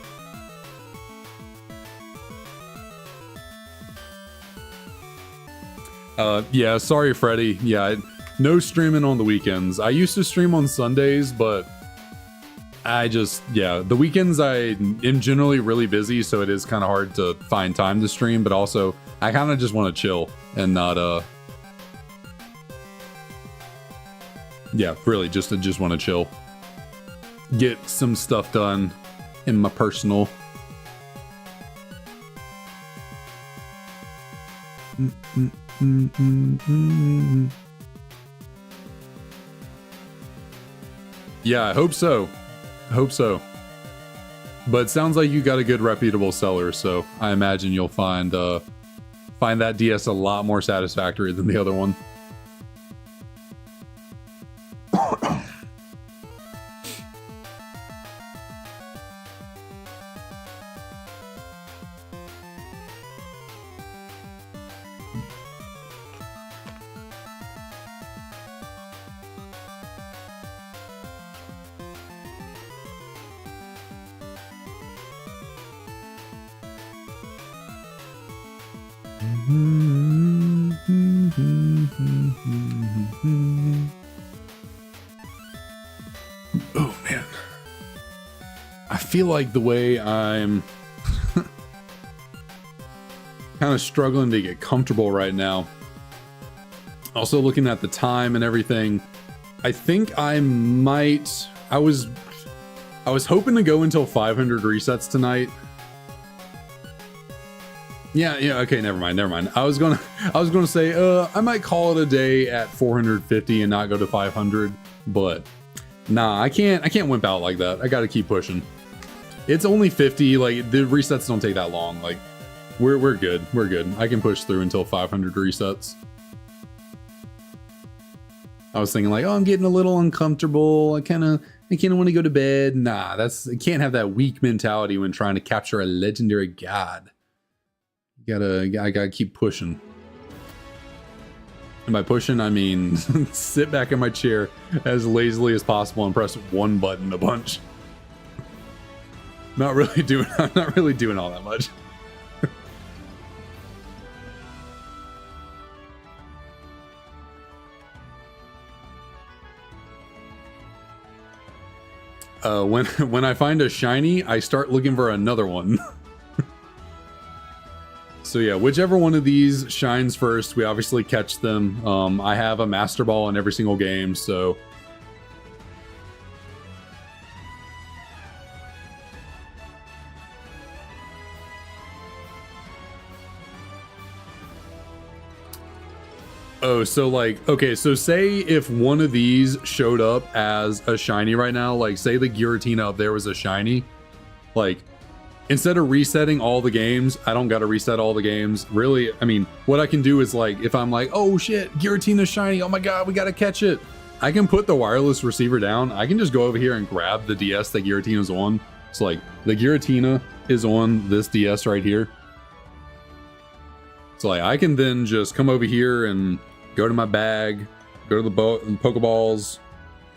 [SPEAKER 1] Yeah, sorry, Freddy. Yeah, no streaming on the weekends. I used to stream on Sundays, but the weekends I am generally really busy, so it is kind of hard to find time to stream, but also I kind of just want to chill and not, yeah, really just want to chill. Get some stuff done in my personal. Yeah, I hope so. But it sounds like you got a good reputable seller, so I imagine you'll find that DS a lot more satisfactory than the other one. Oh man, I feel like the way I'm kind of struggling to get comfortable right now. Also looking at the time and everything, I think I might. I was hoping to go until 500 resets tonight. Yeah, okay, never mind. I was gonna say, I might call it a day at 450 and not go to 500, but nah, I can't wimp out like that. I gotta keep pushing. It's only 50, like, the resets don't take that long. Like, we're good. I can push through until 500 resets. I was thinking like, oh, I'm getting a little uncomfortable. I kind of want to go to bed. Nah, I can't have that weak mentality when trying to capture a legendary god. I gotta keep pushing. And by pushing, I mean sit back in my chair as lazily as possible and press one button a bunch. I'm not really doing all that much. When I find a shiny, I start looking for another one. So yeah, whichever one of these shines first, we obviously catch them. I have a Master Ball in every single game, so... Oh, so like, okay, so say if one of these showed up as a shiny right now, like say the Giratina up there was a shiny, like... Instead of resetting all the games, I don't got to reset all the games. Really, I mean, what I can do is like, if I'm like, oh shit, Giratina's shiny, oh my god, we got to catch it. I can put the wireless receiver down. I can just go over here and grab the DS that Giratina's on. So like, the Giratina is on this DS right here. So like, I can then just come over here and go to my bag, go to the Pokeballs.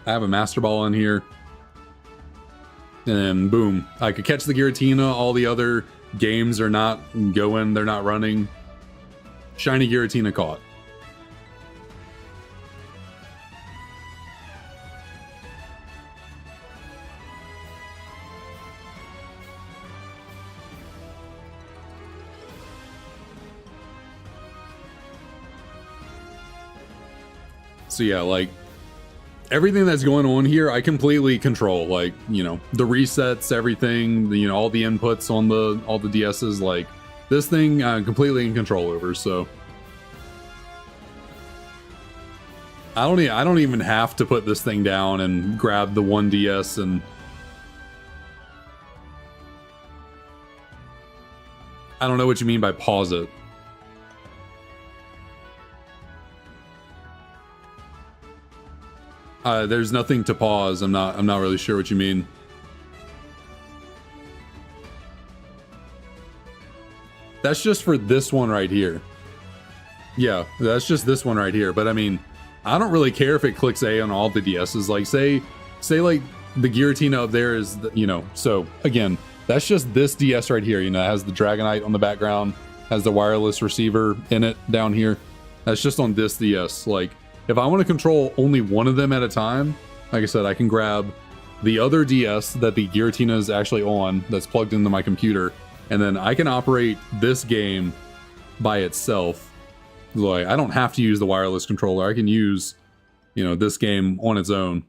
[SPEAKER 1] I have a Master Ball in here. And then boom, I could catch the Giratina. All the other games are not going, they're not running. Shiny Giratina caught. So yeah, like everything that's going on here, I completely control. Like, you know, the resets, everything, you know, all the inputs on all the DSs, like this thing I'm completely in control over. So I don't even have to put this thing down and grab the one DS and I don't know what you mean by pause it. There's nothing to pause. I'm not really sure what you mean. that's just for this one right here. Yeah, that's just this one right here. But I mean, I don't really care if it clicks A on all the DSs. Like say like the Giratina up there is, you know, so again, that's just this DS right here. You know, it has the Dragonite on the background, has the wireless receiver in it down here. That's just on this DS. Like if I want to control only one of them at a time, like I said, I can grab the other DS that the Giratina is actually on, that's plugged into my computer, and then I can operate this game by itself. Like I don't have to use the wireless controller. I can use, you know, this game on its own.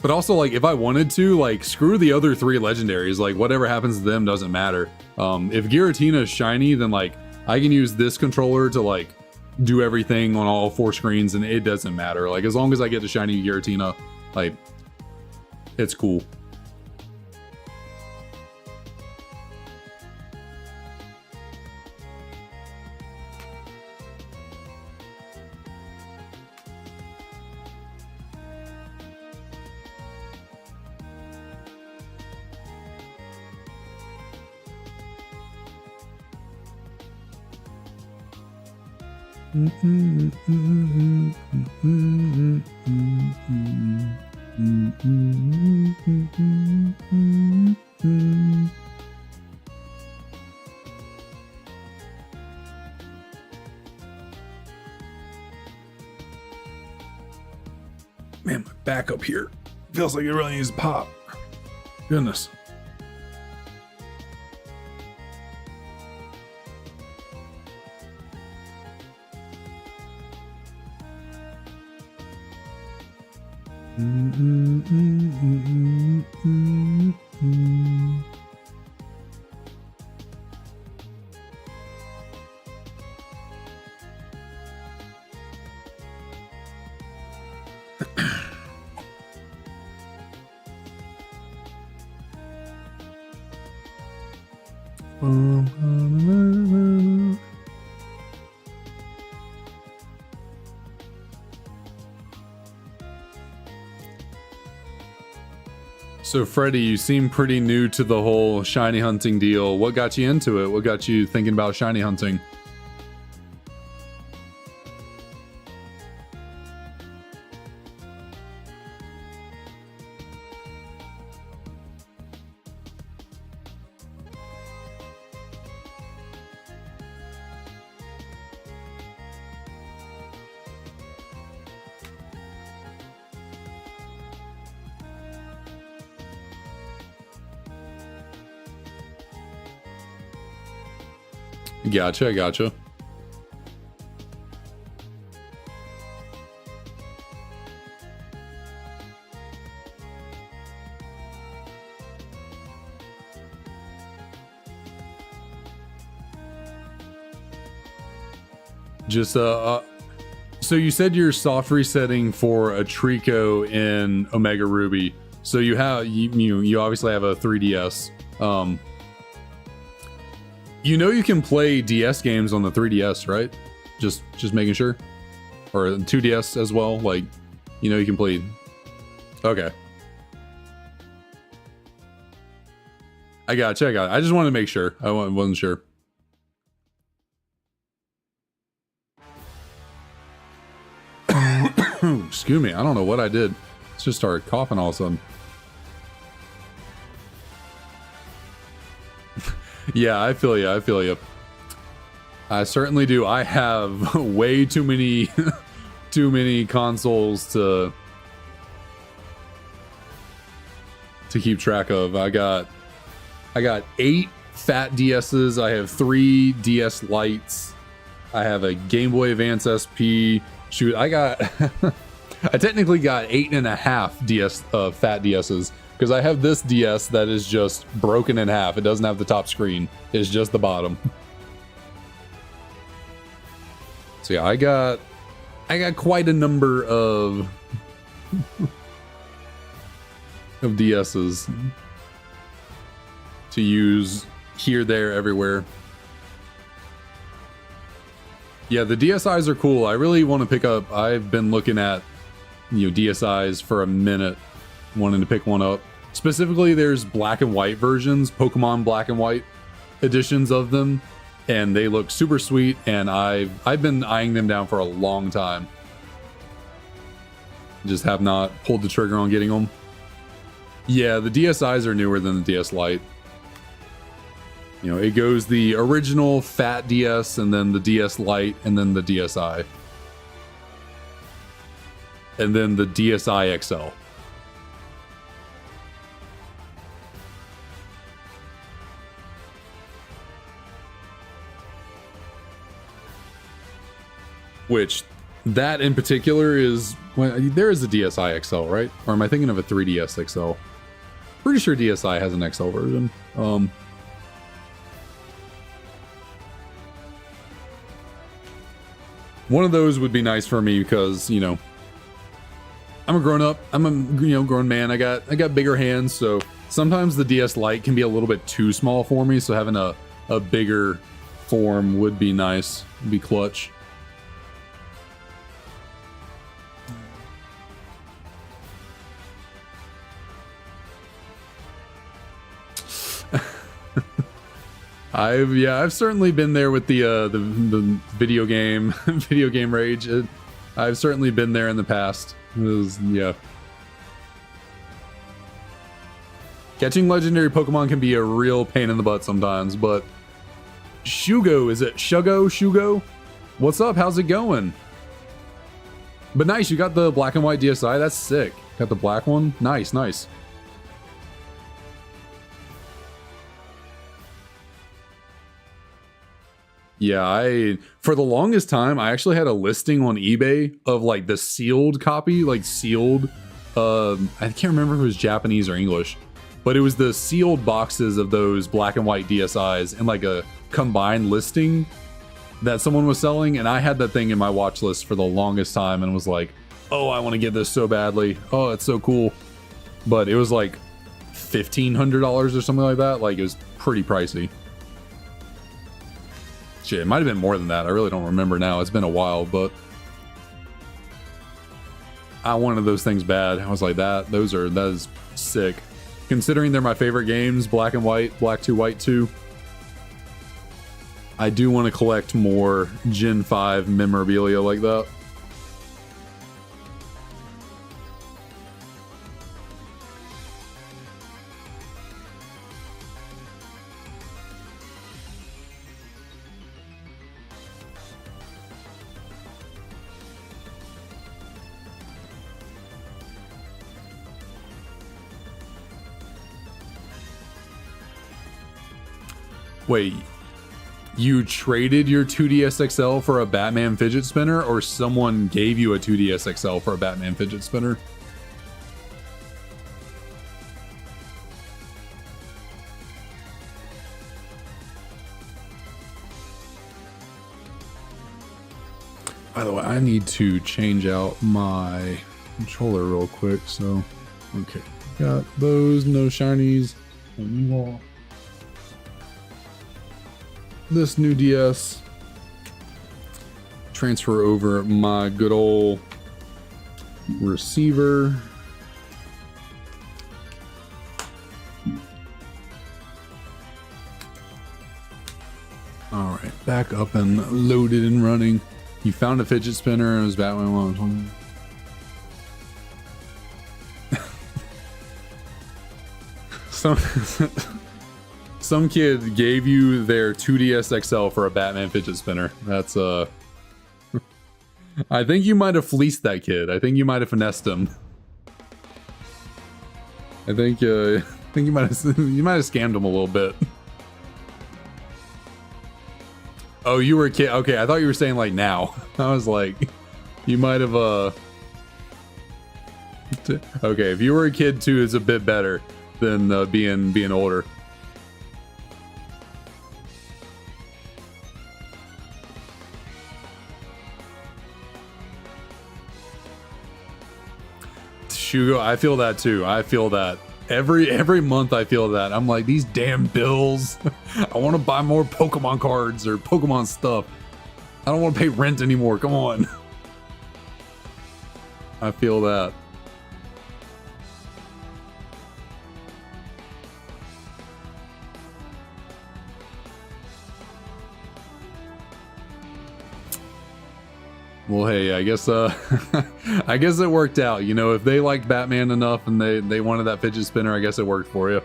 [SPEAKER 1] But also, like, if I wanted to, like, screw the other 3 legendaries. Like, whatever happens to them doesn't matter. If Giratina is shiny, then, like, I can use this controller to, like, do everything on all 4 screens, and it doesn't matter. Like, as long as I get the shiny Giratina, like, it's cool. Man, my back up here feels like it really needs to pop. Goodness. So Freddy, you seem pretty new to the whole shiny hunting deal. What got you into it? What got you thinking about shiny hunting? Gotcha. Just so you said you're soft resetting for a Trico in Omega Ruby. So you have you obviously have a 3DS. You know you can play DS games on the 3DS, right? Just making sure. Or 2DS as well. Like, you know you can play. Okay. I got it. I just wanted to make sure. I wasn't sure. Excuse me. I don't know what I did. Let's just start coughing all of a sudden. Yeah, I feel you. I certainly do. I have way too many consoles to keep track of. I got 8 fat DSs. I have 3 DS Lites. I have a Game Boy Advance SP. Shoot, I technically got 8.5 DS fat DSs. Because I have this DS that is just broken in half. It doesn't have the top screen. It's just the bottom. So yeah, I got quite a number of DSs to use here, there, everywhere. Yeah, the DSIs are cool. I really want to pick up. I've been looking at, DSIs for a minute, wanting to pick one up Specifically, there's black and white versions, Pokemon black and white editions of them, and they look super sweet, and I've been eyeing them down for a long time. Just have not pulled the trigger on getting them. Yeah, the DSIs are newer than the DS Lite. You know, it goes the original fat DS, and then the DS Lite, and then the DSi. And then the DSi XL. Which, that in particular is, when there is a DSi XL, right? Or am I thinking of a 3DS XL? Pretty sure DSi has an XL version. One of those would be nice for me because, you know, I'm a grown up. I'm a grown man. I got bigger hands, so sometimes the DS Lite can be a little bit too small for me. So having a bigger form would be nice. Would be clutch. I've certainly been there with the video game rage. I've certainly been there in the past. Yeah. Catching legendary Pokemon can be a real pain in the butt sometimes, but Shugo, is it Shugo? What's up? How's it going? But nice, you got the black and white DSi. That's sick. Got the black one. Nice. Yeah, for the longest time, I actually had a listing on eBay of like the sealed copy, like sealed. I can't remember if it was Japanese or English, but it was the sealed boxes of those black and white DSIs and like a combined listing that someone was selling. And I had that thing in my watch list for the longest time and was like, oh, I want to get this so badly. Oh, it's so cool. But it was like $1,500 or something like that. Like, it was pretty pricey. Shit, it might have been more than that. I really don't remember now. It's been a while, but I wanted those things bad. I was like, that is sick. Considering they're my favorite games, black and white, black 2, white 2. I do want to collect more Gen 5 memorabilia like that. Wait, you traded your 2DS XL for a Batman fidget spinner, or someone gave you a 2DS XL for a Batman fidget spinner? By the way, I need to change out my controller real quick, so okay. Got those, no shinies. This new DS. Transfer over my good old receiver. All right, back up and loaded and running. You found a fidget spinner and it was Batman 1. Some kid gave you their 2DS XL for a Batman fidget spinner. That's I think you might have fleeced that kid. I think you might have finessed him. I think you might have scammed him a little bit. Oh, you were a kid. Okay, I thought you were saying like now. I was like, you might have okay, if you were a kid too, it's a bit better than being older. Shugo, I feel that too. I feel that every month. I feel that. I'm like, these damn bills. I want to buy more Pokemon cards or Pokemon stuff. I don't want to pay rent anymore. Come on. I feel that. Well, hey, I guess I guess it worked out. You know, if they liked Batman enough and they wanted that fidget spinner, I guess it worked for you.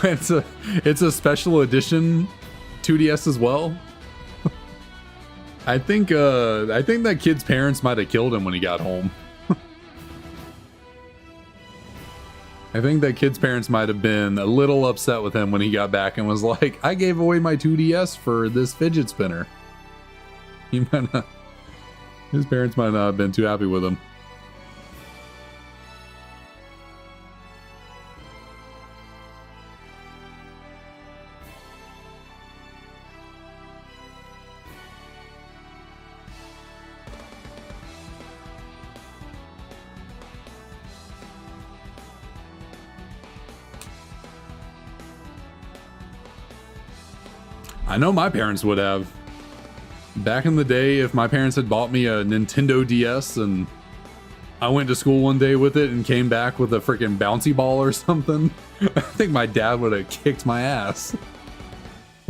[SPEAKER 1] It's a special edition 2DS as well. I think that kid's parents might have killed him when he got home. I think that kid's parents might have been a little upset with him when he got back and was like, I gave away my 2DS for this fidget spinner. His parents might not have been too happy with him. I know my parents would have. Back in the day, if my parents had bought me a Nintendo DS and I went to school one day with it and came back with a freaking bouncy ball or something, I think my dad would have kicked my ass.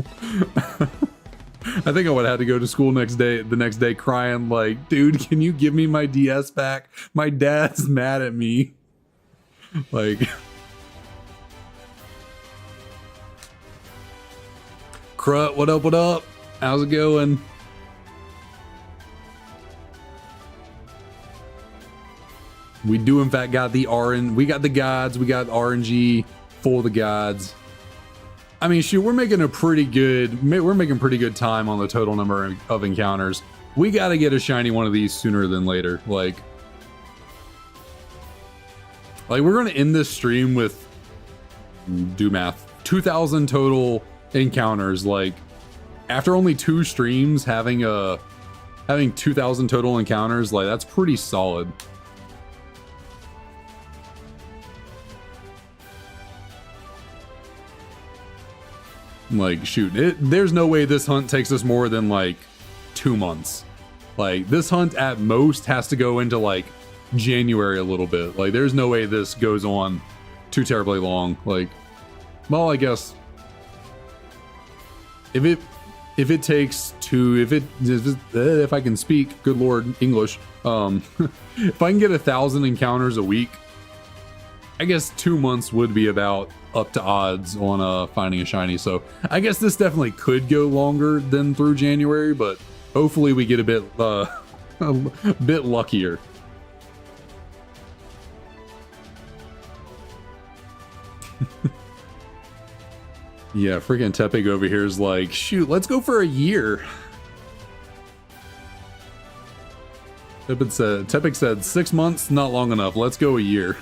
[SPEAKER 1] I think I would have had to go to school the next day crying like, dude, can you give me my DS back? My dad's mad at me. Like... Crut, what up, what up? How's it going? We do in fact got the we got the gods, we got RNG for the gods. I mean, shoot, we're making pretty good time on the total number of encounters. We got to get a shiny one of these sooner than later. Like we're going to end this stream with, do math, 2,000 total encounters. Like after only 2 streams having 2,000 total encounters, like that's pretty solid. Like shoot, there's no way this hunt takes us more than like 2 months. Like this hunt at most has to go into like January a little bit. Like there's no way this goes on too terribly long. Like, well, I guess if I can speak, good Lord, English, if I can get 1,000 encounters a week, I guess 2 months would be about up to odds on finding a shiny. So I guess this definitely could go longer than through January, but hopefully we get a bit luckier. Yeah, freaking Tepig over here is like, shoot, let's go for a year. Tepig said 6 months, not long enough. Let's go a year.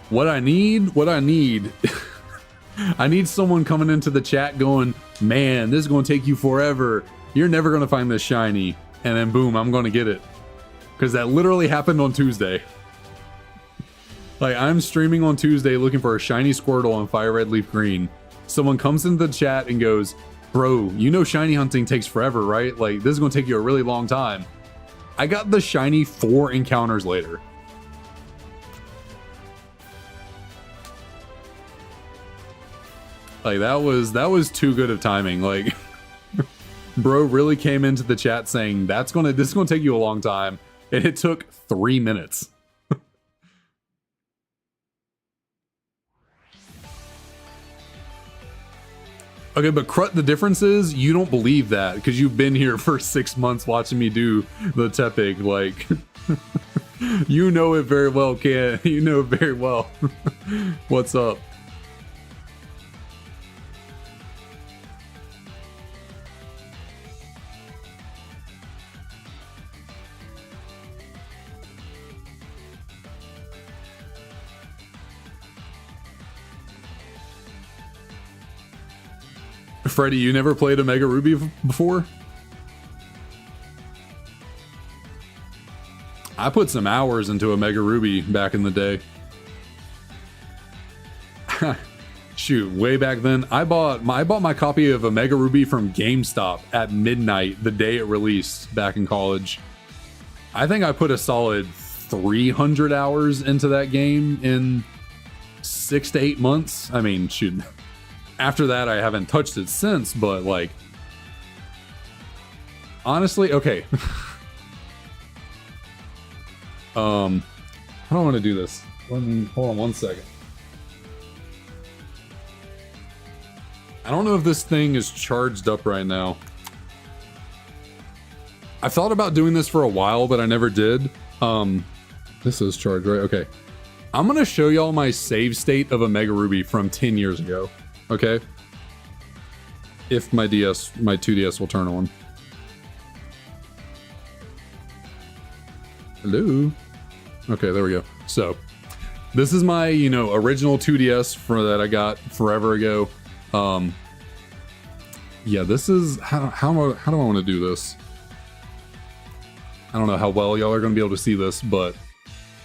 [SPEAKER 1] What I need I need someone coming into the chat going, man, this is going to take you forever. You're never going to find this shiny. And then boom, I'm going to get it. Because that literally happened on Tuesday. Like, I'm streaming on Tuesday looking for a shiny Squirtle on Fire Red Leaf Green. Someone comes into the chat and goes, bro, you know shiny hunting takes forever, right? Like, this is going to take you a really long time. I got the shiny 4 encounters later. Like that was too good of timing. Like bro really came into the chat saying this is gonna take you a long time, and it took 3 minutes. Okay, but Crut, the difference is you don't believe that because you've been here for 6 months watching me do the Tepig. Like you know it very well, Ken. You know it very well. What's up? Freddy, you never played a Mega Ruby before? I put some hours into a Mega Ruby back in the day. Shoot, way back then, I bought my copy of Omega Ruby from GameStop at midnight the day it released back in college. I think I put a solid 300 hours into that game in 6 to 8 months. I mean, shoot. After that, I haven't touched it since, but like, honestly, okay. I don't want to do this. Let me hold on 1 second. I don't know if this thing is charged up right now. I've thought about doing this for a while, but I never did. This is charged, right? Okay. I'm gonna show y'all my save state of Omega Ruby from 10 years ago. Okay? If my 2DS will turn on. Hello? Okay, there we go. So, this is my, original 2DS that I got forever ago. Yeah, this is, how do I want to do this? I don't know how well y'all are going to be able to see this, but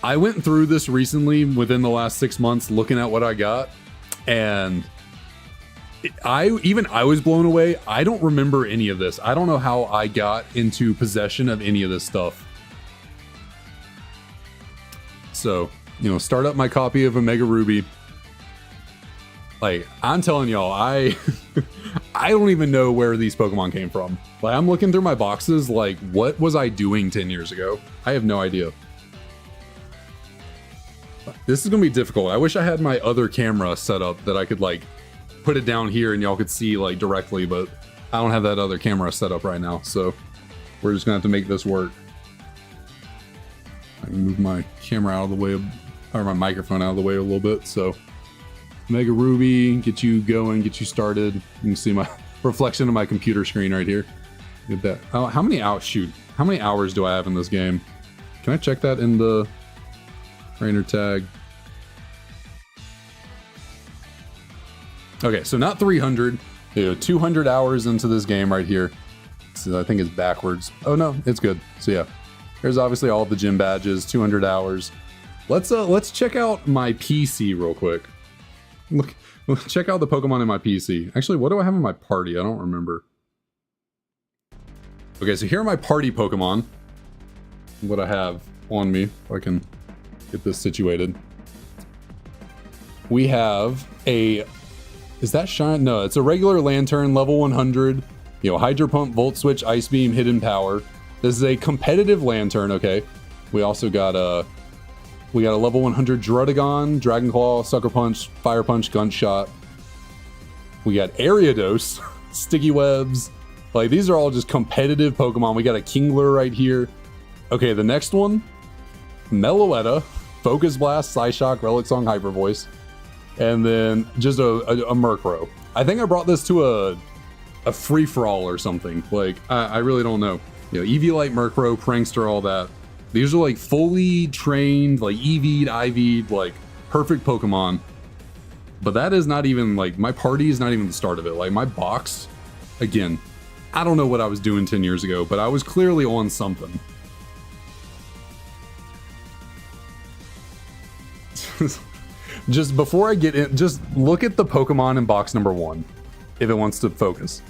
[SPEAKER 1] I went through this recently within the last 6 months looking at what I got, and I was blown away. I don't remember any of this. I don't know how I got into possession of any of this stuff. So, start up my copy of Omega Ruby. Like, I'm telling y'all, I don't even know where these Pokemon came from. Like, I'm looking through my boxes, like, what was I doing 10 years ago? I have no idea. This is gonna be difficult. I wish I had my other camera set up that I could, like, put it down here and y'all could see, like, directly, but I don't have that other camera set up right now, so we're just gonna have to make this work. I can move my camera out of the way, or my microphone out of the way a little bit, so... Omega Ruby, get you going, get you started. You can see my reflection of my computer screen right here. Get that. Oh, how many hours do I have in this game? Can I check that in the trainer tag? Okay, so not 300, 200 hours into this game right here. So I think it's backwards. Oh no, it's good. So yeah, there's obviously all the gym badges, 200 hours. Let's check out my PC real quick. Look, check out the Pokemon in my PC. Actually, what do I have in my party? I don't remember. Okay, so here are my party Pokemon. What I have on me, if I can get this situated. We have a... Is that Shine? No, it's a regular Lantern, level 100. Hydro Pump, Volt Switch, Ice Beam, Hidden Power. This is a competitive Lantern, okay. We also got a... We got a level 100 Druddigon, Dragon Claw, Sucker Punch, Fire Punch, Gunshot. We got Ariados, Sticky Webs. Like, these are all just competitive Pokemon. We got a Kingler right here. Okay, the next one, Meloetta, Focus Blast, Psyshock, Relic Song, Hyper Voice. And then just a Murkrow. I think I brought this to a free-for-all or something. Like, I really don't know. Eviolite, Murkrow, Prankster, all that. These are like fully trained, like EV'd, IV'd, like perfect Pokemon. But that is not even like, my party is not even the start of it. Like my box, again, I don't know what I was doing 10 years ago, but I was clearly on something. Just before I get in, just look at the Pokemon in box number 1, if it wants to focus.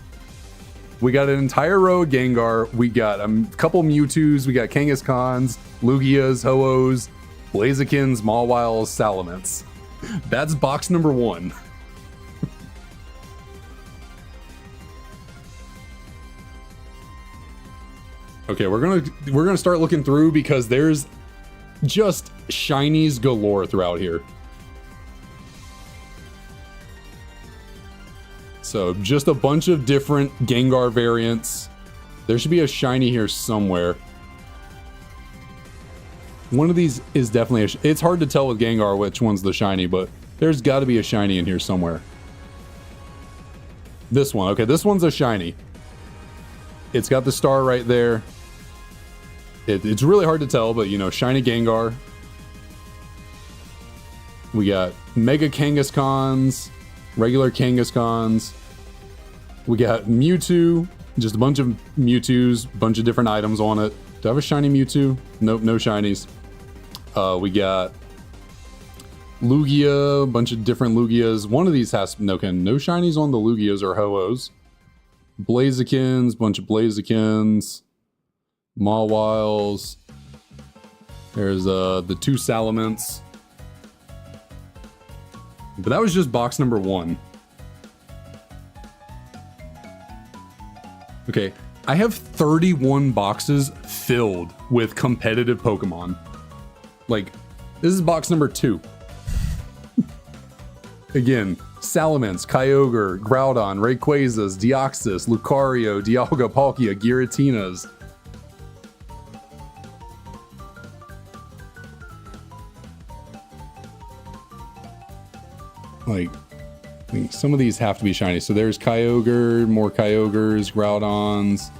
[SPEAKER 1] We got an entire row of Gengar. We got a couple Mewtwo's. We got Kangaskhan's, Lugia's, Ho-Oh's, Blazikins, Mawwiles, Salamence. That's box number 1. Okay, we're gonna start looking through because there's just shinies galore throughout here. So just a bunch of different Gengar variants. There should be a shiny here somewhere. One of these is definitely it's hard to tell with Gengar which one's the shiny, but there's got to be a shiny in here somewhere. This one. Okay, this one's a shiny. It's got the star right there. It's really hard to tell, but shiny Gengar. We got Mega Kangaskhan's, regular Kangaskhan's. We got Mewtwo, just a bunch of Mewtwo's, bunch of different items on it. Do I have a shiny Mewtwo? Nope, no shinies. We got Lugia, a bunch of different Lugias. One of these has no shinies on the Lugias or Ho-Ohs. Blazikins, bunch of Blazikins. Mawiles. There's the 2 Salamence. But that was just box number 1. Okay, I have 31 boxes filled with competitive Pokemon. Like, this is box number 2. Again, Salamence, Kyogre, Groudon, Rayquazas, Deoxys, Lucario, Dialga, Palkia, Giratinas. Like, some of these have to be shiny. So there's Kyogre, more Kyogres, Groudons,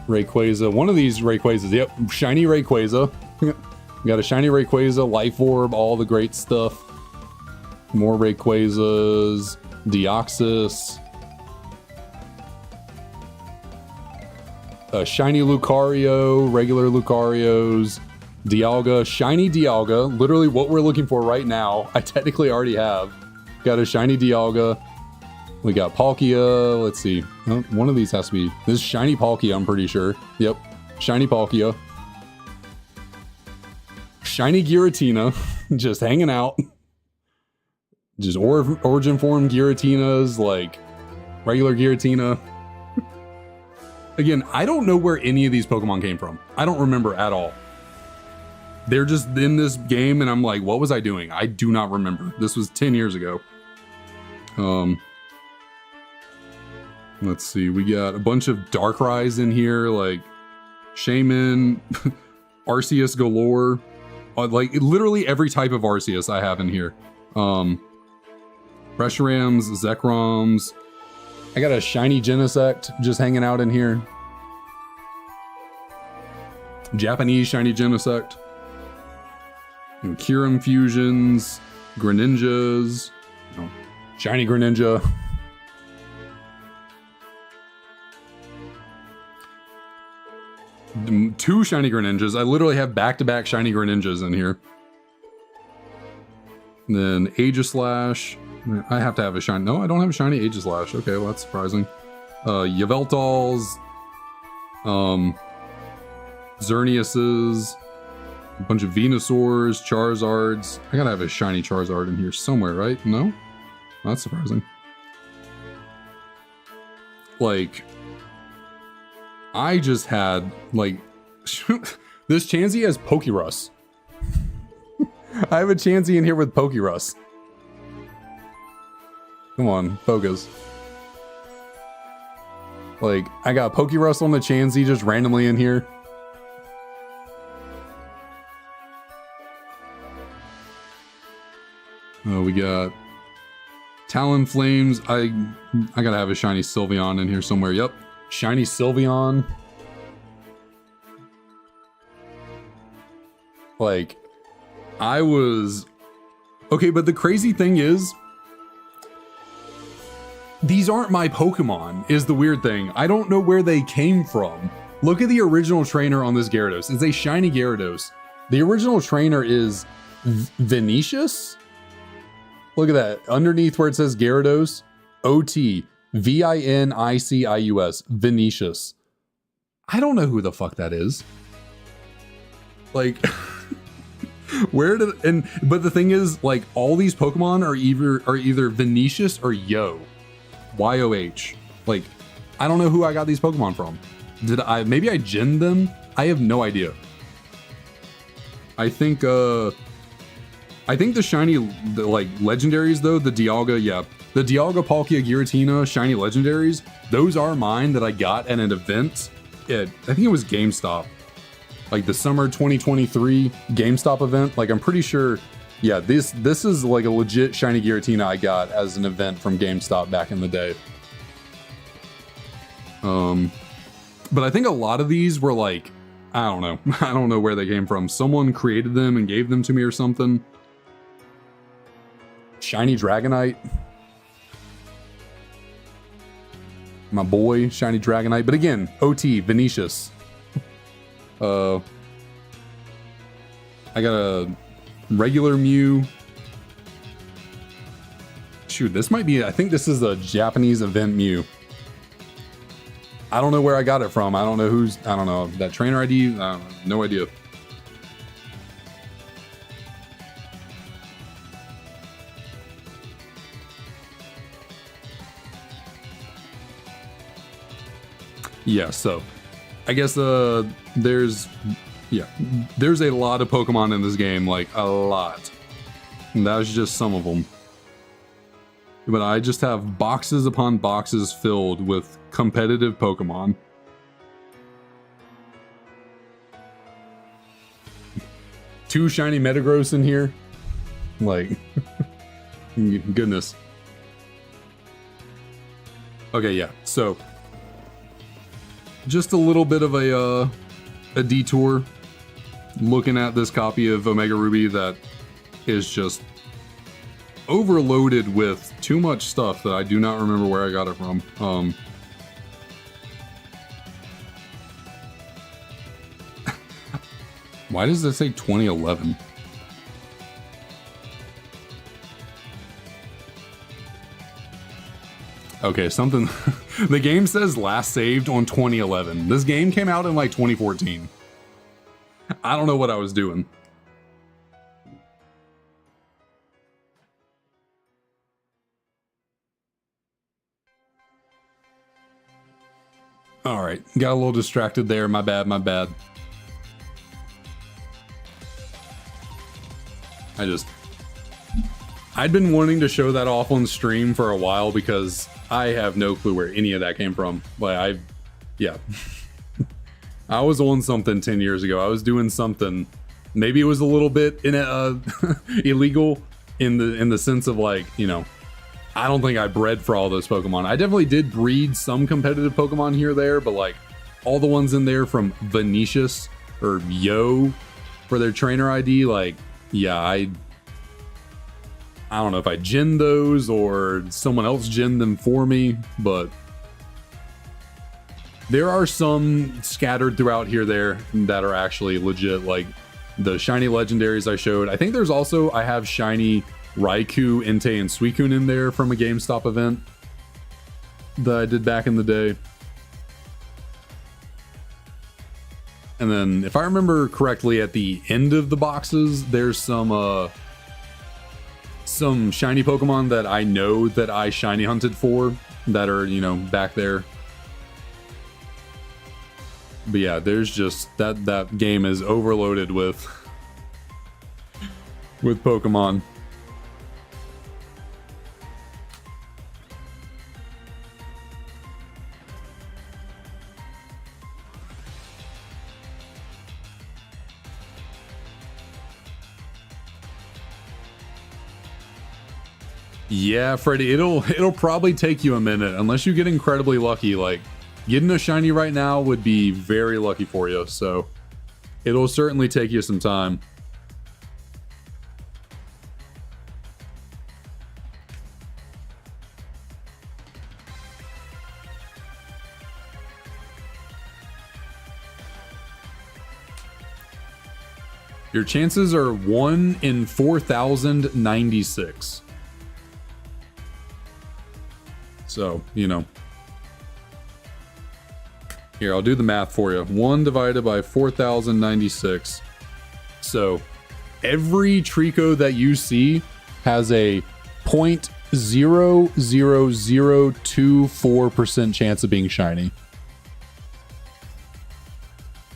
[SPEAKER 1] Rayquaza. One of these Rayquazas, yep, shiny Rayquaza. Got a shiny Rayquaza, Life Orb, all the great stuff. More Rayquazas, Deoxys. A shiny Lucario, regular Lucarios, Dialga, shiny Dialga, literally what we're looking for right now. I technically already have. Got a shiny Dialga. We got Palkia, let's see. Oh, one of these has to be, this is shiny Palkia, I'm pretty sure. Yep, shiny Palkia. Shiny Giratina, just hanging out. Just origin form Giratinas, like regular Giratina. Again, I don't know where any of these Pokemon came from. I don't remember at all. They're just in this game and I'm like, what was I doing? I do not remember. This was 10 years ago. Let's see. We got a bunch of Darkrai's in here, like Shaman, Arceus galore. Like literally every type of Arceus I have in here. Reshiram's, Zekrom's. I got a shiny Genesect just hanging out in here. Japanese shiny Genesect. And Kyurem fusions, Greninjas, shiny Greninja. Two shiny Greninjas. I literally have back-to-back shiny Greninjas in here. And then Aegislash. I have to have a shiny. No, I don't have a shiny Aegislash. Okay, well that's surprising. Yveltals. Xerneas's. A bunch of Venusaurs, Charizards. I gotta have a shiny Charizard in here somewhere, right? No? That's surprising. Like, I just had, like, this Chansey has Pokerus. I have a Chansey in here with Pokerus. Come on, focus. Like, I got Pokerus on the Chansey just randomly in here. We got Talonflames. I gotta have a shiny Sylveon in here somewhere. Yep, shiny Sylveon. Like, I was... Okay, but the crazy thing is, these aren't my Pokemon, is the weird thing. I don't know where they came from. Look at the original trainer on this Gyarados. It's a shiny Gyarados. The original trainer is Vinicius? Look at that. Underneath where it says Gyarados, OT, Vinicius, Vinicius. I don't know who the fuck that is. Like, where did, but the thing is, like, all these Pokemon are either Vinicius or Y-O-H. Like, I don't know who I got these Pokemon from. Maybe I ginned them? I have no idea. I think the shiny, like, legendaries though, the Dialga, yeah. The Dialga, Palkia, Giratina, shiny legendaries, those are mine that I got at an event at, I think it was GameStop. Like the summer 2023 GameStop event. Like, I'm pretty sure, yeah, this is like a legit shiny Giratina I got as an event from GameStop back in the day. But I think a lot of these were like, I don't know. I don't know where they came from. Someone created them and gave them to me or something. Shiny Dragonite. My boy, shiny Dragonite. But again, OT, Vinicius. I got a regular Mew. shoot, this might be, I think this is a Japanese event Mew. I don't know where I got it from. I don't know who's, I don't know, that trainer ID, no idea. Yeah, so I guess there's a lot of Pokemon in this game, like a lot. And that was just some of them. But I just have boxes upon boxes filled with competitive Pokemon. Two shiny Metagross in here. Like, goodness. Okay, yeah, so just a little bit of a detour looking at this copy of Omega Ruby that is just overloaded with too much stuff that I do not remember where I got it from. Why does this say 2011? Okay, something. The game says last saved on 2011. This game came out in like 2014. I don't know what I was doing. All right, got a little distracted there. My bad, my bad. I'd been wanting to show that off on stream for a while because I have no clue where any of that came from. But yeah. I was on something 10 years ago. I was doing something. Maybe it was a little bit illegal in the sense of, like, you know, I don't think I bred for all those Pokemon. I definitely did breed some competitive Pokemon here or there, but like all the ones in there from Venetius or Yo for their trainer ID, like, yeah, I don't know if I ginned those or someone else ginned them for me, but there are some scattered throughout here there that are actually legit, like the shiny legendaries I showed. I think there's also, I have shiny Raikou, Entei, and Suicune in there from a GameStop event that I did back in the day. And then, if I remember correctly, at the end of the boxes, there's some shiny Pokemon that I know that I shiny hunted for that are, you know, back there. But yeah, there's just that game is overloaded with Pokemon. Yeah, Freddy, it'll probably take you a minute unless you get incredibly lucky. Like, getting a shiny right now would be very lucky for you, so it'll certainly take you some time. Your chances are 1 in 4,096. So, you know. Here, I'll do the math for you. 1 divided by 4,096. So, every Trico that you see has a 0.00024% chance of being shiny.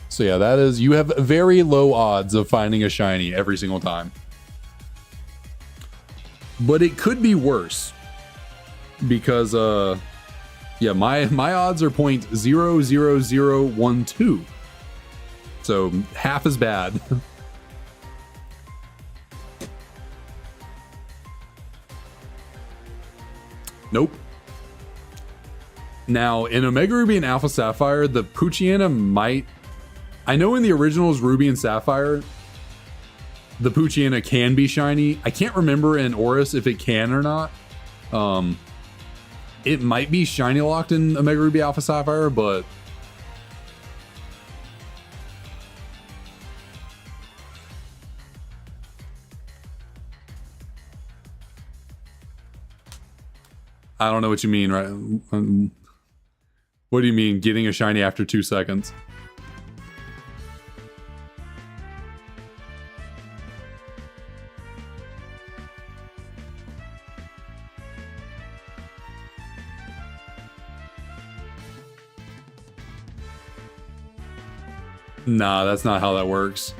[SPEAKER 1] So yeah, that is, you have very low odds of finding a shiny every single time. But it could be worse. Because, yeah, my odds are 0.00012. So half as bad. Nope. Now, in Omega Ruby and Alpha Sapphire, the Poochyena might... I know in the originals Ruby and Sapphire, the Poochyena can be shiny. I can't remember in Oris if it can or not. It might be shiny locked in Omega Ruby Alpha Sapphire, but I don't know what you mean, right? What do you mean, getting a shiny after 2 seconds? Nah, that's not how that works.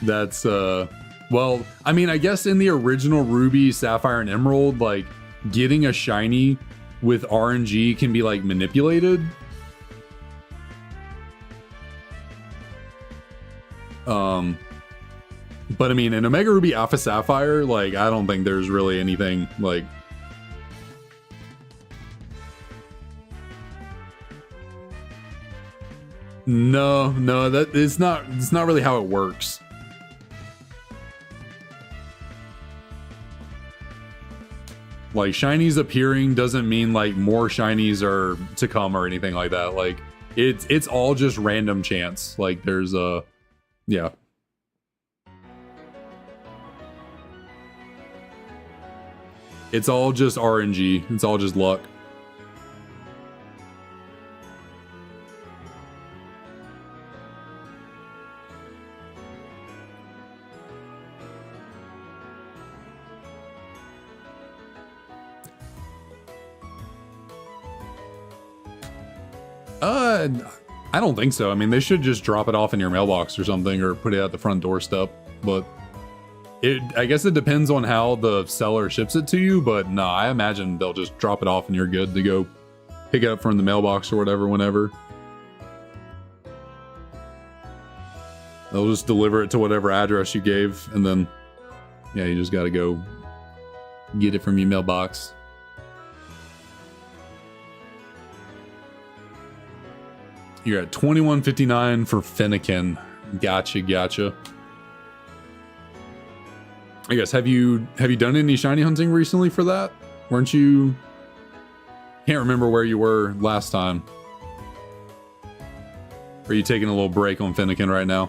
[SPEAKER 1] That's, well, I mean, I guess in the original Ruby, Sapphire, and Emerald, like, getting a shiny with RNG can be, like, manipulated. But I mean, in Omega Ruby Alpha Sapphire, like, I don't think there's really anything, like... No, that it's not really how it works. Like, shinies appearing doesn't mean like more shinies are to come or anything like that. Like, it's all just random chance. Like, there's a, yeah. It's all just RNG. It's all just luck. I don't think so. I mean, they should just drop it off in your mailbox or something, or put it at the front doorstep. But I guess it depends on how the seller ships it to you. But nah, I imagine they'll just drop it off and you're good to go pick it up from the mailbox or whatever whenever. They'll just deliver it to whatever address you gave, and then yeah, you just gotta go get it from your mailbox. You're at 2159 for Fennekin. Gotcha. I guess, have you done any shiny hunting recently for that? Weren't you... Can't remember where you were last time. Or are you taking a little break on Fennekin right now?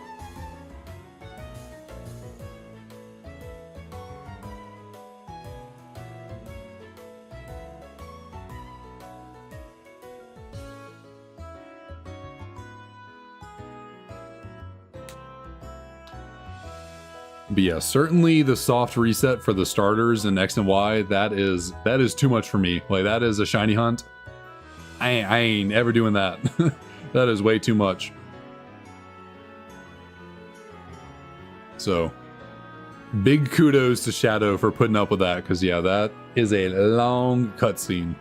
[SPEAKER 1] But yeah, certainly the soft reset for the starters in X and Y, that is too much for me. Like, that is a shiny hunt. I ain't ever doing that. That is way too much. So, big kudos to Shadow for putting up with that, because yeah, that is a long cutscene.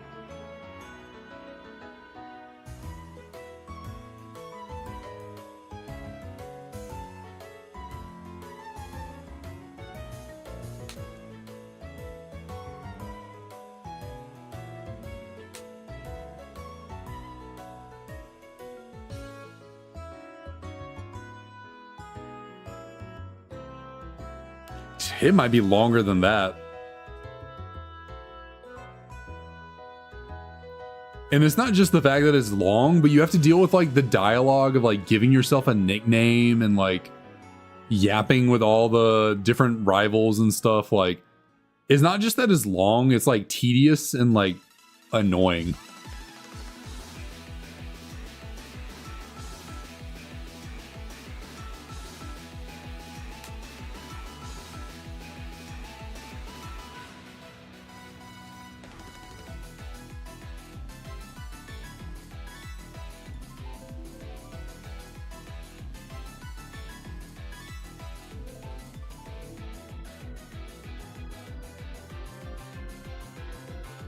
[SPEAKER 1] It might be longer than that. And it's not just the fact that it's long, but you have to deal with like the dialogue of like giving yourself a nickname and like yapping with all the different rivals and stuff. Like, it's not just that it's long, it's like tedious and like annoying.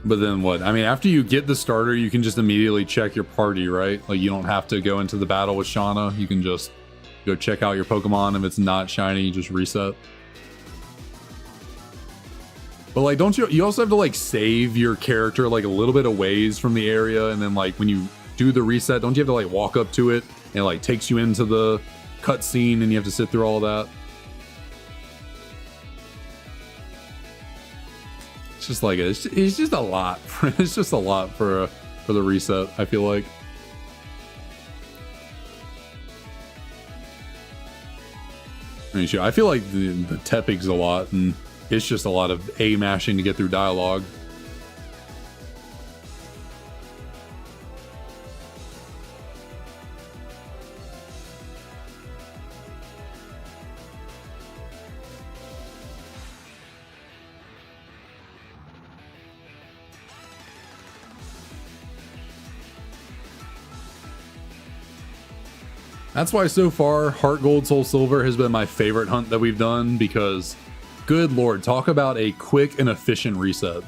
[SPEAKER 1] But then what? I mean, after you get the starter, you can just immediately check your party, right? Like, you don't have to go into the battle with Shauna. You can just go check out your Pokemon. If it's not shiny, you just reset. But like, don't you also have to like save your character like a little bit of ways from the area, and then like when you do the reset, don't you have to like walk up to it and it like takes you into the cutscene and you have to sit through all that? Just like it's just a lot. It's just a lot for the reset, I feel like. I mean, I feel like the Tepig's a lot, and It's just a lot of A mashing to get through dialogue. That's why so far Heart Gold Soul Silver has been my favorite hunt that we've done, because good lord, talk about a quick and efficient reset.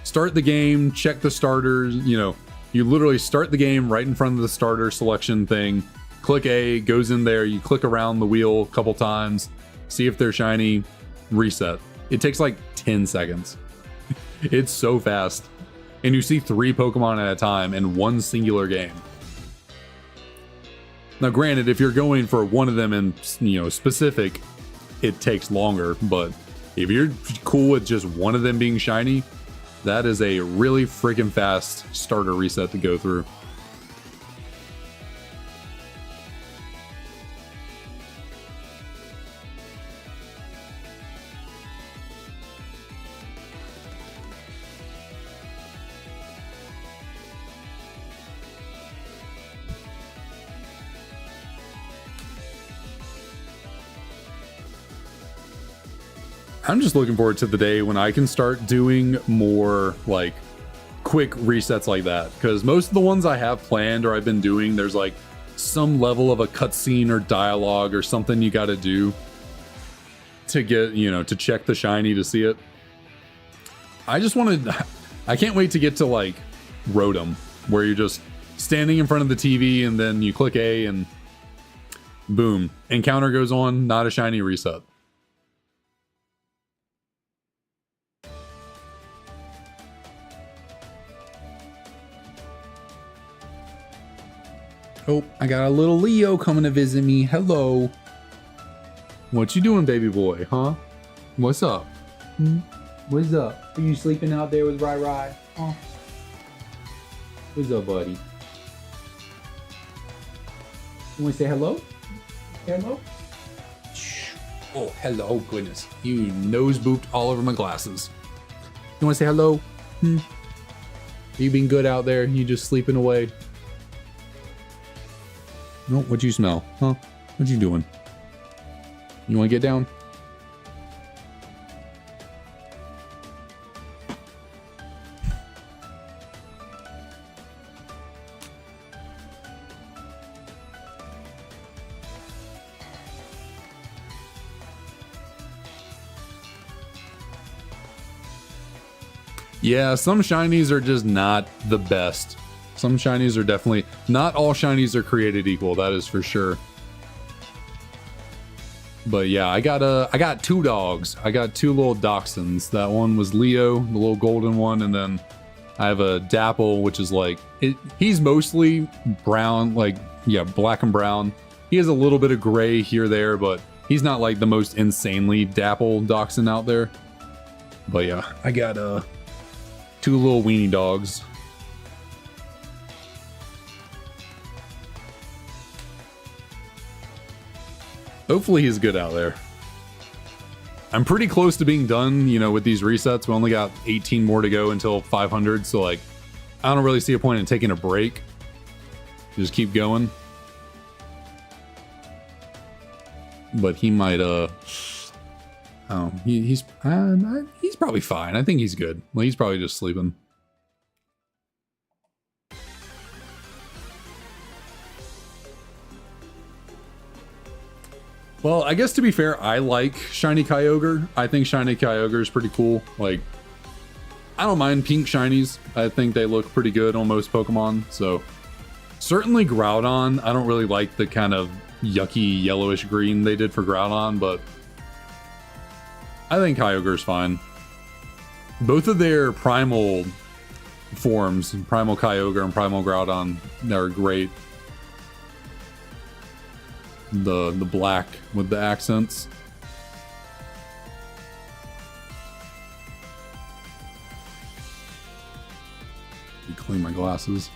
[SPEAKER 1] Start the game, check the starters, you know, you literally start the game right in front of the starter selection thing, click A, goes in there, you click around the wheel a couple times, see if they're shiny, reset. It takes like 10 seconds. It's so fast. And you see 3 Pokemon at a time in one singular game. Now, granted, if you're going for one of them in, you know, specific, it takes longer. But if you're cool with just one of them being shiny, that is a really freaking fast starter reset to go through. I'm just looking forward to the day when I can start doing more like quick resets like that, because most of the ones I have planned or I've been doing, there's like some level of a cutscene or dialogue or something you got to do to get, you know, to check the shiny to see it. I can't wait to get to like Rotom, where you're just standing in front of the TV and then you click A and boom, encounter goes on, not a shiny reset. Oh, I got a little Leo coming to visit me. Hello. What you doing, baby boy, huh? What's up? What's up? Are you sleeping out there with Rai Rai? Oh. What's up, buddy? You want to say hello? Hello? Oh, hello. Goodness. You nose booped all over my glasses. You want to say hello? You been good out there? You just sleeping away? No, what'd you smell? Huh? What you doing? You want to get down? Yeah, some shinies are just not the best. Some shinies are definitely, not all shinies are created equal, that is for sure. But yeah, I got 2 dogs. I got 2 little dachshunds. That one was Leo, the little golden one, and then I have a Dapple, which is like, he's mostly brown, like, yeah, black and brown. He has a little bit of gray here there, but he's not like the most insanely Dapple dachshund out there. But yeah, I got 2 little weenie dogs. Hopefully he's good out there. I'm pretty close to being done, you know, with these resets. We only got 18 more to go until 500, so like, I don't really see a point in taking a break. Just keep going. But he might, he's probably fine. I think he's good. Well, he's probably just sleeping. Well, I guess to be fair, I like Shiny Kyogre. I think Shiny Kyogre is pretty cool. Like, I don't mind pink shinies. I think they look pretty good on most Pokemon. So, certainly Groudon. I don't really like the kind of yucky yellowish green they did for Groudon, but I think Kyogre's fine. Both of their primal forms, Primal Kyogre and Primal Groudon, they're great. The black with the accents. Let me clean my glasses.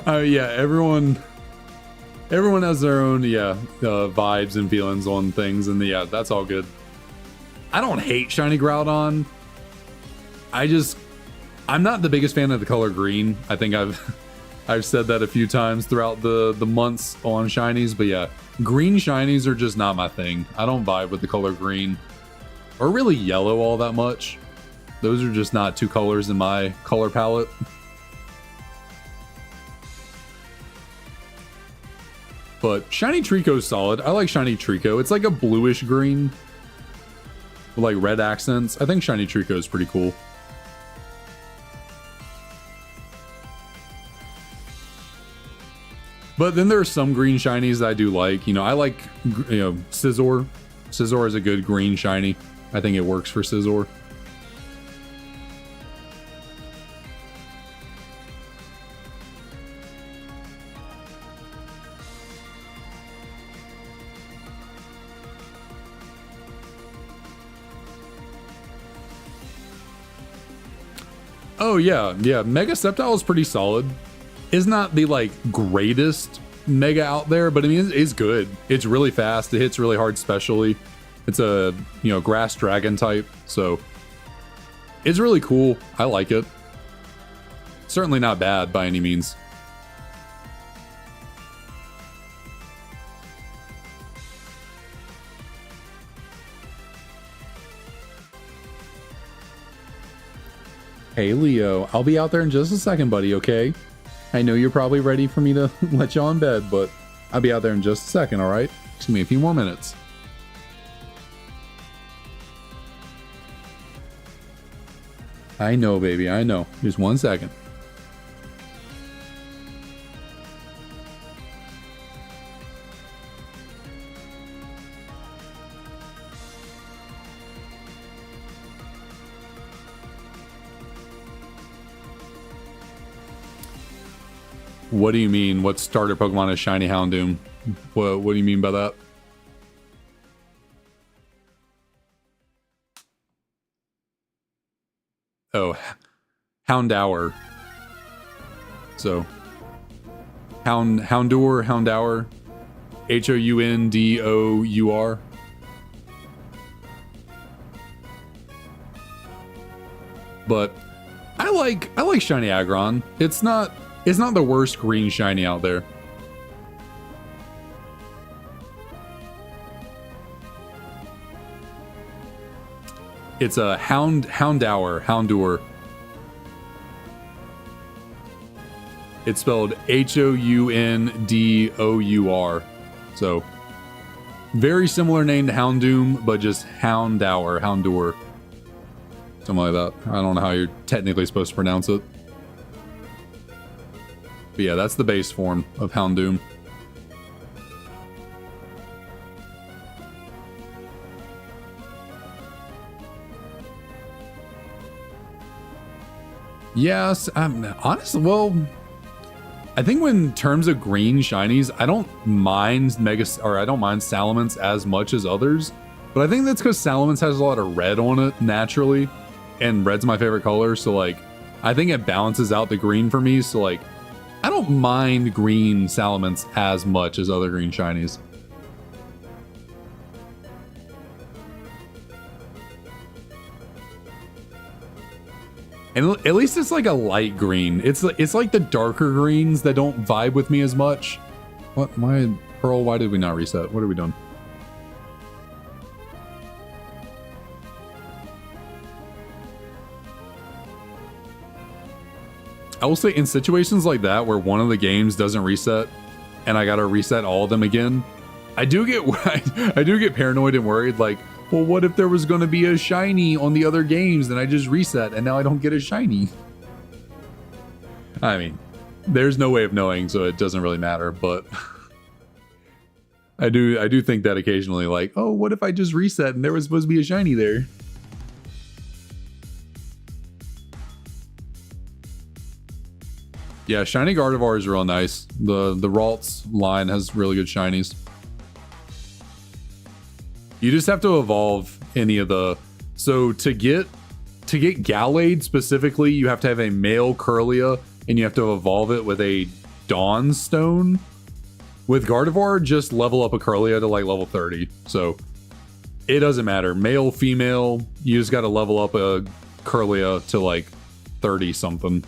[SPEAKER 1] Yeah, everyone has their own vibes and feelings on things, and yeah, that's all good. I don't hate shiny Groudon. I'm not the biggest fan of the color green. I think I've said that a few times throughout the months on shinies, but yeah, green shinies are just not my thing. I don't vibe with the color green or really yellow all that much. Those are just not two colors in my color palette. But shiny Trico's solid. I like shiny Trico. It's like a bluish green with like red accents. I think shiny Trico is pretty cool. But then there are some green shinies that I do like. You know, I like, Scizor. Scizor is a good green shiny. I think it works for Scizor. Oh yeah, Mega Sceptile is pretty solid. Is not the like greatest Mega out there, but I mean it's good. It's really fast. It hits really hard specially. It's a grass dragon type, so it's really cool. I like it. Certainly not bad by any means. Hey Leo, I'll be out there in just a second, buddy, okay? I know you're probably ready for me to let you on bed, but I'll be out there in just a second, alright? Just give me a few more minutes. I know, baby, I know. Just 1 second. What do you mean? What starter Pokemon is Shiny Houndoom? What do you mean by that? Oh, Houndour. So, Houndour. Houndour. But I like Shiny Aggron. It's not the worst green shiny out there. It's a Houndour. It's spelled Houndour. So, very similar name to Houndoom, but just Houndour. Something like that. I don't know how you're technically supposed to pronounce it. But yeah, that's the base form of Houndoom. Yes, honestly, well, I think when terms of green shinies, I don't mind Salamence as much as others, but I think that's because Salamence has a lot of red on it naturally, and red's my favorite color, so like, I think it balances out the green for me, so like, I don't mind green Salamence as much as other green shinies. And at least it's like a light green. It's like the darker greens that don't vibe with me as much. What? Pearl, why did we not reset? What are we doing? I will say in situations like that where one of the games doesn't reset and I gotta reset all of them again, I do get paranoid and worried, like, well, what if there was going to be a shiny on the other games and I just reset and now I don't get a shiny? I mean, there's no way of knowing, so it doesn't really matter, but I do think that occasionally, like, oh, what if I just reset and there was supposed to be a shiny there? Yeah, shiny Gardevoir is real nice. The Ralts line has really good shinies. You just have to evolve any of the... So to get Gallade specifically, you have to have a male Curlia, and you have to evolve it with a Dawn Stone. With Gardevoir, just level up a Kirlia to like level 30. So it doesn't matter. Male, female, you just got to level up a Kirlia to like 30 something.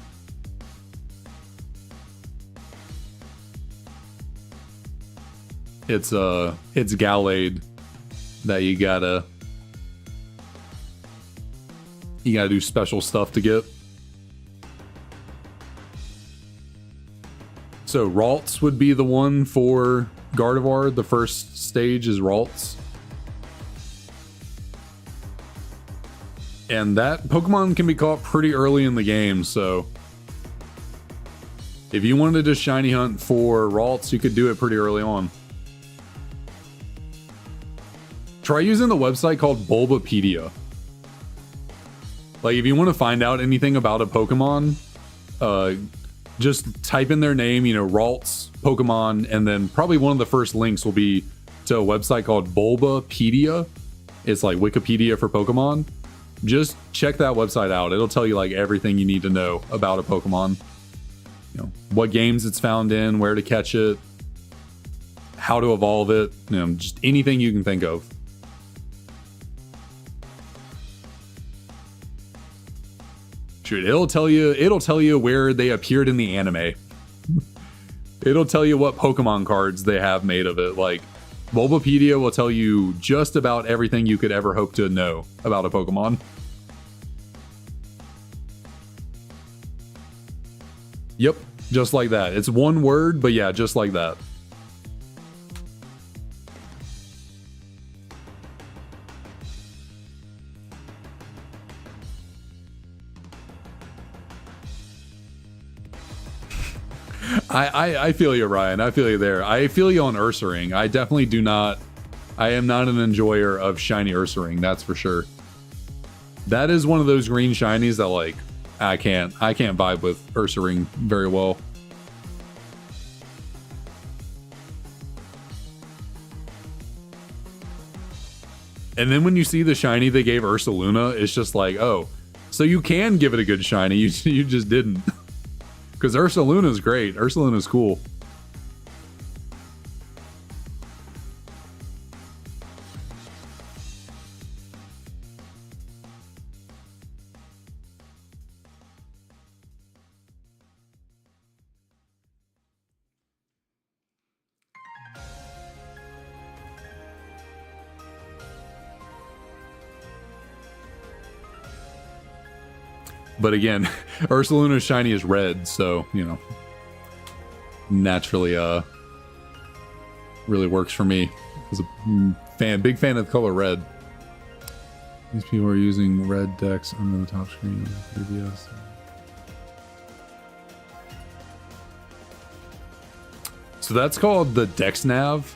[SPEAKER 1] It's Gallade that you gotta do special stuff to get. So Ralts would be the one for Gardevoir. The first stage is Ralts. And that Pokemon can be caught pretty early in the game, so if you wanted to shiny hunt for Ralts, you could do it pretty early on. Try using the website called Bulbapedia. Like, if you want to find out anything about a Pokemon, just type in their name, you know, Ralts, Pokemon, and then probably one of the first links will be to a website called Bulbapedia. It's like Wikipedia for Pokemon. Just check that website out. It'll tell you like everything you need to know about a Pokemon. You know, what games it's found in, where to catch it, how to evolve it, you know, just anything you can think of. Shoot, it'll tell you where they appeared in the anime. It'll tell you what Pokemon cards they have made of it. Like, Bulbapedia will tell you just about everything you could ever hope to know about a Pokemon. Yep, just like that. It's one word, but yeah, just like that. I feel you, Ryan. I feel you there. I feel you on Ursaring. I definitely do not. I am not an enjoyer of shiny Ursaring, that's for sure. That is one of those green shinies that, like, I can't vibe with Ursaring very well. And then when you see the shiny they gave Ursaluna, it's just like, oh, so you can give it a good shiny. You just didn't. Because Ursaluna's great. Ursaluna's cool. But again, Ursaluna's shiny is red, so, you know, naturally, really works for me. As a big fan of the color red. These people are using red decks under the top screen of previous. So that's called the Dex Nav.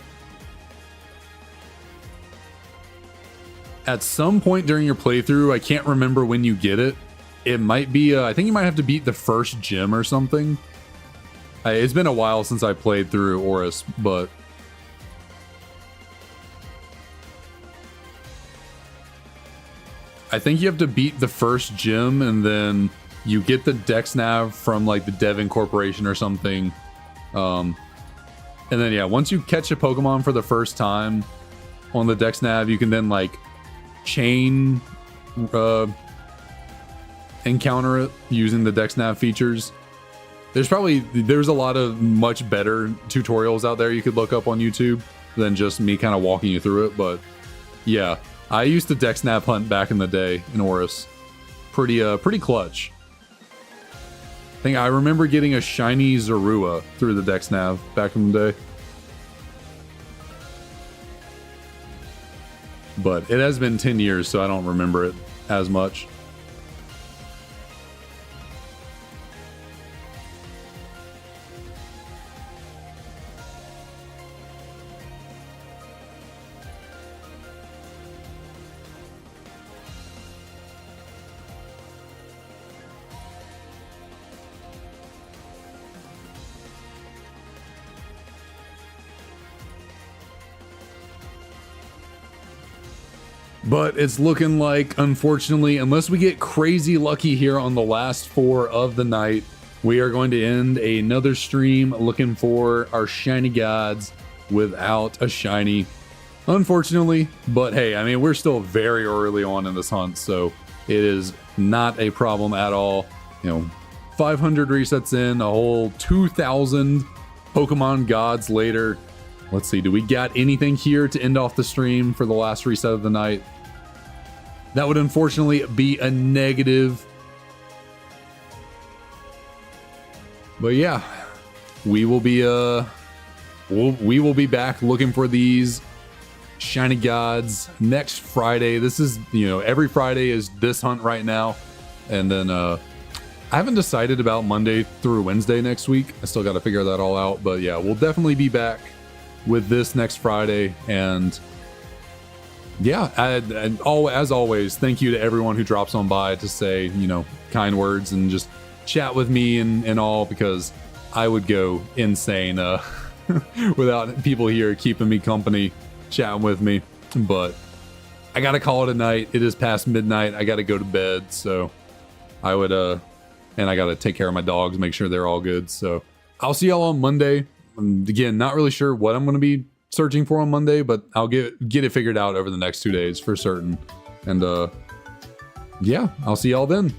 [SPEAKER 1] At some point during your playthrough, I can't remember when you get it. It might be, I think you might have to beat the first gym or something. It's been a while since I played through Oris, but I think you have to beat the first gym and then you get the Dex Nav from like the Devon Corporation or something. And then, yeah, once you catch a Pokemon for the first time on the Dex Nav, you can then like chain encounter it using the Dex Nav features. There's a lot of much better tutorials out there you could look up on YouTube than just me kind of walking you through it. But yeah, I used to Dex Nav hunt back in the day in Oris. Pretty clutch. I think I remember getting a shiny Zorua through the Dex Nav back in the day. But it has been 10 years, so I don't remember it as much. But it's looking like, unfortunately, unless we get crazy lucky here on the last 4 of the night, we are going to end another stream looking for our shiny gods without a shiny, unfortunately. But hey, I mean, we're still very early on in this hunt, so it is not a problem at all. 500 resets in, a whole 2,000 Pokemon gods later. Let's see, do we got anything here to end off the stream for the last reset of the night? That would unfortunately be a negative. But yeah, we will be we will be back looking for these shiny gods next Friday. This is, every Friday is this hunt right now. And then I haven't decided about Monday through Wednesday next week. I still got to figure that all out. But yeah, we'll definitely be back with this next Friday. And yeah, as always, thank you to everyone who drops on by to say, kind words and just chat with me and all, because I would go insane without people here keeping me company, chatting with me. But I gotta call it a night. It is past midnight. I gotta go to bed, so I would and I gotta take care of my dogs, make sure they're all good. So I'll see y'all on Monday. Again, not really sure what I'm gonna be searching for on Monday, but I'll get it figured out over the next 2 days for certain. And yeah, I'll see y'all then.